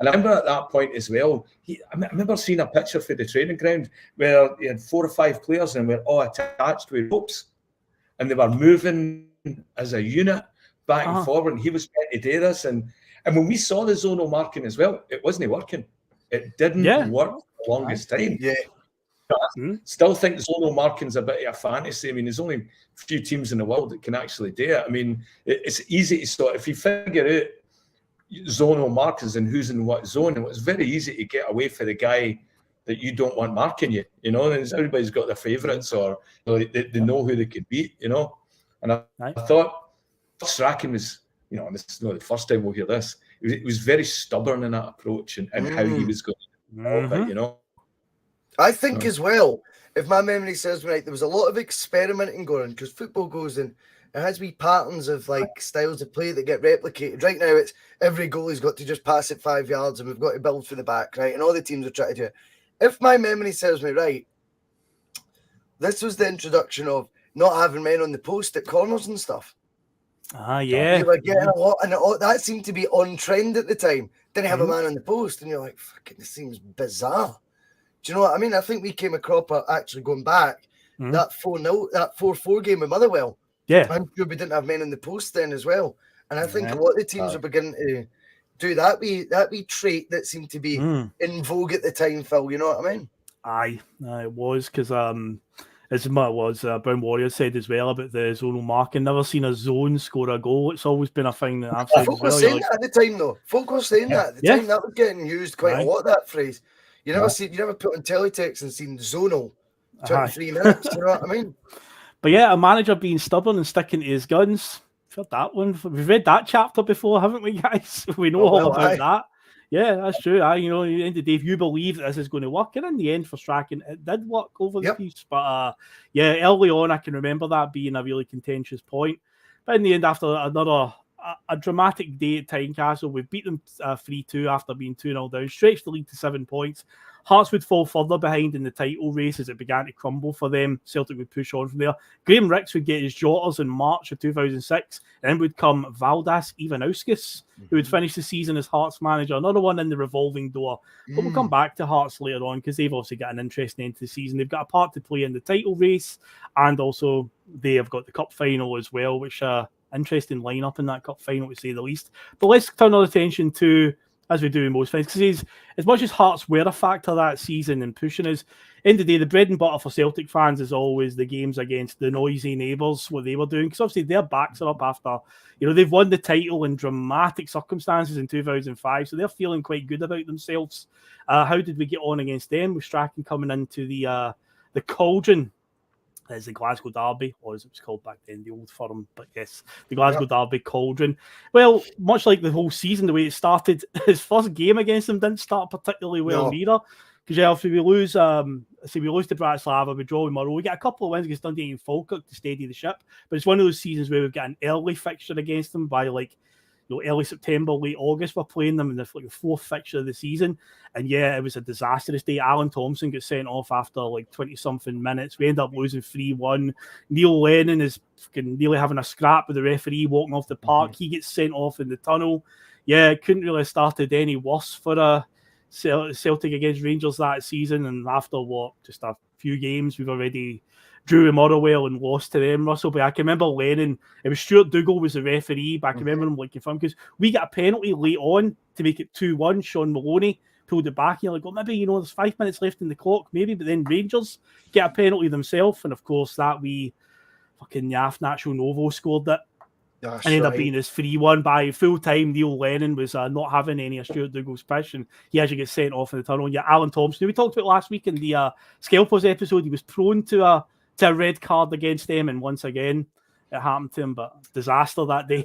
And I remember at that point as well, I remember seeing a picture for the training ground where he had 4 or 5 players and we're all attached with ropes, and they were moving as a unit back and forward, and he was trying to do this. And when we saw the zonal marking as well, it wasn't working. It didn't work for the longest time. Yeah. Still think zonal marking's a bit of a fantasy. I mean, there's only a few teams in the world that can actually do it. I mean, it's easy to start. If you figure out zonal markers and who's in what zone, and it's very easy to get away for the guy that you don't want marking you, you know, and everybody's got their favourites, or they know who they could beat, you know. And I thought Strachan was, you know, and this is not the first time we'll hear this, he was very stubborn in that approach and how he was going to develop it, you know. I think as well, if my memory serves me right, there was a lot of experimenting going, because football goes in, it has wee patterns of like styles of play that get replicated. Right now, it's every goalie's got to just pass it 5 yards, and we've got to build for the back, right? And all the teams are trying to do it. If my memory serves me right, this was the introduction of not having men on the post at corners and stuff. Yeah. You were getting a lot, and that seemed to be on trend at the time. Didn't have a man on the post, and you're like, fucking, this seems bizarre. Do you know what I mean? I think we came a cropper actually going back that 4-4 game with Motherwell. Yeah, I'm sure we didn't have men in the post then as well. And I think a lot of the teams are beginning to do that wee trait that seemed to be in vogue at the time, Phil. You know what I mean? Aye, it was, because as it was, Brown Warrior said as well about the zonal marking. Never seen a zone score a goal. It's always been a thing that I've said. Folk were saying that at the time, though. Folk were saying that at the time. That was getting used quite a lot, that phrase. You never put on teletext and seen zonal 23 minutes. You know what I mean? But yeah, a manager being stubborn and sticking to his guns. We've heard that one. We've read that chapter before, haven't we, guys? We know all about that. Yeah, that's true. You know, at the end of the day, if you believe that this is going to work, and in the end for Strachan, it did work over the piece. But yeah, early on, I can remember that being a really contentious point. But in the end, after a dramatic day at Tynecastle, we beat them 3-2 after being 2-0 down, stretched the lead to 7 points. Hearts would fall further behind in the title race as it began to crumble for them. Celtic would push on from there. Graham Ricks would get his jotters in March of 2006, and then would come Valdas Ivanauskas, who would finish the season as Hearts manager, another one in the revolving door. But we'll come back to Hearts later on, because they've obviously got an interesting end to the season. They've got a part to play in the title race, and also they have got the cup final as well, which interesting lineup in that cup final, to say the least. But let's turn our attention to, as we do in most things, because as much as Hearts were a factor that season and pushing us, end of the day, the bread and butter for Celtic fans is always the games against the noisy neighbours, what they were doing, because obviously their backs are up after, you know, they've won the title in dramatic circumstances in 2005, so they're feeling quite good about themselves. How did we get on against them, with Strachan coming into the cauldron? As the Glasgow Derby, or as it was called back then, the Old Firm, but yes, the Glasgow Derby cauldron. Well, much like the whole season, the way it started, his first game against them didn't start particularly well neither. Because if we lose, to Bratislava, we draw with Murrow, we get a couple of wins against Dundee and Falkirk to steady the ship. But it's one of those seasons where we've got an early fixture against them by early September, late August. We're playing them in the fourth fixture of the season, and yeah, it was a disastrous day. Alan Thompson got sent off after 20-something minutes. We end up losing 3-1. Neil Lennon is nearly having a scrap with the referee walking off the park. He gets sent off in the tunnel. Yeah, it couldn't really have started any worse for Celtic against Rangers that season. And after just a few games, we've already drew with Motherwell and lost to them, Russell. But I can remember Lennon, it was Stuart Dougal was the referee, but I can remember him confirmed, because we got a penalty late on to make it 2-1. Sean Maloney pulled it back, and you're like, well, maybe, there's 5 minutes left in the clock, maybe, but then Rangers get a penalty themselves, and of course that wee fucking Yaff Nacho Novo scored it. And ended up being this 3-1 by full time. Neil Lennon was not having any of Stuart Dougal's pitch, and he actually gets sent off in the tunnel. And yeah, Alan Thompson, who we talked about last week in the Skelpers episode, he was prone to a red card against them, and once again it happened to him. But disaster that day.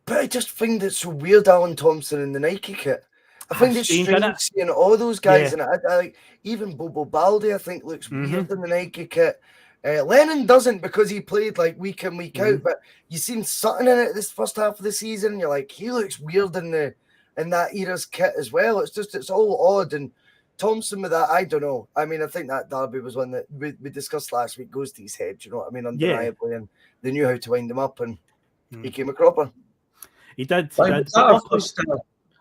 But I just find it so weird, Alan Thompson in the Nike kit. I find it strange seeing all those guys, and I like even Bobo Baldi, I think, looks weird in the Nike kit. Lennon doesn't, because he played week in, week out, but you seen Sutton in it this first half of the season, and you're like, he looks weird in that era's kit as well. It's all odd. And Thompson with that, I don't know. I mean, I think that derby was one that we discussed last week, goes to his head, you know what I mean, undeniably, and they knew how to wind him up, and he came a cropper. He did.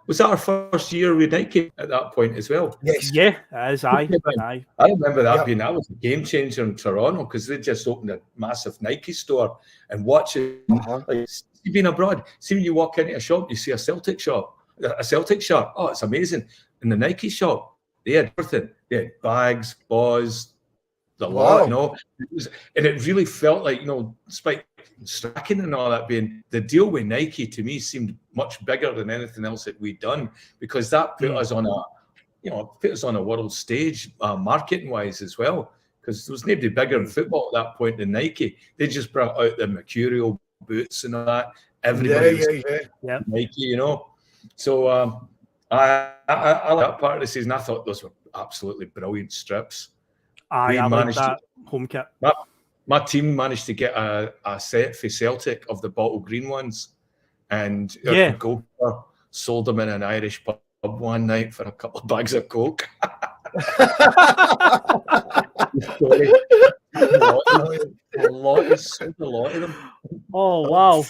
Was that our first year with Nike at that point as well? Yes. Yeah, as I remember that Yep. being, that was a game changer in Toronto because they just opened a massive Nike store, and watching, like, being abroad, see when you walk into a shop, you see a Celtic shirt. Oh, it's amazing. In the Nike shop, they had everything. They had bags, balls, the lot, you know. And it really felt like, you know, despite Strachan and all that being, the deal with Nike to me seemed much bigger than anything else that we'd done, because that put us on a world stage, marketing wise as well, because there was nobody bigger in football at that point than Nike. They just brought out the mercurial boots and all that. Everybody was Nike, you know. So I like that part of the season. I thought those were absolutely brilliant strips. I like that home kit. My team managed to get a set for Celtic of the bottle green ones, and our goalkeeper sold them in an Irish pub one night for a couple of bags of Coke. A lot of them. Oh, wow.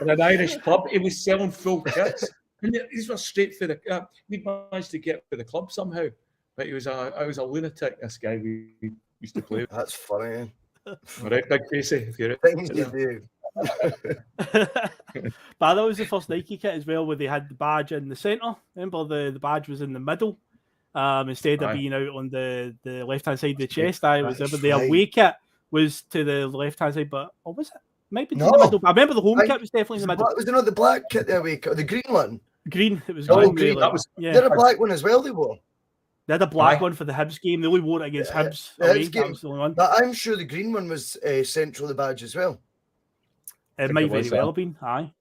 In an Irish pub, he was selling full kits. And these were straight for the we managed to get for the club somehow. But I was a lunatic, this guy we used to play with. That's funny. All right, Big Facey, if you're Things you do. But that was the first Nike kit as well, where they had the badge in the centre. Remember, the badge was in the middle, instead of being out on the left hand side of the chest. The away kit was to the left hand side, but was it? Maybe in the middle. I remember the home kit was definitely in the middle. Was it not the black kit, the away kit, the green one? Green. It was green. Really. That was. Yeah. They had a black one as well. They wore. They had a black one for the Hibs game. They only wore it against Hibs. That was the only one. But I'm sure the green one was central the badge as well. It might very well have been. Aye.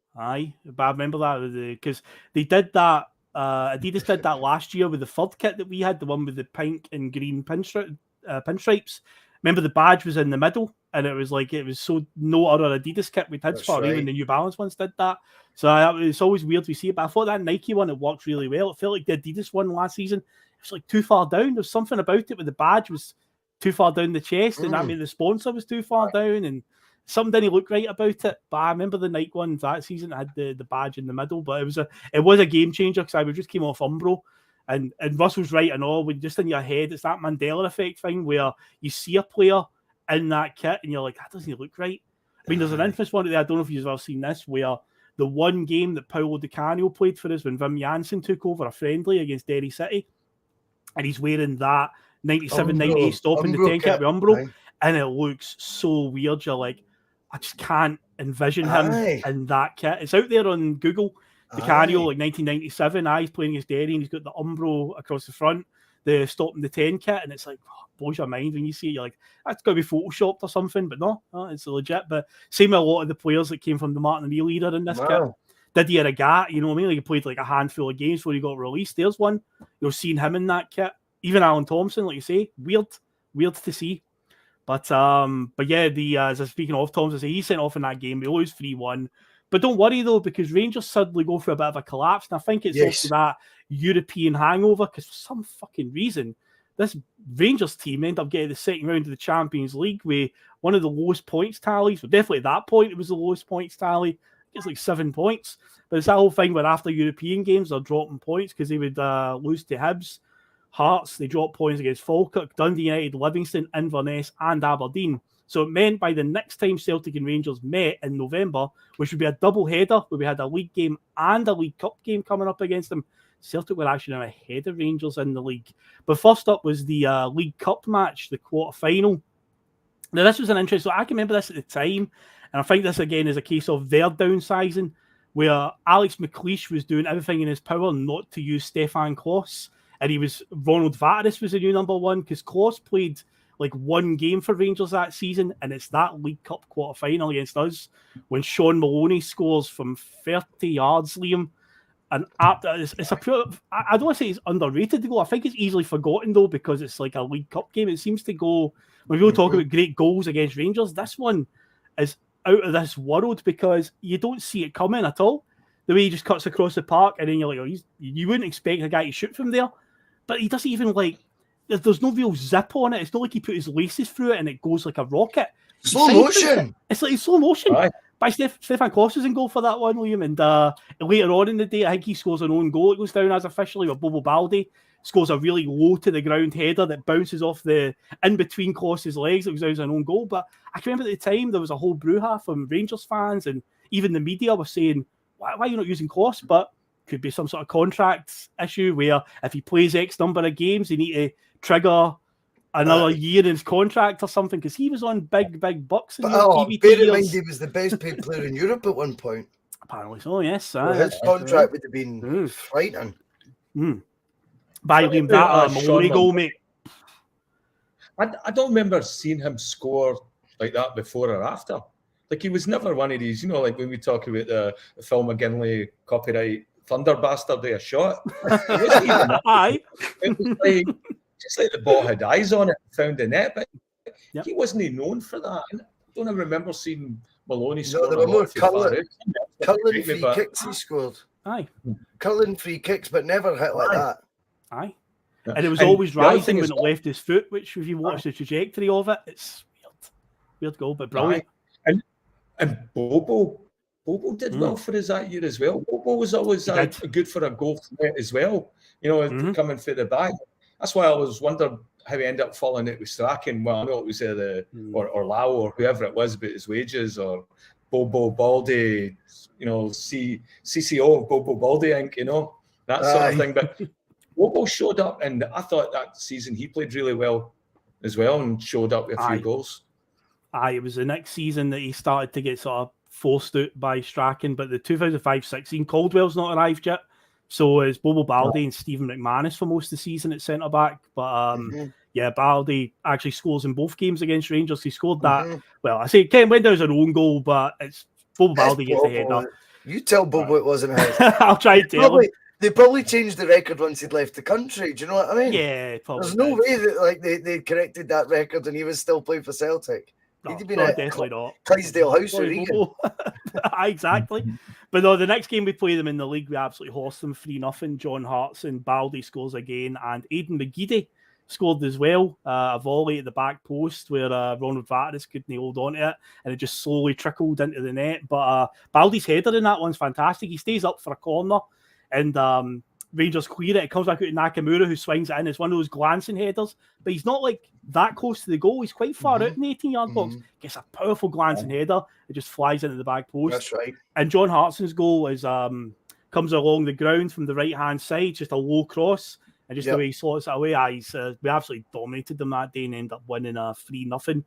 But I remember that because they did that. Adidas did that last year with the third kit that we had, the one with the pink and green pinstripes. Remember, the badge was in the middle, and it was so no other Adidas kit we'd had for. Even the New Balance ones did that. So it's always weird to see it. But I thought that Nike one, it worked really well. It felt like the Adidas one last season, it was like too far down. There's something about it with the badge was too far down the chest, and that meant the sponsor was too far down, and something didn't look right about it. But I remember the Nike one that season had the badge in the middle, but it was a game changer because I just came off Umbro. And Russell's right and all, when just in your head, it's that Mandela effect thing where you see a player in that kit and you're like, that doesn't look right. I mean, there's an infamous one there, I don't know if you've ever seen this, where the one game that Paolo Di Canio played for us when Wim Jansen took over a friendly against Derry City, and he's wearing that 97-98 stopping the 10 kit with Umbro, and it looks so weird. You're like, I just can't envision him in that kit. It's out there on Google. The Canio, like 1997, he's playing against Derry, and he's got the Umbro across the front, the stopping the 10 kit, and it's like, blows your mind when you see it. You're like, that's got to be photoshopped or something, but no, it's legit. But same with a lot of the players that came from the Martin O'Neill era in this kit. Didier Agat, you know what I mean? Like, he played like a handful of games before he got released. There's one. You're seeing him in that kit. Even Alan Thompson, like you say, weird to see. But yeah, speaking of Thompson, he sent off in that game. We lose 3-1. But don't worry, though, because Rangers suddenly go for a bit of a collapse. And I think it's also that European hangover, because for some fucking reason, this Rangers team ended up getting the second round of the Champions League with one of the lowest points tallies. But definitely at that point, it was the lowest points tally. It's like 7 points. But it's that whole thing where after European games, they're dropping points because they would lose to Hibs, Hearts. They dropped points against Falkirk, Dundee United, Livingston, Inverness, and Aberdeen. So it meant by the next time Celtic and Rangers met in November, which would be a double header, where we had a league game and a League Cup game coming up against them, Celtic were actually now ahead of Rangers in the league. But first up was the League Cup match, the quarter-final. Now, this was an interesting... So I can remember this at the time, and I think this, again, is a case of their downsizing, where Alex McLeish was doing everything in his power not to use Stefan Klos, and Ronald Vateris was the new number one, because Klos played like one game for Rangers that season, and it's that League Cup quarter-final against us when Sean Maloney scores from 30 yards, Liam. And it's a pure... I don't want to say it's underrated to go. I think it's easily forgotten, though, because it's like a League Cup game. It seems to go... When people talk about great goals against Rangers, this one is out of this world because you don't see it coming at all. The way he just cuts across the park, and then you're like, oh, you wouldn't expect a guy to shoot from there. But he doesn't even, like... There's no real zip on it. It's not like he put his laces through it and it goes like a rocket. Slow motion. It's like slow motion. Right. By Stefan Kloss was in goal for that one, Liam. And later on in the day, I think he scores an own goal. It goes down as officially with Bobo Baldi. Scores a really low to the ground header that bounces off the in between Kloss's legs. It was an own goal. But I can remember at the time there was a whole brouhaha from Rangers fans and even the media was saying, why are you not using Kloss? But could be some sort of contract issue where if he plays X number of games, they need to trigger another year in his contract or something, because he was on big bucks. Bear in mind, he was the best paid player in Europe at one point. Apparently so, yes. Well, his contract would have been frightening. By Liam, that Maloney goal, mate. I don't remember seeing him score like that before or after. Like, he was never one of these, you know, like when we talk about the Phil McGinlay copyright Thunder Bastard Day a shot. It wasn't even that. Aye. It was like, just like the ball had eyes on it and found the net, but he wasn't known for that. I don't ever remember seeing Maloney score. There were more curling free kicks he scored. Aye. Curling free kicks, but never hit like that. Aye. And it was always rising when it left his foot, which if you watch the trajectory of it, it's weird goal, but brilliant. And Bobo did well for us that year as well. Bobo was always good for a goal threat as well, you know, coming through the back. That's why I always wondered how he ended up falling out with Strachan. Well, I know it was or Lau or whoever it was about his wages, or Bobo Baldi, you know, CCO of Bobo Baldi Inc., you know, that sort of thing. But Bobo showed up, and I thought that season he played really well as well and showed up with a few goals. It was the next season that he started to get sort of forced out by Strachan, but the 2005-16, Caldwell's not arrived yet. So it's Bobo Baldi and Stephen McManus for most of the season at centre-back. But Baldi actually scores in both games against Rangers. He scored that. Well, I say Ken went down as an own goal, but it's Bobo Baldi gets the header. You tell Bobo it wasn't his. I'll try to tell him. They probably changed the record once he'd left the country. Do you know what I mean? Yeah, probably. There's no way that they corrected that record and he was still playing for Celtic. He'd have been definitely not. Clydesdale House or Regan. Exactly. But no, the next game we play them in the league, we absolutely horsed them 3-0. John Hartson, Baldi scores again, and Aidan McGeady scored as well. A volley at the back post where Ronald Vateris couldn't hold on to it, and it just slowly trickled into the net. But Baldi's header in that one's fantastic. He stays up for a corner, and Rangers clear it. It comes back out to Nakamura, who swings it in. It's one of those glancing headers, but he's not like that close to the goal. He's quite far out in the 18-yard box. Gets a powerful glancing header. It just flies into the back post. That's right. And John Hartson's goal is comes along the ground from the right-hand side, just a low cross, and just the way he slots it away. We absolutely dominated them that day and ended up winning 3-0.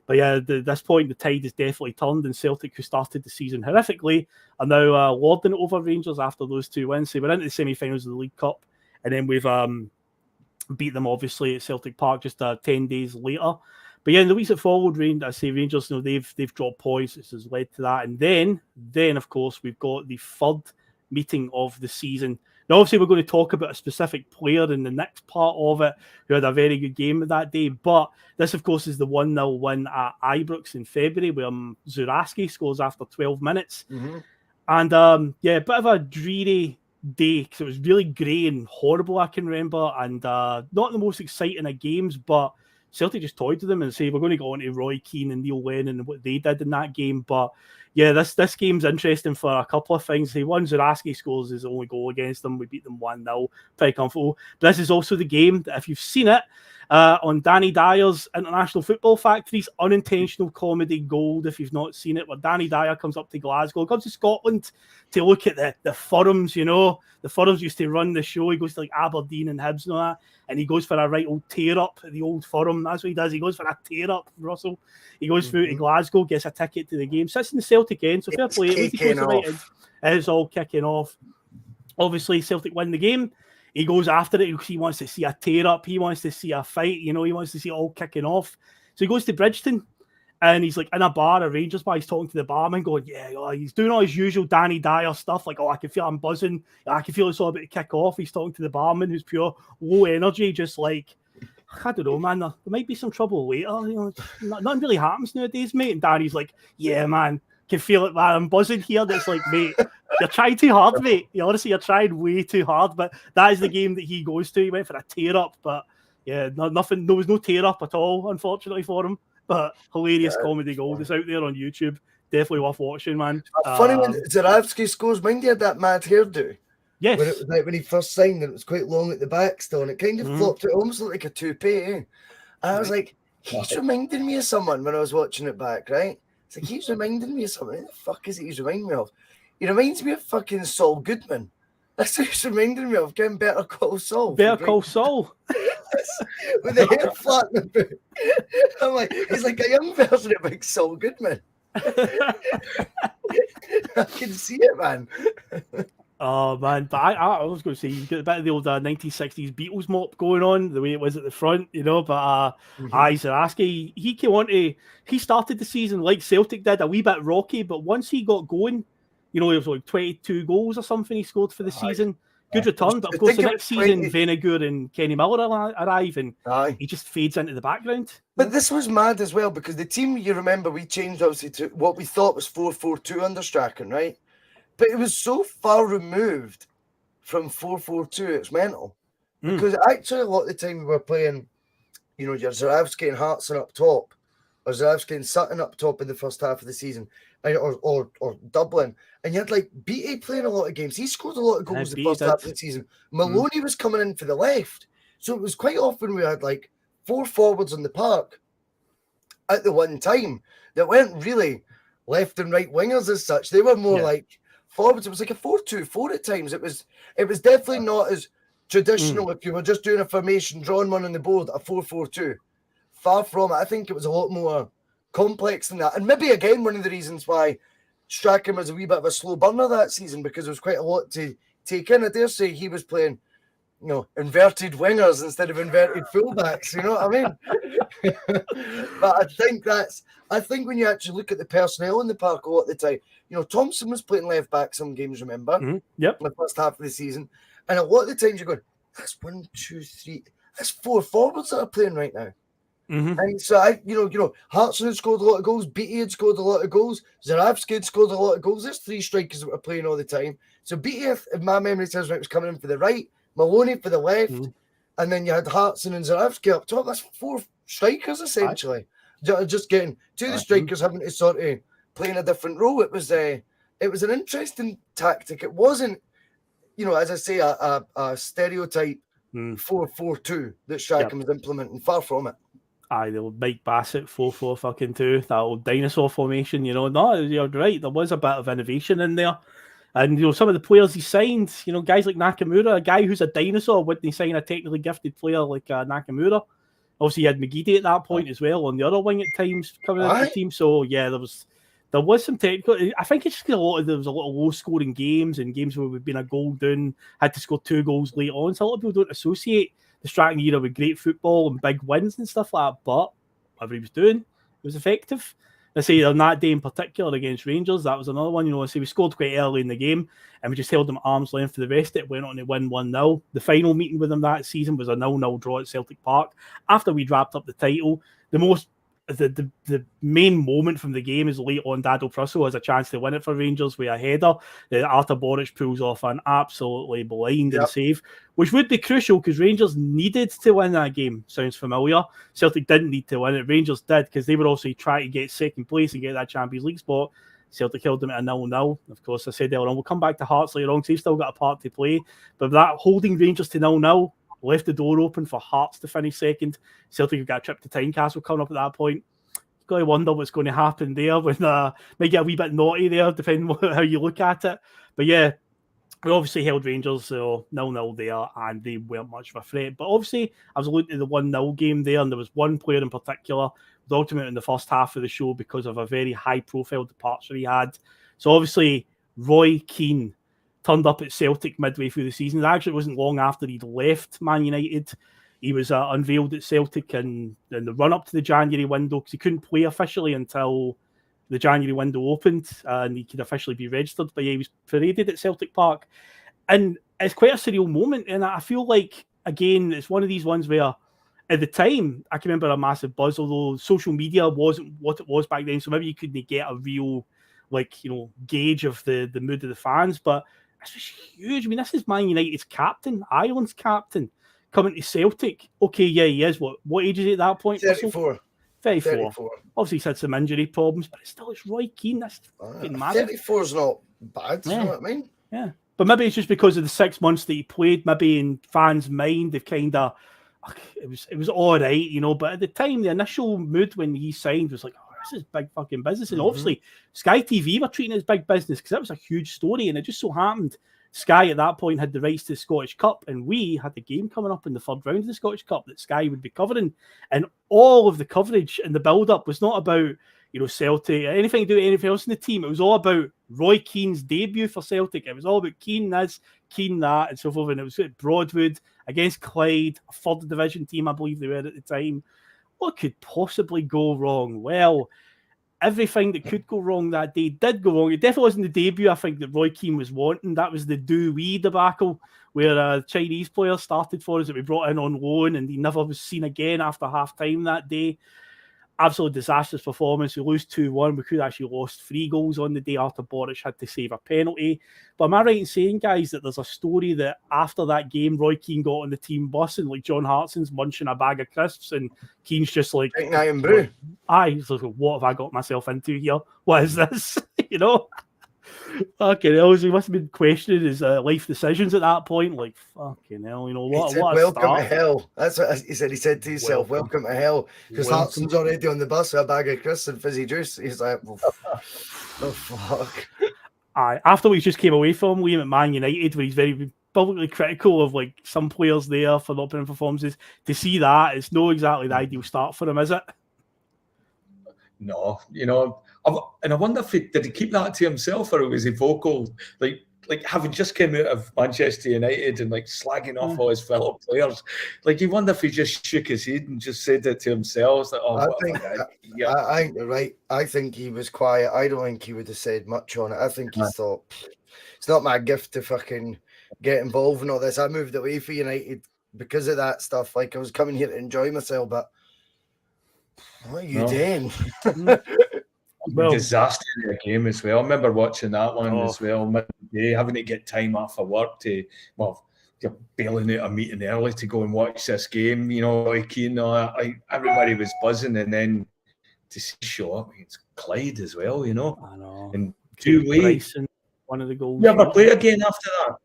But yeah, at this point, the tide has definitely turned, and Celtic, who started the season horrifically, are now lording it over Rangers after those 2 wins. So we're into the semi-finals of the League Cup, and then we've beat them, obviously, at Celtic Park just 10 days later. But yeah, in the weeks that followed, Rangers, you know, they've dropped points. This has led to that. And then, of course, we've got the third meeting of the season. Now, obviously, we're going to talk about a specific player in the next part of it who had a very good game that day. But this, of course, is the 1-0 win at Ibrox in February, where Zuraski scores after 12 minutes. And, a bit of a dreary day because it was really grey and horrible, I can remember. And not the most exciting of games, but Celtic just toyed with them and say, we're going to go on to Roy Keane and Neil Lennon and what they did in that game. But yeah, this game's interesting for a couple of things. One, Zuraski scores his only goal against them. We beat them 1-0, pretty comfortable. But this is also the game that, if you've seen it, on Danny Dyer's International Football Factory's Unintentional Comedy Gold, if you've not seen it, where Danny Dyer comes up to Glasgow, comes to Scotland to look at the Furrows, you know. The Furrows used to run the show. He goes to like Aberdeen and Hibs and all that, and he goes for a right old tear-up at the Old Furrow. That's what he does. He goes for a tear-up, Russell. He goes through to Glasgow, gets a ticket to the game, sits in the Celtic end, so fair play. It's all kicking off. Obviously, Celtic win the game. He goes after it because he wants to see a tear-up. He wants to see a fight. You know, he wants to see it all kicking off. So he goes to Bridgeton, and he's like in a bar, a Rangers bar. He's talking to the barman, going, he's doing all his usual Danny Dyer stuff. Like, I can feel I'm buzzing. I can feel it's all about to kick off. He's talking to the barman, who's pure low energy, just like, I don't know, man. There might be some trouble later. You know, nothing really happens nowadays, mate. And Danny's like, yeah, man, can feel it, man. I'm buzzing here. That's like, mate, you're trying too hard, mate. Honestly, you're trying way too hard. But that is the game that he goes to. He went for a tear-up, but yeah, nothing. There was no tear-up at all, unfortunately for him. But hilarious comedy gold. It's out there on YouTube. definitely worth watching, man. Funny when Zurawski scores, mind he had that mad hairdo. Yes. When it was like when he first signed and it was quite long at the back still, and it kind of flopped. It almost looked like a toupee. And I was like, he's reminding me of someone when I was watching it back, right? It's like he's reminding me of someone. Who the fuck is it he's reminding me of? He reminds me of fucking Saul Goodman. That's what he's reminding me of. Getting Better Call Saul. Better Call Saul. With the hair flattening about. I'm like, he's like a young version of Big Saul Goodman. I can see it, man. Oh man, but I was going to say you get a bit of the old 1960s Beatles mop going on, the way it was at the front, you know. But Zurawski, he came on to, he started the season like Celtic did, a wee bit rocky, but once he got going, you know, it was like 22 goals or something he scored for the season. Good return, but of course the next season, Venegoor and Kenny Miller arrive, and he just fades into the background. But this was mad as well, because the team, you remember, we changed obviously to what we thought was 4-4-2 under Strachan, right? But it was so far removed from 4-4-2, it's mental. Because actually, a lot of the time we were playing, you know, your Zurawski and Hartson up top, or Zurawski and Sutton up top in the first half of the season, or Dublin. And you had like Beattie playing a lot of games. He scored a lot of goals in the first half of the season. Maloney was coming in for the left. So it was quite often we had like 4 forwards on the park at the one time that weren't really left and right wingers as such. They were more like forwards. It was like a 4-2-4 at times. It was definitely not as traditional if you were just doing a formation, drawing one on the board, a 4-4-2. Far from it. I think it was a lot more complex than that. And maybe again one of the reasons why Strachan was a wee bit of a slow burner that season, because there was quite a lot to take in. I dare say he was playing, you know, inverted wingers instead of inverted fullbacks, you know what I mean? But I think when you actually look at the personnel in the park a lot of the time, you know, Thompson was playing left back some games, remember? Yep. In the first half of the season. And a lot of the times you're going, that's 1, 2, 3, that's 4 forwards that are playing right now. And so you know, Hartson had scored a lot of goals, Beattie had scored a lot of goals, Zurawski had scored a lot of goals. There's 3 strikers that were playing all the time. So Beattie, if my memory serves right, was coming in for the right, Maloney for the left, and then you had Hartson and Zurawski up top. That's 4 strikers essentially. Just getting 2 of the strikers having to sort of play in a different role. It was an interesting tactic. It wasn't, you know, as I say, a stereotype 4-4-2 that Strachan was implementing. Far from it. Aye, the old Mike Bassett 4-4-2, that old dinosaur formation, you know. No, you're right. There was a bit of innovation in there. And, you know, some of the players he signed, you know, guys like Nakamura, a guy who's a dinosaur, wouldn't he sign a technically gifted player like Nakamura? Obviously, you had McGeady at that point as well on the other wing at times coming into the team. So, yeah, there was some technical. I think it's just there was a lot of low-scoring games and games where we've been a goal down, had to score 2 goals late on. So a lot of people don't associate the Strachan era with great football and big wins and stuff like that. But whatever he was doing, it was effective. I say on that day in particular against Rangers, that was another one. You know, I say we scored quite early in the game and we just held them at arm's length for the rest of it. Went on to win 1-0. The final meeting with them that season was a 0-0 draw at Celtic Park. After we'd wrapped up the title, the main moment from the game is late on Dado Prussell has a chance to win it for Rangers with a header. Artur Boruc pulls off an absolutely blinding save, which would be crucial because Rangers needed to win that game. Sounds familiar. Celtic didn't need to win it. Rangers did because they were also trying to get second place and get that Champions League spot. Celtic held them at a 0-0. Of course, I said earlier on, we'll come back to Hearts later on because they've still got a part to play. But that holding Rangers to 0-0 left the door open for Hearts to finish second. Celtic have got a trip to Tynecastle coming up at that point. You've got to wonder what's going to happen there when might get a wee bit naughty there, depending on how you look at it. But yeah, we obviously held Rangers, so 0-0 there, and they weren't much of a threat. But obviously, I was looking at the 1-0 game there, and there was one player in particular, the ultimate in the first half of the show because of a very high-profile departure he had. So obviously, Roy Keane turned up at Celtic midway through the season. It actually wasn't long after he'd left Man United. He was unveiled at Celtic in the run-up to the January window because he couldn't play officially until the January window opened and he could officially be registered. But yeah, he was paraded at Celtic Park. And it's quite a surreal moment. And I feel like, again, it's one of these ones where at the time, I can remember a massive buzz, although social media wasn't what it was back then. So maybe you couldn't get a real, gauge of the mood of the fans. But this was huge. I mean, this is Man United's captain, Ireland's captain, coming to Celtic. Okay, yeah, he is. What age is he at that point? 34. 34. Obviously, he's had some injury problems, but it's Roy Keane. That's fucking mad. 34 is not bad, you know what I mean? Yeah. But maybe it's just because of the 6 months that he played, maybe in fans' mind, they've kind of, it was all right, you know, but at the time, the initial mood when he signed was like, oh, this is big fucking business. And obviously, Sky TV were treating it as big business because that was a huge story. And it just so happened Sky at that point had the rights to the Scottish Cup, and we had the game coming up in the third round of the Scottish Cup that Sky would be covering. And all of the coverage and the build-up was not about, you know, Celtic, anything to do with anything else in the team. It was all about Roy Keane's debut for Celtic. It was all about Keane this, Keane that, and so forth. And it was at Broadwood against Clyde, a third division team, I believe they were at the time. What could possibly go wrong? Well, everything that could go wrong that day did go wrong. It definitely wasn't the debut, I think, that Roy Keane was wanting. That was the Dewey debacle, where a Chinese player started for us that we brought in on loan, and he never was seen again after half-time that day. Absolute disastrous performance. We lose 2-1. We could have actually lost 3 goals on the day. Arthur Boric had to save a penalty. But am I right in saying, guys, that there's a story that after that game, Roy Keane got on the team bus and like John Hartson's munching a bag of crisps, and Keane's just like, and brew. He's like, what have I got myself into here? What is this? You know? Fucking hell, he must have been questioning his life decisions at that point. Like, fucking hell, you know what? He said, welcome to hell. That's what he said. He said to himself, welcome to hell. Because Hartson's already on the bus with a bag of crisps and fizzy juice. He's like, oh, fuck. After we just came away from Liam at Man United, where he's very publicly critical of like some players there for not putting performances, to see that, it's not exactly the ideal start for him, is it? No, you know, and I wonder if did he keep that to himself, or was he vocal, like having just come out of Manchester United and like slagging off all his fellow players? Like, you wonder if he just shook his head and just said it to himself. That, I think you're right. I think he was quiet. I don't think he would have said much on it. I think he thought, it's not my gift to fucking get involved in all this. I moved away from United because of that stuff. Like, I was coming here to enjoy myself, but what are you doing? Well, disaster in the game as well. I remember watching that one as well, midday, having to get time off of work to, you're bailing out a meeting early to go and watch this game. You know, Roy Keane, everybody was buzzing, and then to show up against Clyde as well, you know. I know. And Dewey, one of the goals. You ever play again after that?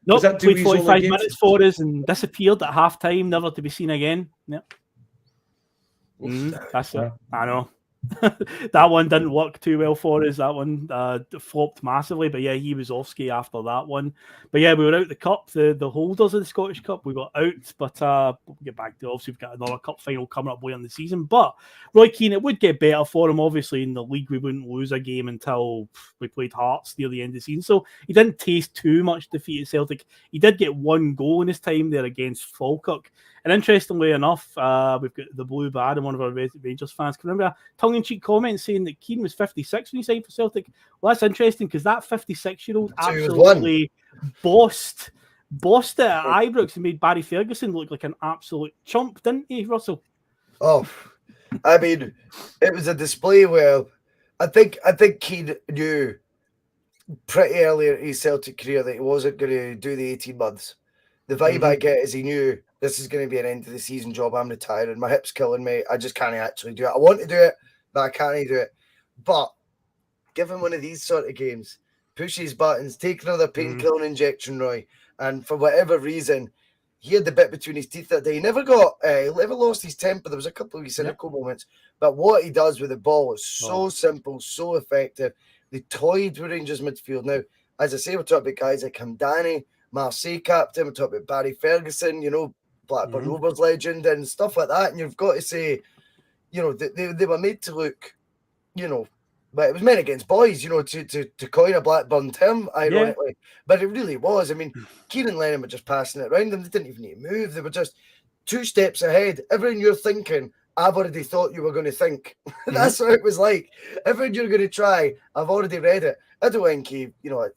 No, nope, played 45 minutes for us and disappeared at half time, never to be seen again. Yep. That's it. I know. That one didn't work too well for us. That one flopped massively. But yeah, he was off ski after that one. But yeah, we were out the cup, the holders of the Scottish Cup. We got out, but we'll get back to it. Obviously, we've got another cup final coming up later in the season. But Roy Keane, it would get better for him. Obviously, in the league, we wouldn't lose a game until we played Hearts near the end of the season. So he didn't taste too much defeat at Celtic. He did get 1 goal in his time there against Falkirk. And interestingly enough, we've got the Blue Bad and one of our Rangers fans can remember a tongue-in-cheek comment saying that Keane was 56 when he signed for Celtic. Well, that's interesting because that 56-year-old absolutely bossed it at Ibrox and made Barry Ferguson look like an absolute chump, didn't he, Russell? Oh, I mean, it was a display where I think Keane knew pretty early in his Celtic career that he wasn't going to do the 18 months. The vibe I get is he knew this is going to be an end of the season job. I'm retiring. My hip's killing me. I just can't actually do it. I want to do it, but I can't do it. But give him one of these sort of games. Push his buttons. Take another pain-killing injection, Roy. And for whatever reason, he had the bit between his teeth that day. He never lost his temper. There was a couple of wee cynical moments. But what he does with the ball is so simple, so effective. They toyed with Rangers midfield. Now, as I say, we're talking about guys like Hamdani, Marseille captain, we're talking about Barry Ferguson, you know, Blackburn Rovers legend and stuff like that. And you've got to say, you know, they were made to look, you know, but it was men against boys, you know, to coin a Blackburn term, ironically. But it really was. I mean, Keane and Lennon were just passing it around them. They didn't even need to move. They were just 2 steps ahead. Everything you're thinking, I've already thought you were going to think. That's what it was like. Everything you're going to try, I've already read it. I don't think he, you know,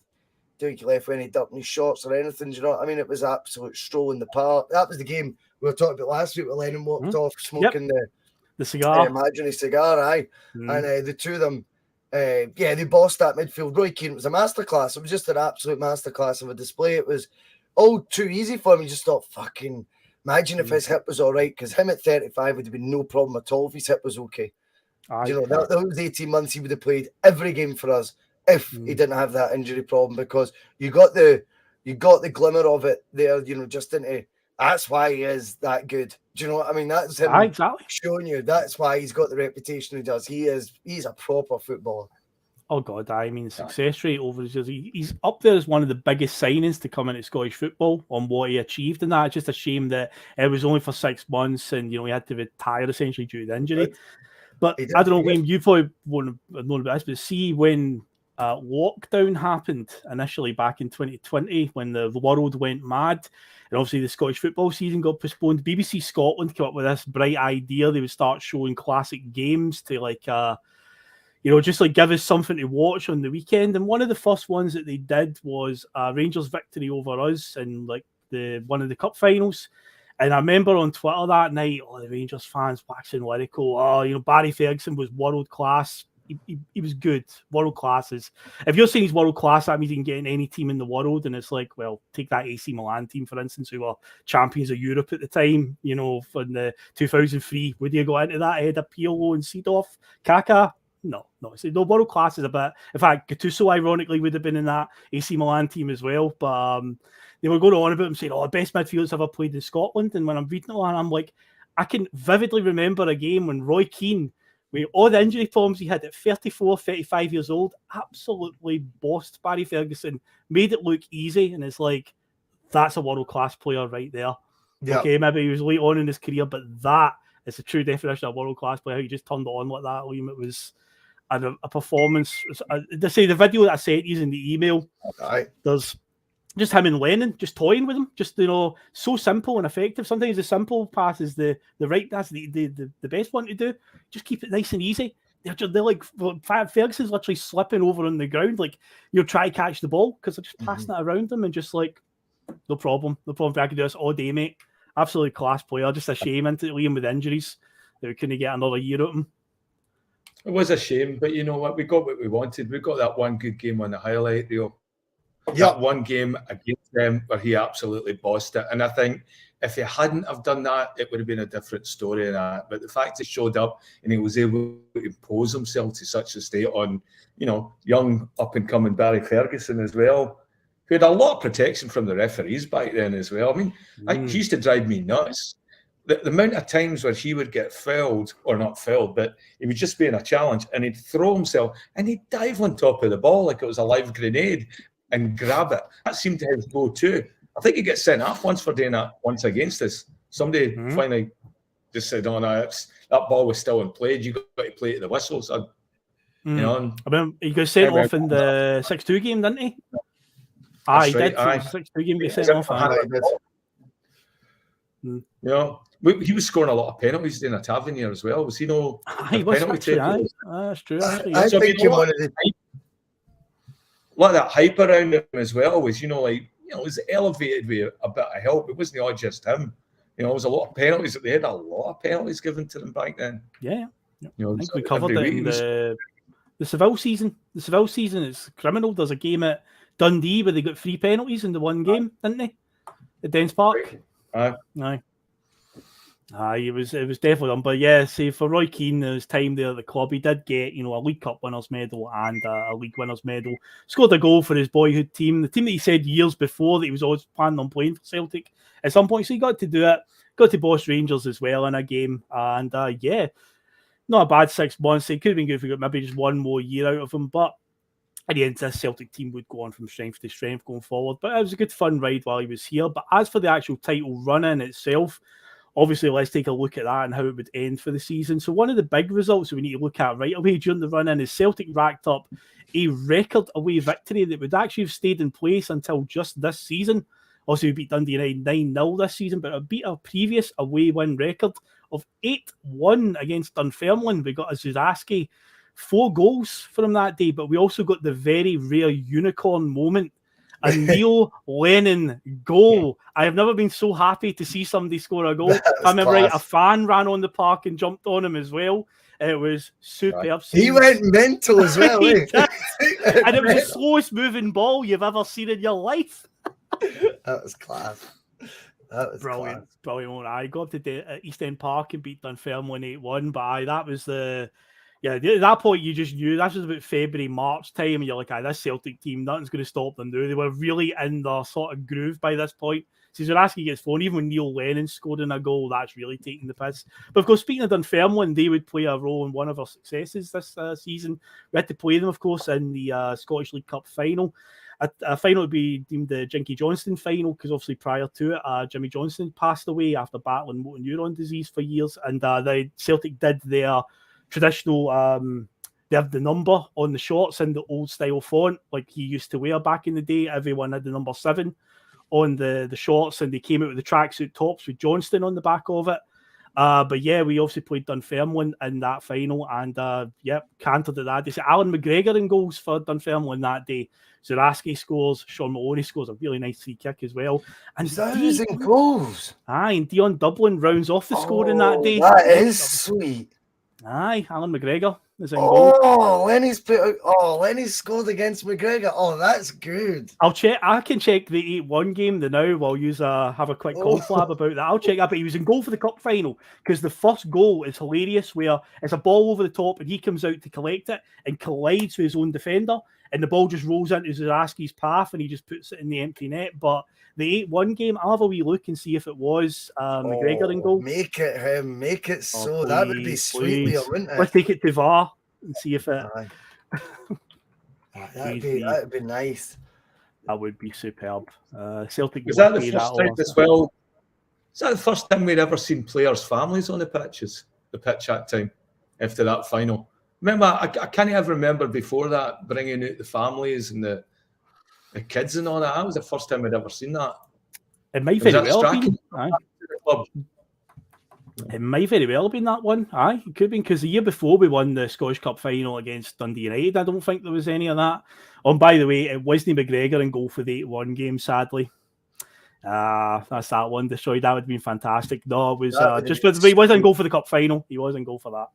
he left when he ducked any shots or anything. Do you know what I mean? It was absolute stroll in the park. That was the game we were talking about last week where Lennon walked off smoking the cigar. Imaginary cigar, And the two of them, they bossed that midfield. Roy Keane was a masterclass. It was just an absolute masterclass of a display. It was all too easy for him. You just thought, fucking Imagine if his hip was all right, because him at 35 would have been no problem at all if his hip was okay. You know, that was 18 months he would have played every game for us if he didn't have that injury problem, because you got the glimmer of it there, you know, just into that's why he is that good. Do you know what I mean? That's him exactly showing you that's why he's got the reputation he does. He's a proper footballer. Oh God, I mean, the success rate over his years, he's up there as one of the biggest signings to come into Scottish football on what he achieved in that. It's just a shame that it was only for 6 months and, you know, he had to retire essentially due to the injury. Right. But I don't know, Liam, you probably won't have known about this, but see when lockdown happened initially back in 2020, when the world went mad, and obviously the Scottish football season got postponed, BBC Scotland came up with this bright idea. They would start showing classic games to like... you know, just like give us something to watch on the weekend. And one of the first ones that they did was Rangers' victory over us in like one of the cup finals. And I remember on Twitter that night, the Rangers fans waxing lyrical. Oh, you know, Barry Ferguson was world class. He was good. World class is, if you're saying he's world class, that means you can get in any team in the world. And it's like, well, take that AC Milan team, for instance, who were champions of Europe at the time, you know, in the 2003. Would you go into that ahead of Pirlo and Seedorf, Kaká? No. So the world class is a bit. In fact, Gattuso ironically would have been in that AC Milan team as well. But they were going on about him saying, "Oh, the best midfielders ever played in Scotland." And when I'm reading it, I'm like, I can vividly remember a game when Roy Keane, with all the injury problems he had at 34, 35 years old, absolutely bossed Barry Ferguson, made it look easy, and it's like, that's a world class player right there. Yep. Okay, maybe he was late on in his career, but that is a true definition of a world class player. He just turned it on like that, Liam. It was a performance. They say the video that I sent you in the email. Right. There's just him and Lennon just toying with him, just, you know, so simple and effective. Sometimes the simple pass is the right. That's the best one to do. Just keep it nice and easy. They're like Ferguson's literally slipping over on the ground, like you're trying to catch the ball because they're just passing it around them and just like no problem. I can do this all day, mate. Absolutely class player. Just a shame into Liam with injuries that we couldn't get another year at him. It was a shame, but you know what? We got what we wanted. We got that one good game on the highlight reel. That one game against them where he absolutely bossed it. And I think if he hadn't have done that, it would have been a different story in that. But the fact he showed up and he was able to impose himself to such a state on, you know, young up-and-coming Barry Ferguson as well, who had a lot of protection from the referees back then as well. I mean, he used to drive me nuts. The amount of times where he would get fouled, or not fouled, but he would just be in a challenge and he'd throw himself and he'd dive on top of the ball like it was a live grenade and grab it. That seemed to his go-to. I think he gets sent off once for doing that once against us. Somebody finally just said, "Oh no, that ball was still in play. You got to play to the whistle." So, you know, I mean, he got sent off in the 6-2 game, didn't he? He did. 6-2 game, he got sent off. You know, he was scoring a lot of penalties in a Tavernier as well. Was he no? He was actually. That's true. I think he one of the. A lot of that hype around him as well was, you know, like, you know, it was elevated with a bit of help. It wasn't all just him. You know, there was a lot of penalties. They had a lot of penalties given to them back then. Yeah. You know, I think we covered it in the Seville season. The Seville season is criminal. There's a game at Dundee where they got 3 penalties in the one game, didn't they? At Dens Park. Aye. It was definitely done. But yeah, see, for Roy Keane, his time there at the club, he did get, you know, a League Cup winners medal and a League winners medal. Scored a goal for his boyhood team, the team that he said years before that he was always planning on playing for Celtic at some point. So he got to do it. Got to boss Rangers as well in a game. And yeah, not a bad 6 months. It could have been good if we got maybe just one more year out of him. But at the end, this Celtic team would go on from strength to strength going forward. But it was a good fun ride while he was here. But as for the actual title run in itself, obviously, let's take a look at that and how it would end for the season. So one of the big results that we need to look at right away during the run-in is Celtic racked up a record away victory that would actually have stayed in place until just this season. Also, we beat Dundee 9-0 this season, but it beat our previous away win record of 8-1 against Dunfermline. We got a Zuzaski 4 goals from that day, but we also got the very rare unicorn moment. A Neil Lennon goal. I have never been so happy to see somebody score a goal. I remember a fan ran on the park and jumped on him as well. It was superb. He went mental as well. And it was the slowest moving ball you've ever seen in your life. That was class. That was Brilliant, class. brilliant. I got up to East End Park and beat Dunfermline 8-1, but that was at that point you just knew that was about February, March time, and you're like, this Celtic team, nothing's going to stop them now. They were really in their sort of groove by this point. So Zaraski gets phone, even when Neil Lennon scored in a goal, that's really taking the piss. But of course, speaking of Dunfermline, they would play a role in one of our successes this season. We had to play them, of course, in the Scottish League Cup final. A final would be deemed the Jinky Johnston final, because obviously prior to it, Jimmy Johnston passed away after battling motor neuron disease for years, and the Celtic did their traditional, they have the number on the shorts in the old style font, like he used to wear back in the day. Everyone had the number 7 on the shorts, and they came out with the tracksuit tops with Johnston on the back of it. But yeah, we obviously played Dunfermline in that final, and cantered at that. They said Alan McGregor in goals for Dunfermline that day. Zaraski scores, Sean Maloney scores a really nice free kick as well. And those in goals. Aye, and Dion Dublin rounds off the scoring that day. That is sweet. Aye, Alan McGregor is in goal. Lenny's scored against McGregor. Oh, that's good. I'll check. I can check the 8-1 game now while you have a quick conflab about that. I'll check that. But he was in goal for the cup final, because the first goal is hilarious, where it's a ball over the top and he comes out to collect it and collides with his own defender, and the ball just rolls into Zaraski's path and he just puts it in the empty net. But the 8-1 game, I'll have a wee look and see if it was McGregor in goal. Make it him. Make it so. That would be sweet, Leo, wouldn't it? Let's take it to VAR and see if it. That'd be nice. That would be superb. Celtic. Was that the first time as well? Is that the first time we'd ever seen players' families on the pitch that time after that final? Remember, I can't ever remember before that bringing out the families and the kids and all that. That was the first time I'd ever seen that. It might very well be. It might very well have been that one. Aye, it could have been, because the year before we won the Scottish Cup final against Dundee United, I don't think there was any of that. Oh, and by the way, it wasn't McGregor in goal for the 8-1 game, sadly. That's that one destroyed. That would have been fantastic. No, it was he was in goal for the cup final. He was in goal for that.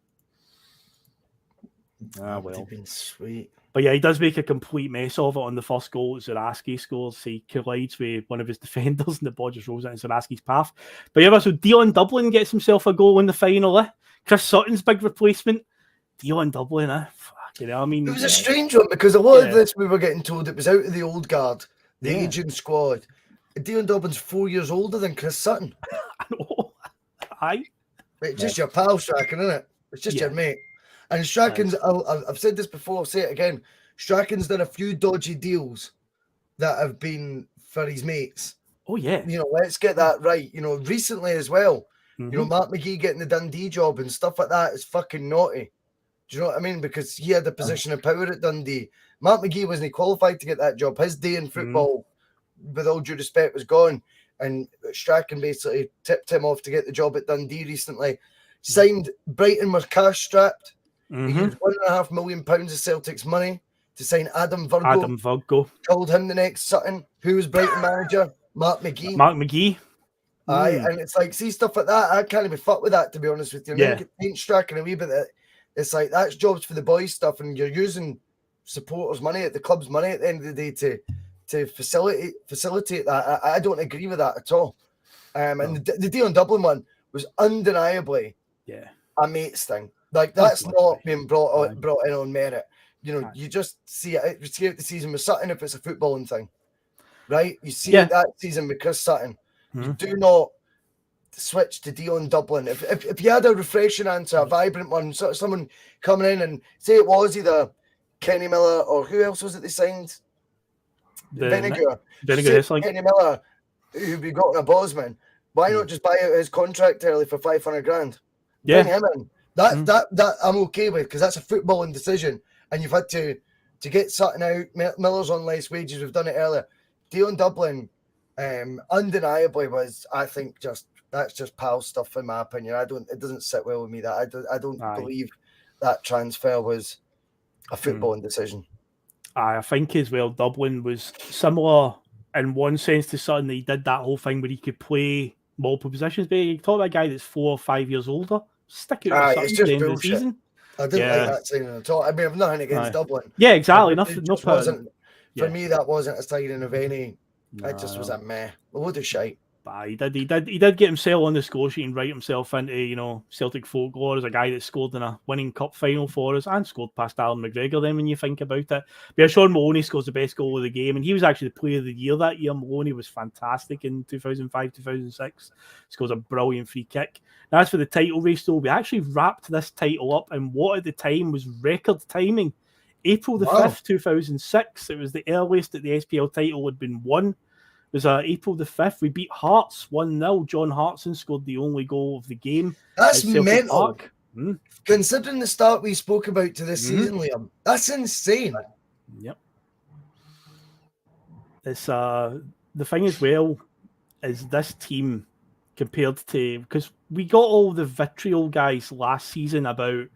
That would have been sweet. But yeah, he does make a complete mess of it on the first goal. Zaraski scores. He collides with one of his defenders and the ball just rolls into Zaraski's path. But yeah, so Dion Dublin gets himself a goal in the final. Chris Sutton's big replacement. Dion Dublin, fucking hell. I mean, it was a strange one, because a lot of this we were getting told it was out of the old guard, the aging squad. Dion Dublin's 4 years older than Chris Sutton. I know. Aye. It's just your pal, Strachan, isn't it? It's just your mate. And Strachan's, I've said this before, I'll say it again. Strachan's done a few dodgy deals that have been for his mates. Oh, yeah. Let's get that right. Recently as well, Mark McGee getting the Dundee job and stuff like that is fucking naughty. Do you know what I mean? Because he had the position of power at Dundee. Mark McGee wasn't qualified to get that job. His day in football, with all due respect, was gone. And Strachan basically tipped him off to get the job at Dundee recently. Signed, Brighton were cash strapped. He used £1.5 million of Celtic's money to sign Adam Virgo. Called him the next Sutton. Who was Brighton manager? Mark McGee. Aye, and it's like, see stuff like that. I can't even fuck with that, to be honest with you. Yeah. Ain't Strachan a wee bit. It's like, that's jobs for the boys stuff, and you're using supporters' money, at the club's money at the end of the day to facilitate that. I don't agree with that at all. And the Dion Dublin one was undeniably a mates thing. Like, that's not being brought in on merit. You just see it. You see it the season with Sutton if it's a footballing thing, right? You see it that season with Chris Sutton. You do not switch to Dion Dublin. If you had a refreshing answer, a vibrant one, someone coming in and say it was either Kenny Miller or who else was it they signed? Vinegar. Kenny Miller, who we got in a Bosman. Why not just buy out his contract early for 500 grand? Yeah. Bring him in. That I'm okay with, because that's a footballing decision, and you've had to get Sutton out. Miller's on less wages. We've done it earlier. Dion Dublin, undeniably was, I think, that's just pal stuff in my opinion. It doesn't sit well with me that I don't believe that transfer was a footballing decision. I think as well, Dublin was similar in one sense to Sutton. He did that whole thing where he could play multiple positions. But you talk about a guy that's 4 or 5 years older. Stick out with Sutton at the end of the season. I didn't like that signing at all. I mean, I've nothing against Dublin. Yeah, exactly. For me, that wasn't a signing of any. It just was a meh. A load of shite. But he did get himself on the score sheet and write himself into, Celtic folklore as a guy that scored in a winning cup final for us and scored past Alan McGregor then when you think about it. But yeah, Sean Maloney scores the best goal of the game, and he was actually the player of the year that year. Maloney was fantastic in 2005-2006. Scores a brilliant free kick. Now, as for the title race, though, we actually wrapped this title up in what at the time was record timing. April the 5th, 2006. It was the earliest that the SPL title had been won. It was April the 5th. We beat Hearts 1-0. John Hartson scored the only goal of the game. That's mental. Mm. Considering the start we spoke about to this season, Liam, that's insane. Yep. It's the thing as well is this team compared to, because we got all the vitriol guys last season about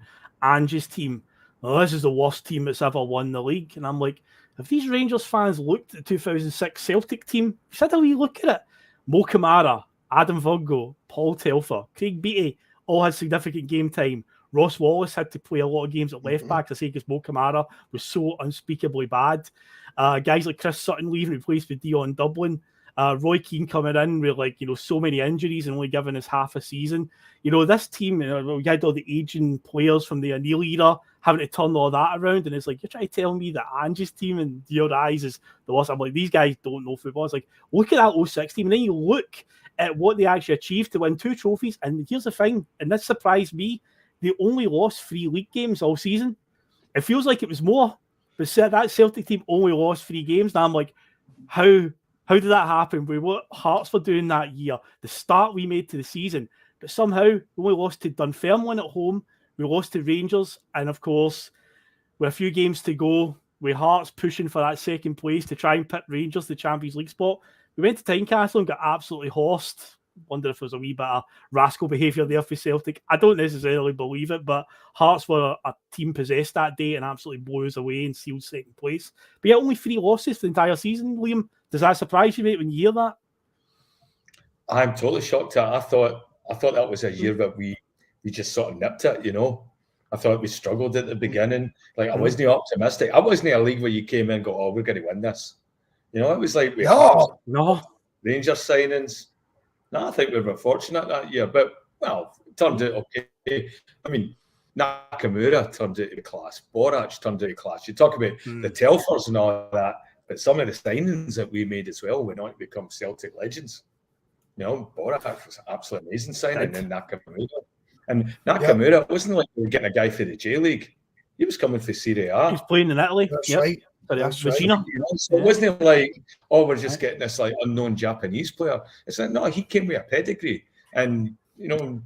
Ange's team. Oh, this is the worst team that's ever won the league. And I'm like, if these Rangers fans looked at the 2006 Celtic team, said a wee look at it. Mo Kamara, Adam Virgo, Paul Telfer, Craig Beattie all had significant game time. Ross Wallace had to play a lot of games at left back, I say, because Mo Kamara was so unspeakably bad. Guys like Chris Sutton leaving, replaced with Dion Dublin. Roy Keane coming in with so many injuries and only giving us half a season. This team, we had all the aging players from the O'Neill era having to turn all that around, and it's like, you're trying to tell me that Ange's team in your eyes is the worst. I'm like, these guys don't know football. It's like, look at that 06 team, and then you look at what they actually achieved to win 2 trophies, and here's the thing, and this surprised me, they only lost 3 league games all season. It feels like it was more, but that Celtic team only lost 3 games, and I'm like, how did that happen? What Hearts were doing that year, the start we made to the season, but somehow we only lost to Dunfermline at home, we lost to Rangers, and of course, with a few games to go, with Hearts pushing for that second place to try and pit Rangers the Champions League spot, we went to Tynecastle and got absolutely horsed. Wonder if there was a wee bit of rascal behaviour there for Celtic. I don't necessarily believe it, but Hearts were a team possessed that day and absolutely blew us away and sealed second place. But yeah, only 3 losses the entire season, Liam. Does that surprise you, mate, when you hear that? I'm totally shocked at it. I thought that was a year that we just sort of nipped it, I thought we struggled at the beginning. Like, I wasn't optimistic. I wasn't in a league where you came in and go, oh, we're going to win this. It was like we no Rangers signings. No, I think we were fortunate that year. But, well, it turned out okay. I mean, Nakamura turned out to class. Borac turned out to class. You talk about the Telfers and all that, but some of the signings that we made as well went on to become Celtic legends. Borac was an absolutely amazing signing, and Nakamura. And Nakamura, it wasn't like we were getting a guy for the J League. He was coming for Serie A. He was playing in Italy. That's right. That's Regina. So it wasn't like, oh, we're just getting this like unknown Japanese player. It's like, no, he came with a pedigree, and and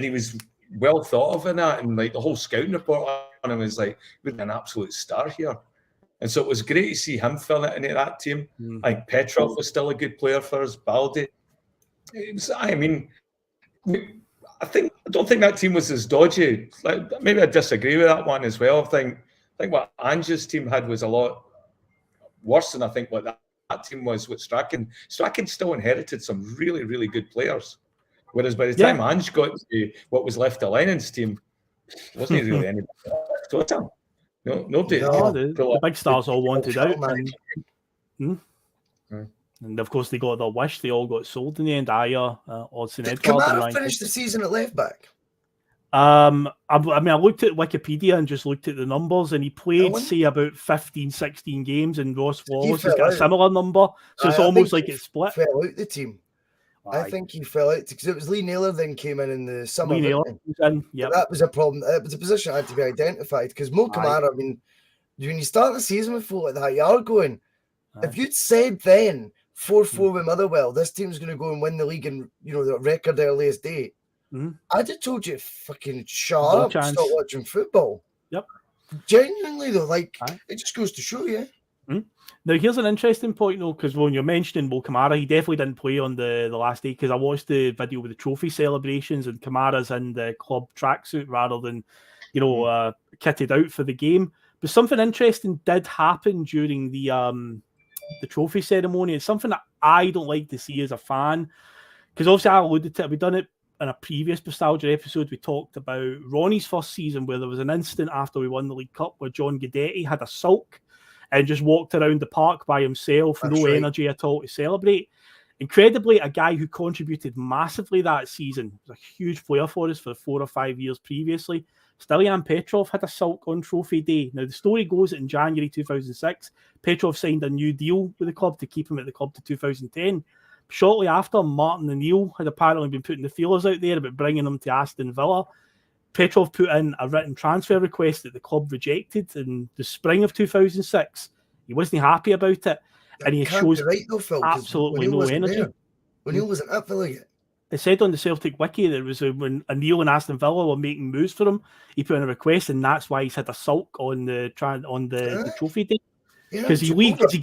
he was well thought of in that, and like the whole scouting report on him was like, we're an absolute star here. And so it was great to see him fill it into that team. Like Petrov was still a good player for us. Baldi. I don't think that team was as dodgy. Like, maybe I disagree with that one as well. I think what Ange's team had was a lot worse than I think what that team was with Strachan. Strachan still inherited some really, really good players. Whereas by the time Ange got to what was left of Lennon's team, wasn't really anybody left. Nobody. The big stars all wanted out. And of course, they got their wish. They all got sold in the end. Ayer, Odson, Did Edward. Kamara finish the season at left back? I looked at Wikipedia and just looked at the numbers, and he played, say, about 15, 16 games, and Ross Wallace has got a similar number. So it's almost like it's split. Fell out the team. I think he fell out because it was Lee Naylor then came in the summer. Lee Naylor was in, that was a problem. It was a position that had to be identified because Mo Kamara, when you start the season with folk like that, you are going, if you'd said then 4-4 with Motherwell, this team's going to go and win the league in the record earliest date, I'd have told you fucking shut up, stop watching football. Yep. Genuinely though, it just goes to show you. Now, here's an interesting point, though, because when you're mentioning Mo Kamara, he definitely didn't play on the last day, because I watched the video with the trophy celebrations, and Kamara's in the club tracksuit rather than, kitted out for the game. But something interesting did happen during the trophy ceremony. It's something that I don't like to see as a fan, because obviously I alluded to it. We've done it in a previous Bustalgia episode. We talked about Ronnie's first season, where there was an incident after we won the League Cup where John Guidetti had a sulk and just walked around the park by himself, no energy at all to celebrate. Incredibly, a guy who contributed massively that season, was a huge player for us for 4 or 5 years previously. Stilian Petrov had a sulk on trophy day. Now, the story goes that in January 2006, Petrov signed a new deal with the club to keep him at the club to 2010. Shortly after, Martin O'Neill had apparently been putting the feelers out there about bringing him to Aston Villa. Petrov put in a written transfer request that the club rejected in the spring of 2006. He wasn't happy about it. And he shows right though, Phil, absolutely no energy. O'Neill wasn't at Villa yet. They said on the Celtic wiki that it was when O'Neill and Aston Villa were making moves for him, he put in a request, and that's why he's had a sulk on the trophy day. Because he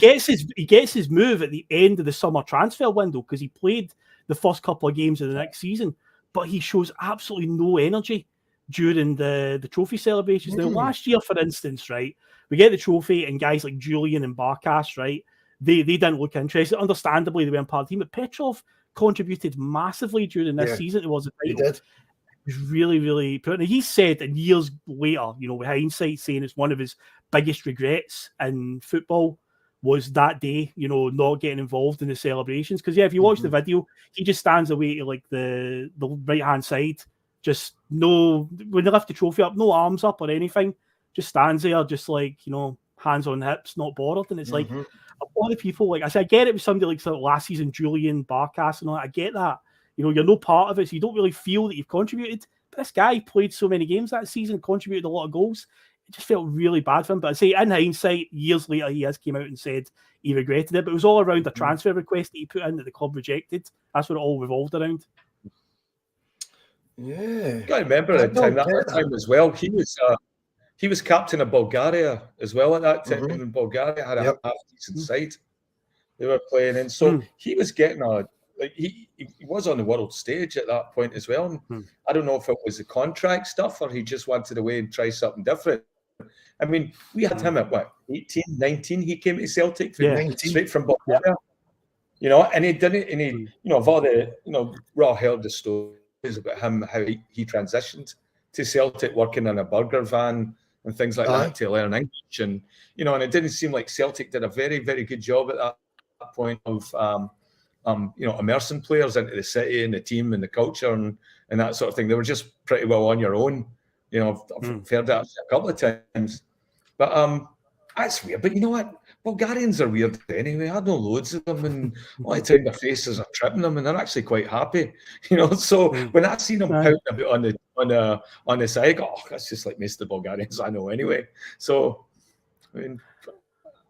gets his move at the end of the summer transfer window because he played the first couple of games of the next season, but he shows absolutely no energy during the trophy celebrations. Now, last year, for instance, right, we get the trophy and guys like Julian and Barkas, right, they didn't look interested. Understandably, they weren't part of the team, but Petrov contributed massively during this season. It was a title. He did. It was really, really important. He said, and years later, with hindsight, saying it's one of his biggest regrets in football was that day, not getting involved in the celebrations. Because if you watch the video, he just stands away to like the right hand side, just when they lift the trophy up, no arms up or anything, just stands there, just like hands on hips, not bothered. And it's like a lot of people, like I said, I get it with somebody like last season, Julian Barkas and all that. I get that. You're no part of it, so you don't really feel that you've contributed. But this guy played so many games that season, contributed a lot of goals. It just felt really bad for him. But I'd say in hindsight, years later, he has came out and said he regretted it. But it was all around a transfer request that he put in that the club rejected. That's what it all revolved around. Yeah. I remember that time as well. He was captain of Bulgaria as well at that time. And Bulgaria had a half-decent side they were playing in. So he was getting he was on the world stage at that point as well. I don't know if it was the contract stuff or he just wanted away and try something different. I mean, we had him at 18, 19. He came to Celtic straight from Bulgaria. And he didn't. And he, of all the, we all heard the stories about him, how he transitioned to Celtic, working in a burger van and things like that to learn English. And and it didn't seem like Celtic did a very, very good job at that point of immersing players into the city and the team and the culture and that sort of thing. They were just pretty well on your own. I've heard that a couple of times. But that's weird. But you know what? Bulgarians are weird anyway. I know loads of them, and all the time their faces are tripping them, and they're actually quite happy. So when I seen them pouting a bit on the side, I go, that's just like most of the Bulgarians I know anyway. So I mean,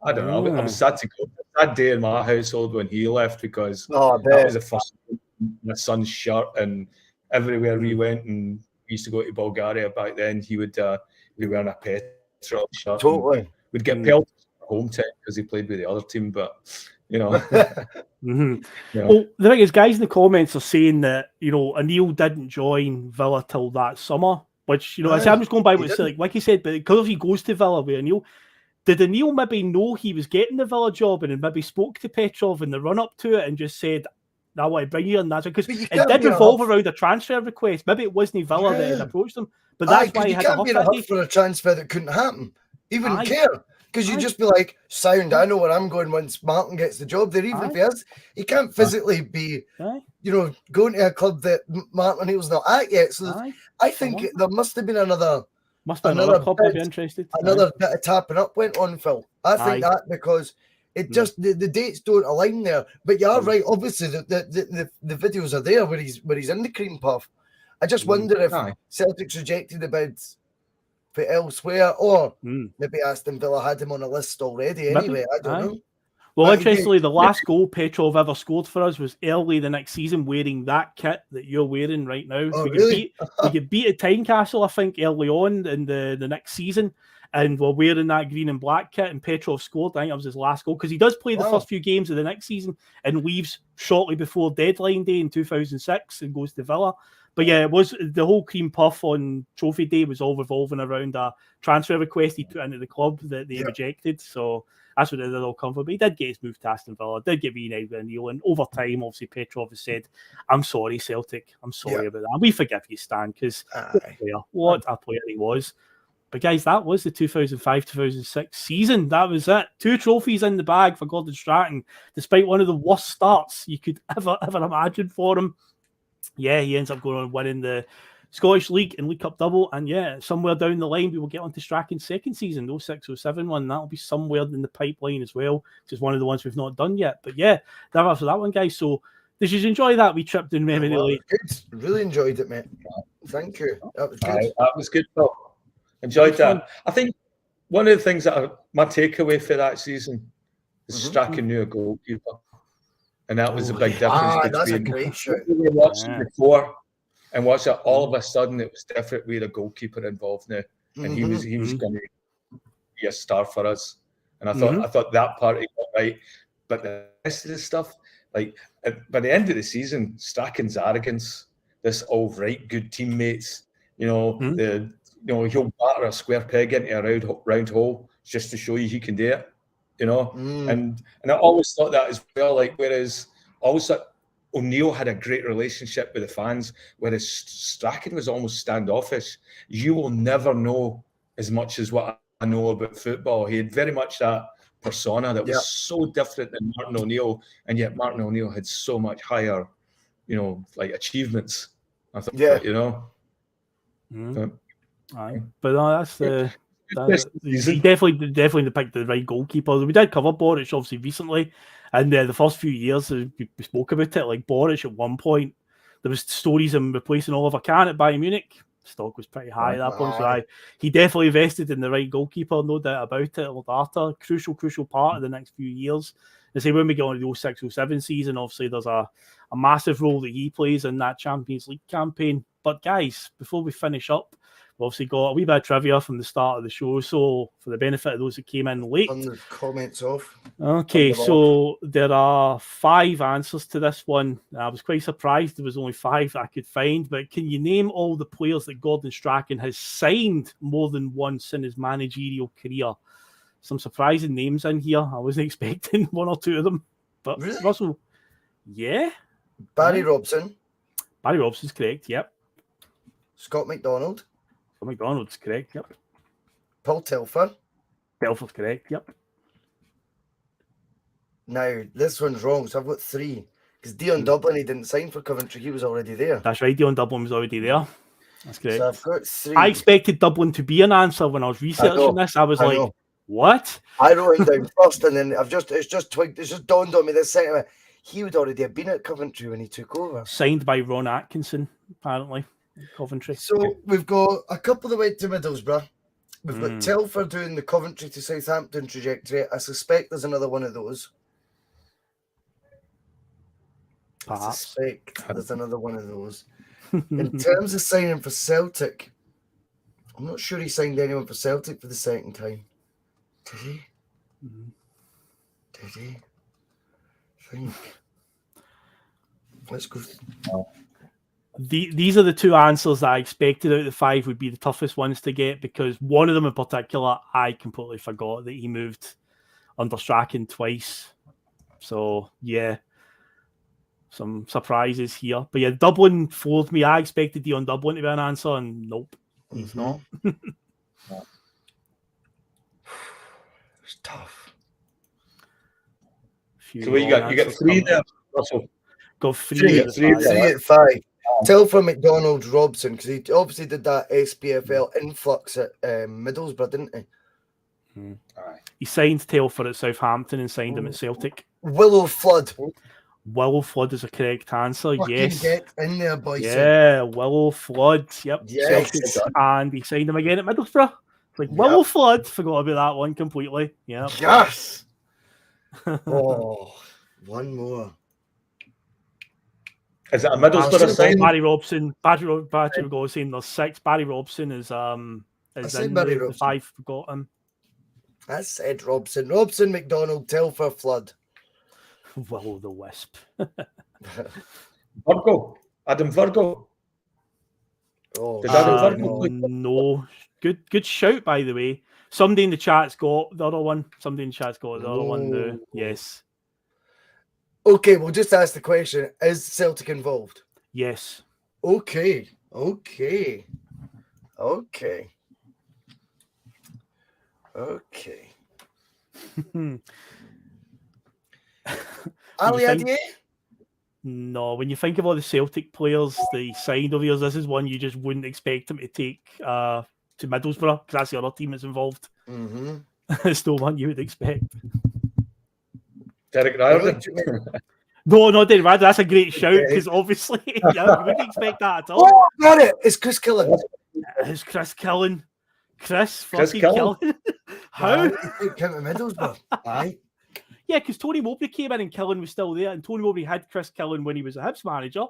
I don't know. I was sad to go. That day in my household when he left because that was the first my son's shirt, and everywhere we went, and we used to go to Bulgaria back then. He would be wearing a Petrov shirt. Totally, we'd get pelted home time because he played with the other team, but Well, the thing is, guys in the comments are saying that O'Neill didn't join Villa till that summer, which I say I'm just going by what like he said, but because he goes to Villa with O'Neill, did O'Neill maybe know he was getting the Villa job and maybe spoke to Petrov in the run up to it and just said, "I want to bring you," and that's because it did revolve around a transfer request. Maybe it wasn't Villa that had approached him, but that's why he had a huff for a transfer that couldn't happen. He wouldn't care. Because you'd just be like, sound, I know where I'm going once Martin gets the job there, even if he is. He can't physically be, going to a club that Martin O'Neill's not at yet. So I think there must have been another club bid, interested. Another bit of tapping up went on, Phil. I think that because it just, the dates don't align there. But you are right, obviously, the videos are there where he's in the cream puff. I just wonder if Celtic's rejected the bids for elsewhere, or maybe Aston Villa had him on a list already anyway. I don't know. Well, interestingly, the last goal Petrov ever scored for us was early the next season wearing that kit that you're wearing right now. Oh, we could beat at Tynecastle, I think, early on in the next season, and we're wearing that green and black kit, and Petrov scored. I think that was his last goal, because he does play the first few games of the next season and leaves shortly before deadline day in 2006 and goes to Villa. But yeah, it was the whole cream puff on Trophy Day was all revolving around a transfer request he put into the club that they rejected. So that's what it all come from. But he did get his move to Aston Villa, did get reunited with O'Neill, and over time, obviously, Petrov has said, "I'm sorry, Celtic. I'm sorry about that. We forgive you, Stan, because what a player he was." But guys, that was the 2005-2006 season. That was it. 2 trophies in the bag for Gordon Strachan, despite one of the worst starts you could ever imagine for him. Yeah, he ends up going on winning the Scottish League and League Cup double. And yeah, somewhere down the line, we will get onto Strachan's second season, the 06-07 one. That'll be somewhere in the pipeline as well, which is one of the ones we've not done yet. But yeah, that after that one, guys. So did you enjoy that? We tripped in memory lane. Good. Really enjoyed it, mate. Thank you. That was good. That was good, Phil. Enjoyed that. I think one of the things my takeaway for that season is Strachan knew a goalkeeper. And that was a big difference. That's a great show. We watched it before and watched it. All of a sudden, it was different. We had a goalkeeper involved now, and he was going to be a star for us. And I thought that part he got right, but the rest of the stuff, like by the end of the season, Strachan's arrogance, this all right, good teammates, he'll batter a square peg into a round hole just to show you he can do it. And I always thought that as well. Like, whereas always O'Neill had a great relationship with the fans, whereas Strachan was almost standoffish. You will never know as much as what I know about football. He had very much that persona that was so different than Martin O'Neill, and yet Martin O'Neill had so much higher, like achievements. I thought, But that's the. He definitely picked the right goalkeeper. We did cover Boric obviously recently, and the first few years we spoke about it. Like Boric at one point, there was stories of him replacing Oliver Kahn at Bayern Munich. Stock was pretty high at that point, so he definitely invested in the right goalkeeper, no doubt about it. Lord Arthur, crucial part of the next few years. And say when we get on to the 06-07 season, obviously there's a massive role that he plays in that Champions League campaign. But guys, before we finish up, we've obviously got a wee bit of trivia from the start of the show, so for the benefit of those that came in late. On the comments off. Okay, so there are 5 answers to this one. I was quite surprised there was only 5 that I could find, but can you name all the players that Gordon Strachan has signed more than once in his managerial career? Some surprising names in here. I wasn't expecting 1 or 2 of them. But really? Russell, yeah. Barry Robson. Barry Robson's correct, yep. Scott McDonald. McDonald's correct, yep. Paul Telfer. Telfer's correct, yep. Now, this one's wrong, so I've got 3. Because Dion Dublin, he didn't sign for Coventry, he was already there. That's right, Dion Dublin was already there. That's correct. So I've got 3. I expected Dublin to be an answer when I was researching this. I was like, what? I wrote him down first, and then it's just dawned on me this second. He would already have been at Coventry when he took over. Signed by Ron Atkinson, apparently. Coventry. So we've got a couple that went to Middlesbrough. We've got Telfer doing the Coventry to Southampton trajectory. I suspect there's another one of those. Perhaps. I suspect there's another one of those. In terms of signing for Celtic, I'm not sure he signed anyone for Celtic for the second time. Did he? Did he? I think. Let's go. These are the 2 answers that I expected out of the 5 would be the toughest ones to get, because one of them in particular, I completely forgot that he moved under Strachan twice. So, yeah, some surprises here. But yeah, Dublin floored me. I expected Dion Dublin to be an answer, and nope, he's not. It's tough. So what you got? You got 3 there, Russell. Got 3 at 5. Telfer, McDonald, Robson, because he obviously did that SPFL influx at Middlesbrough, didn't he? He signed Telfer at Southampton and signed him at Celtic. Willow Flood. Willow Flood is a correct answer. Fucking yes. Get in there, boys. Yeah, Willow Flood. Yep. Yes. Celtic. And he signed him again at Middlesbrough. It's like Willow Flood. Forgot about that one completely. Yeah. Yes. Oh, one more. Is it a Middlesbrough sign? Barry Robson. We're going saying there's 6. Barry Robson is in the 5. Forgot him. I said Robson. Robson, McDonald, Telfer, Flood. Will the Wisp. Virgo. Adam Virgo. Oh, did Adam Virgo no. Good shout, by the way. Somebody in the chat's got the other one. No. Yes. Okay, we'll just ask the question. Is Celtic involved? Yes. Okay. Okay. When Ali you think- Adier? No, when you think of all the Celtic players that he signed over years, this is one you just wouldn't expect him to take to Middlesbrough, because that's the other team that's involved. Mm-hmm. It's no one you would expect. Derek Riordan. No, not Derek Riordan. That's a great shout, Okay. because obviously, yeah, you wouldn't expect that at all. Oh, got it. It's Chris Killen. It's Chris Killen. Chris Chris fucking Killen. Killen. How? He took him to Middlesbrough. Aye. Yeah, because Tony Mowbray came in and Killen was still there, and Tony Mowbray had Chris Killen when he was a Hibs manager.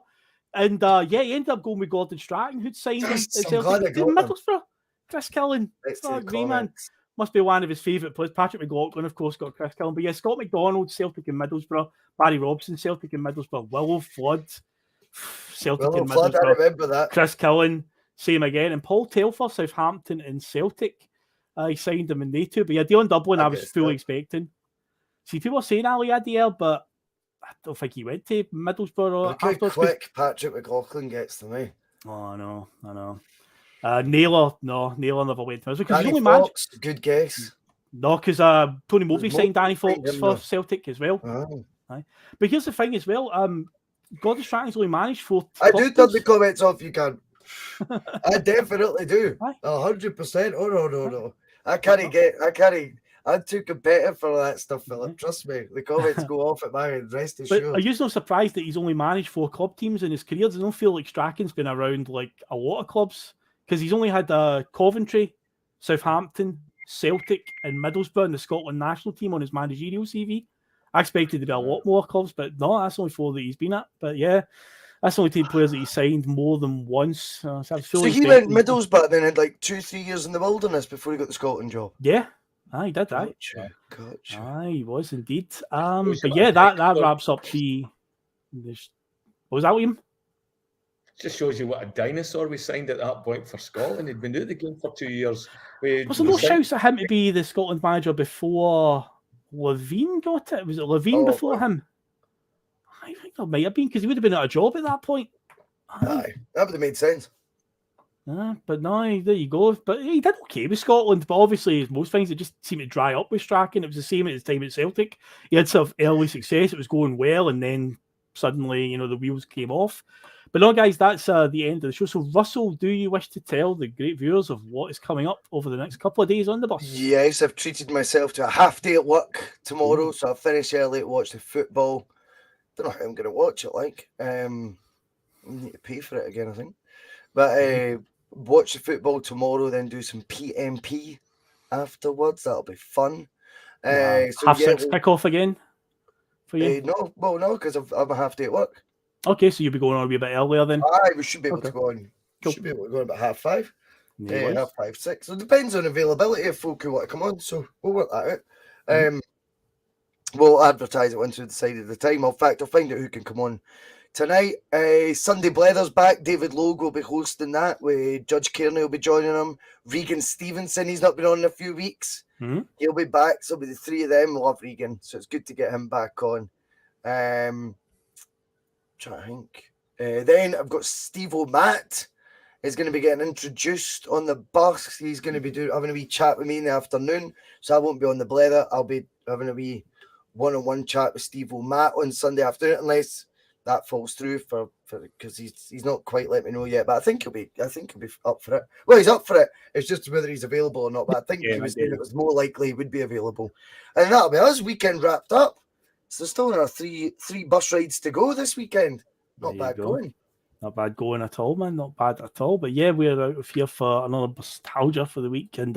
And he ended up going with Gordon Strachan, who'd signed him Yes, at I'm glad I Celtic. got him. Middlesbrough. Chris Killen. Let's do Fuck the me, man. comments. Must be one of his favourite players. Patrick McLaughlin, of course, got Chris Killen. But yeah, Scott McDonald, Celtic and Middlesbrough. Barry Robson, Celtic and Middlesbrough. Willow Flood, Celtic Willow and Flood, I Middlesbrough. remember that. Chris Killen, same again. And Paul Telfer, Southampton and Celtic. He signed him in they two. But yeah, Dion Dublin, I was guess fully that. expecting. See, people are saying Ali Adier, but I don't think he went to Middlesbrough Look how afterwards. quick Patrick McLaughlin gets to me. Oh, I know. Naylor never went to Middlesbrough because he's Danny only managed. Fox, good guess. No, because Tony Mowbray Was signed Danny Mowbray Fox him, for though? Celtic as well. Oh. But here's the thing as well. Gordon Strachan's only managed 4 I do club turn teams. the comments off, you can. I definitely do. Aye. 100%. Oh, no. I'm too competitive for that stuff, Philip. Trust me. The comments go off at my end. Rest But assured. are you not surprised that he's only managed 4 club teams in his career? Does it not feel like Strachan's been around like a lot of clubs? Because he's only had Coventry, Southampton, Celtic, and Middlesbrough in the Scotland national team on his managerial CV. I expected to be a lot more clubs, but no, that's only 4 that he's been at. But yeah, that's the only 10 players that he signed more than once. So He went Middlesbrough, then had like 2-3 years in the wilderness before he got the Scotland job. Yeah, he did that. Gotcha. He was indeed. But yeah, that wraps up the. What was that, William? Just shows you what a dinosaur we signed at that point for Scotland. He'd been out of the game for 2 years. Was there no shouts at him to be the Scotland manager before Levine got it? Was it Levine before him? I think there might have been, because he would have been out of job at that point. Aye, that would have made sense. But no, there you go. But he did okay with Scotland. But obviously, as most things, it just seemed to dry up with Strachan. It was the same at his time at Celtic. He had sort of early success. It was going well, and then suddenly, the wheels came off. But no, guys, that's the end of the show. So, Russell, do you wish to tell the great viewers of what is coming up over the next couple of days on the bus? Yes, I've treated myself to a half day at work tomorrow, so I'll finish early to watch the football. Don't know how I'm going to watch it like. I need to pay for it again, I think. But watch the football tomorrow, then do some PMP afterwards. That'll be fun. Half 6 kickoff again for you? No, because I'm a half day at work. Okay, so you'll be going on a wee bit earlier then? We should be able to go on. Cool. Should be able to go on about 5:30. No worries. 5:30, 6. So it depends on availability of folk who want to come on. So we'll work that out. We'll advertise it once we decide at the time. In fact, I'll find out who can come on tonight. Sunday Blether's back. David Logue will be hosting that. With Judge Kearney will be joining him. Regan Stevenson, he's not been on in a few weeks. He'll be back. So it'll be the 3 of them. Love Regan. So it's good to get him back on. Trying to think. Then I've got Steve O'Matt is going to be getting introduced on the bus. He's going to be having a wee chat with me in the afternoon. So I won't be on the Blether. I'll be having a wee one-on-one chat with Steve O'Matt on Sunday afternoon, unless that falls through for because he's not quite let me know yet. But I think he'll be up for it. Well, he's up for it. It's just whether he's available or not. But I think he was saying it was more likely he would be available. And that'll be us. Weekend wrapped up. So there's still another three bus rides to go this weekend. Not bad going. Not bad going at all, man. Not bad at all. But yeah, we're out of here for another Bustalgia for the week. And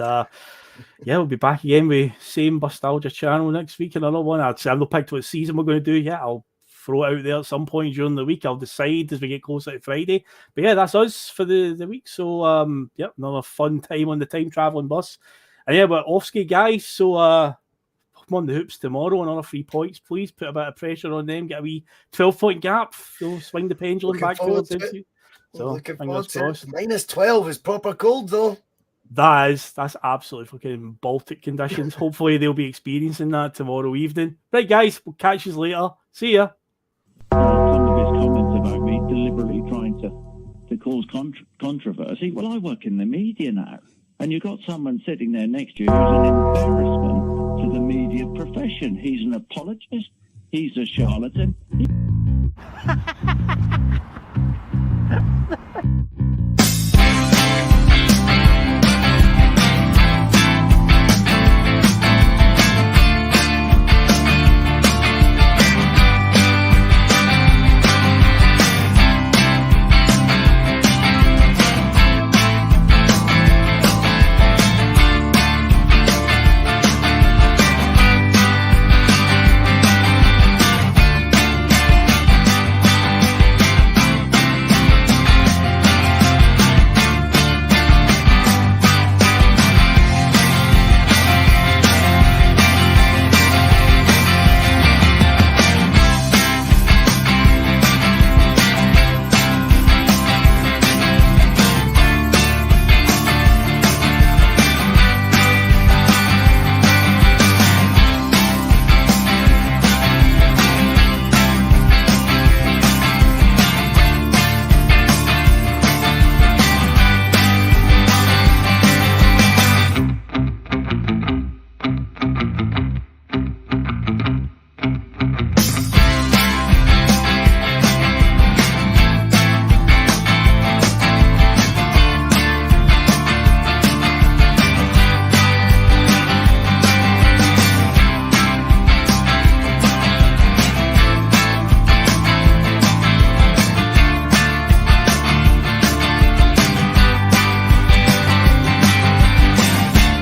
we'll be back again with same Bustalgia channel next week. Another one. I'd say I've not picked what season we're going to do yet. I'll throw it out there at some point during the week. I'll decide as we get closer to Friday. But yeah, that's us for the week. So another fun time on the time traveling bus. And yeah, we're off-ski guys. So come on the hoops tomorrow. Another 3 points, please. Put a bit of pressure on them. Get a wee 12-point gap. Swing the pendulum back towards it. So looking forward to it. -12 is proper cold though. That's absolutely fucking Baltic conditions. Hopefully they'll be experiencing that tomorrow evening. Right, guys, we'll catch you later. See ya. Some of his comments about me deliberately trying to cause controversy. Well, I work in the media now, And you've got someone sitting there next to you who's an embarrassment to the media profession. He's an apologist. He's a charlatan.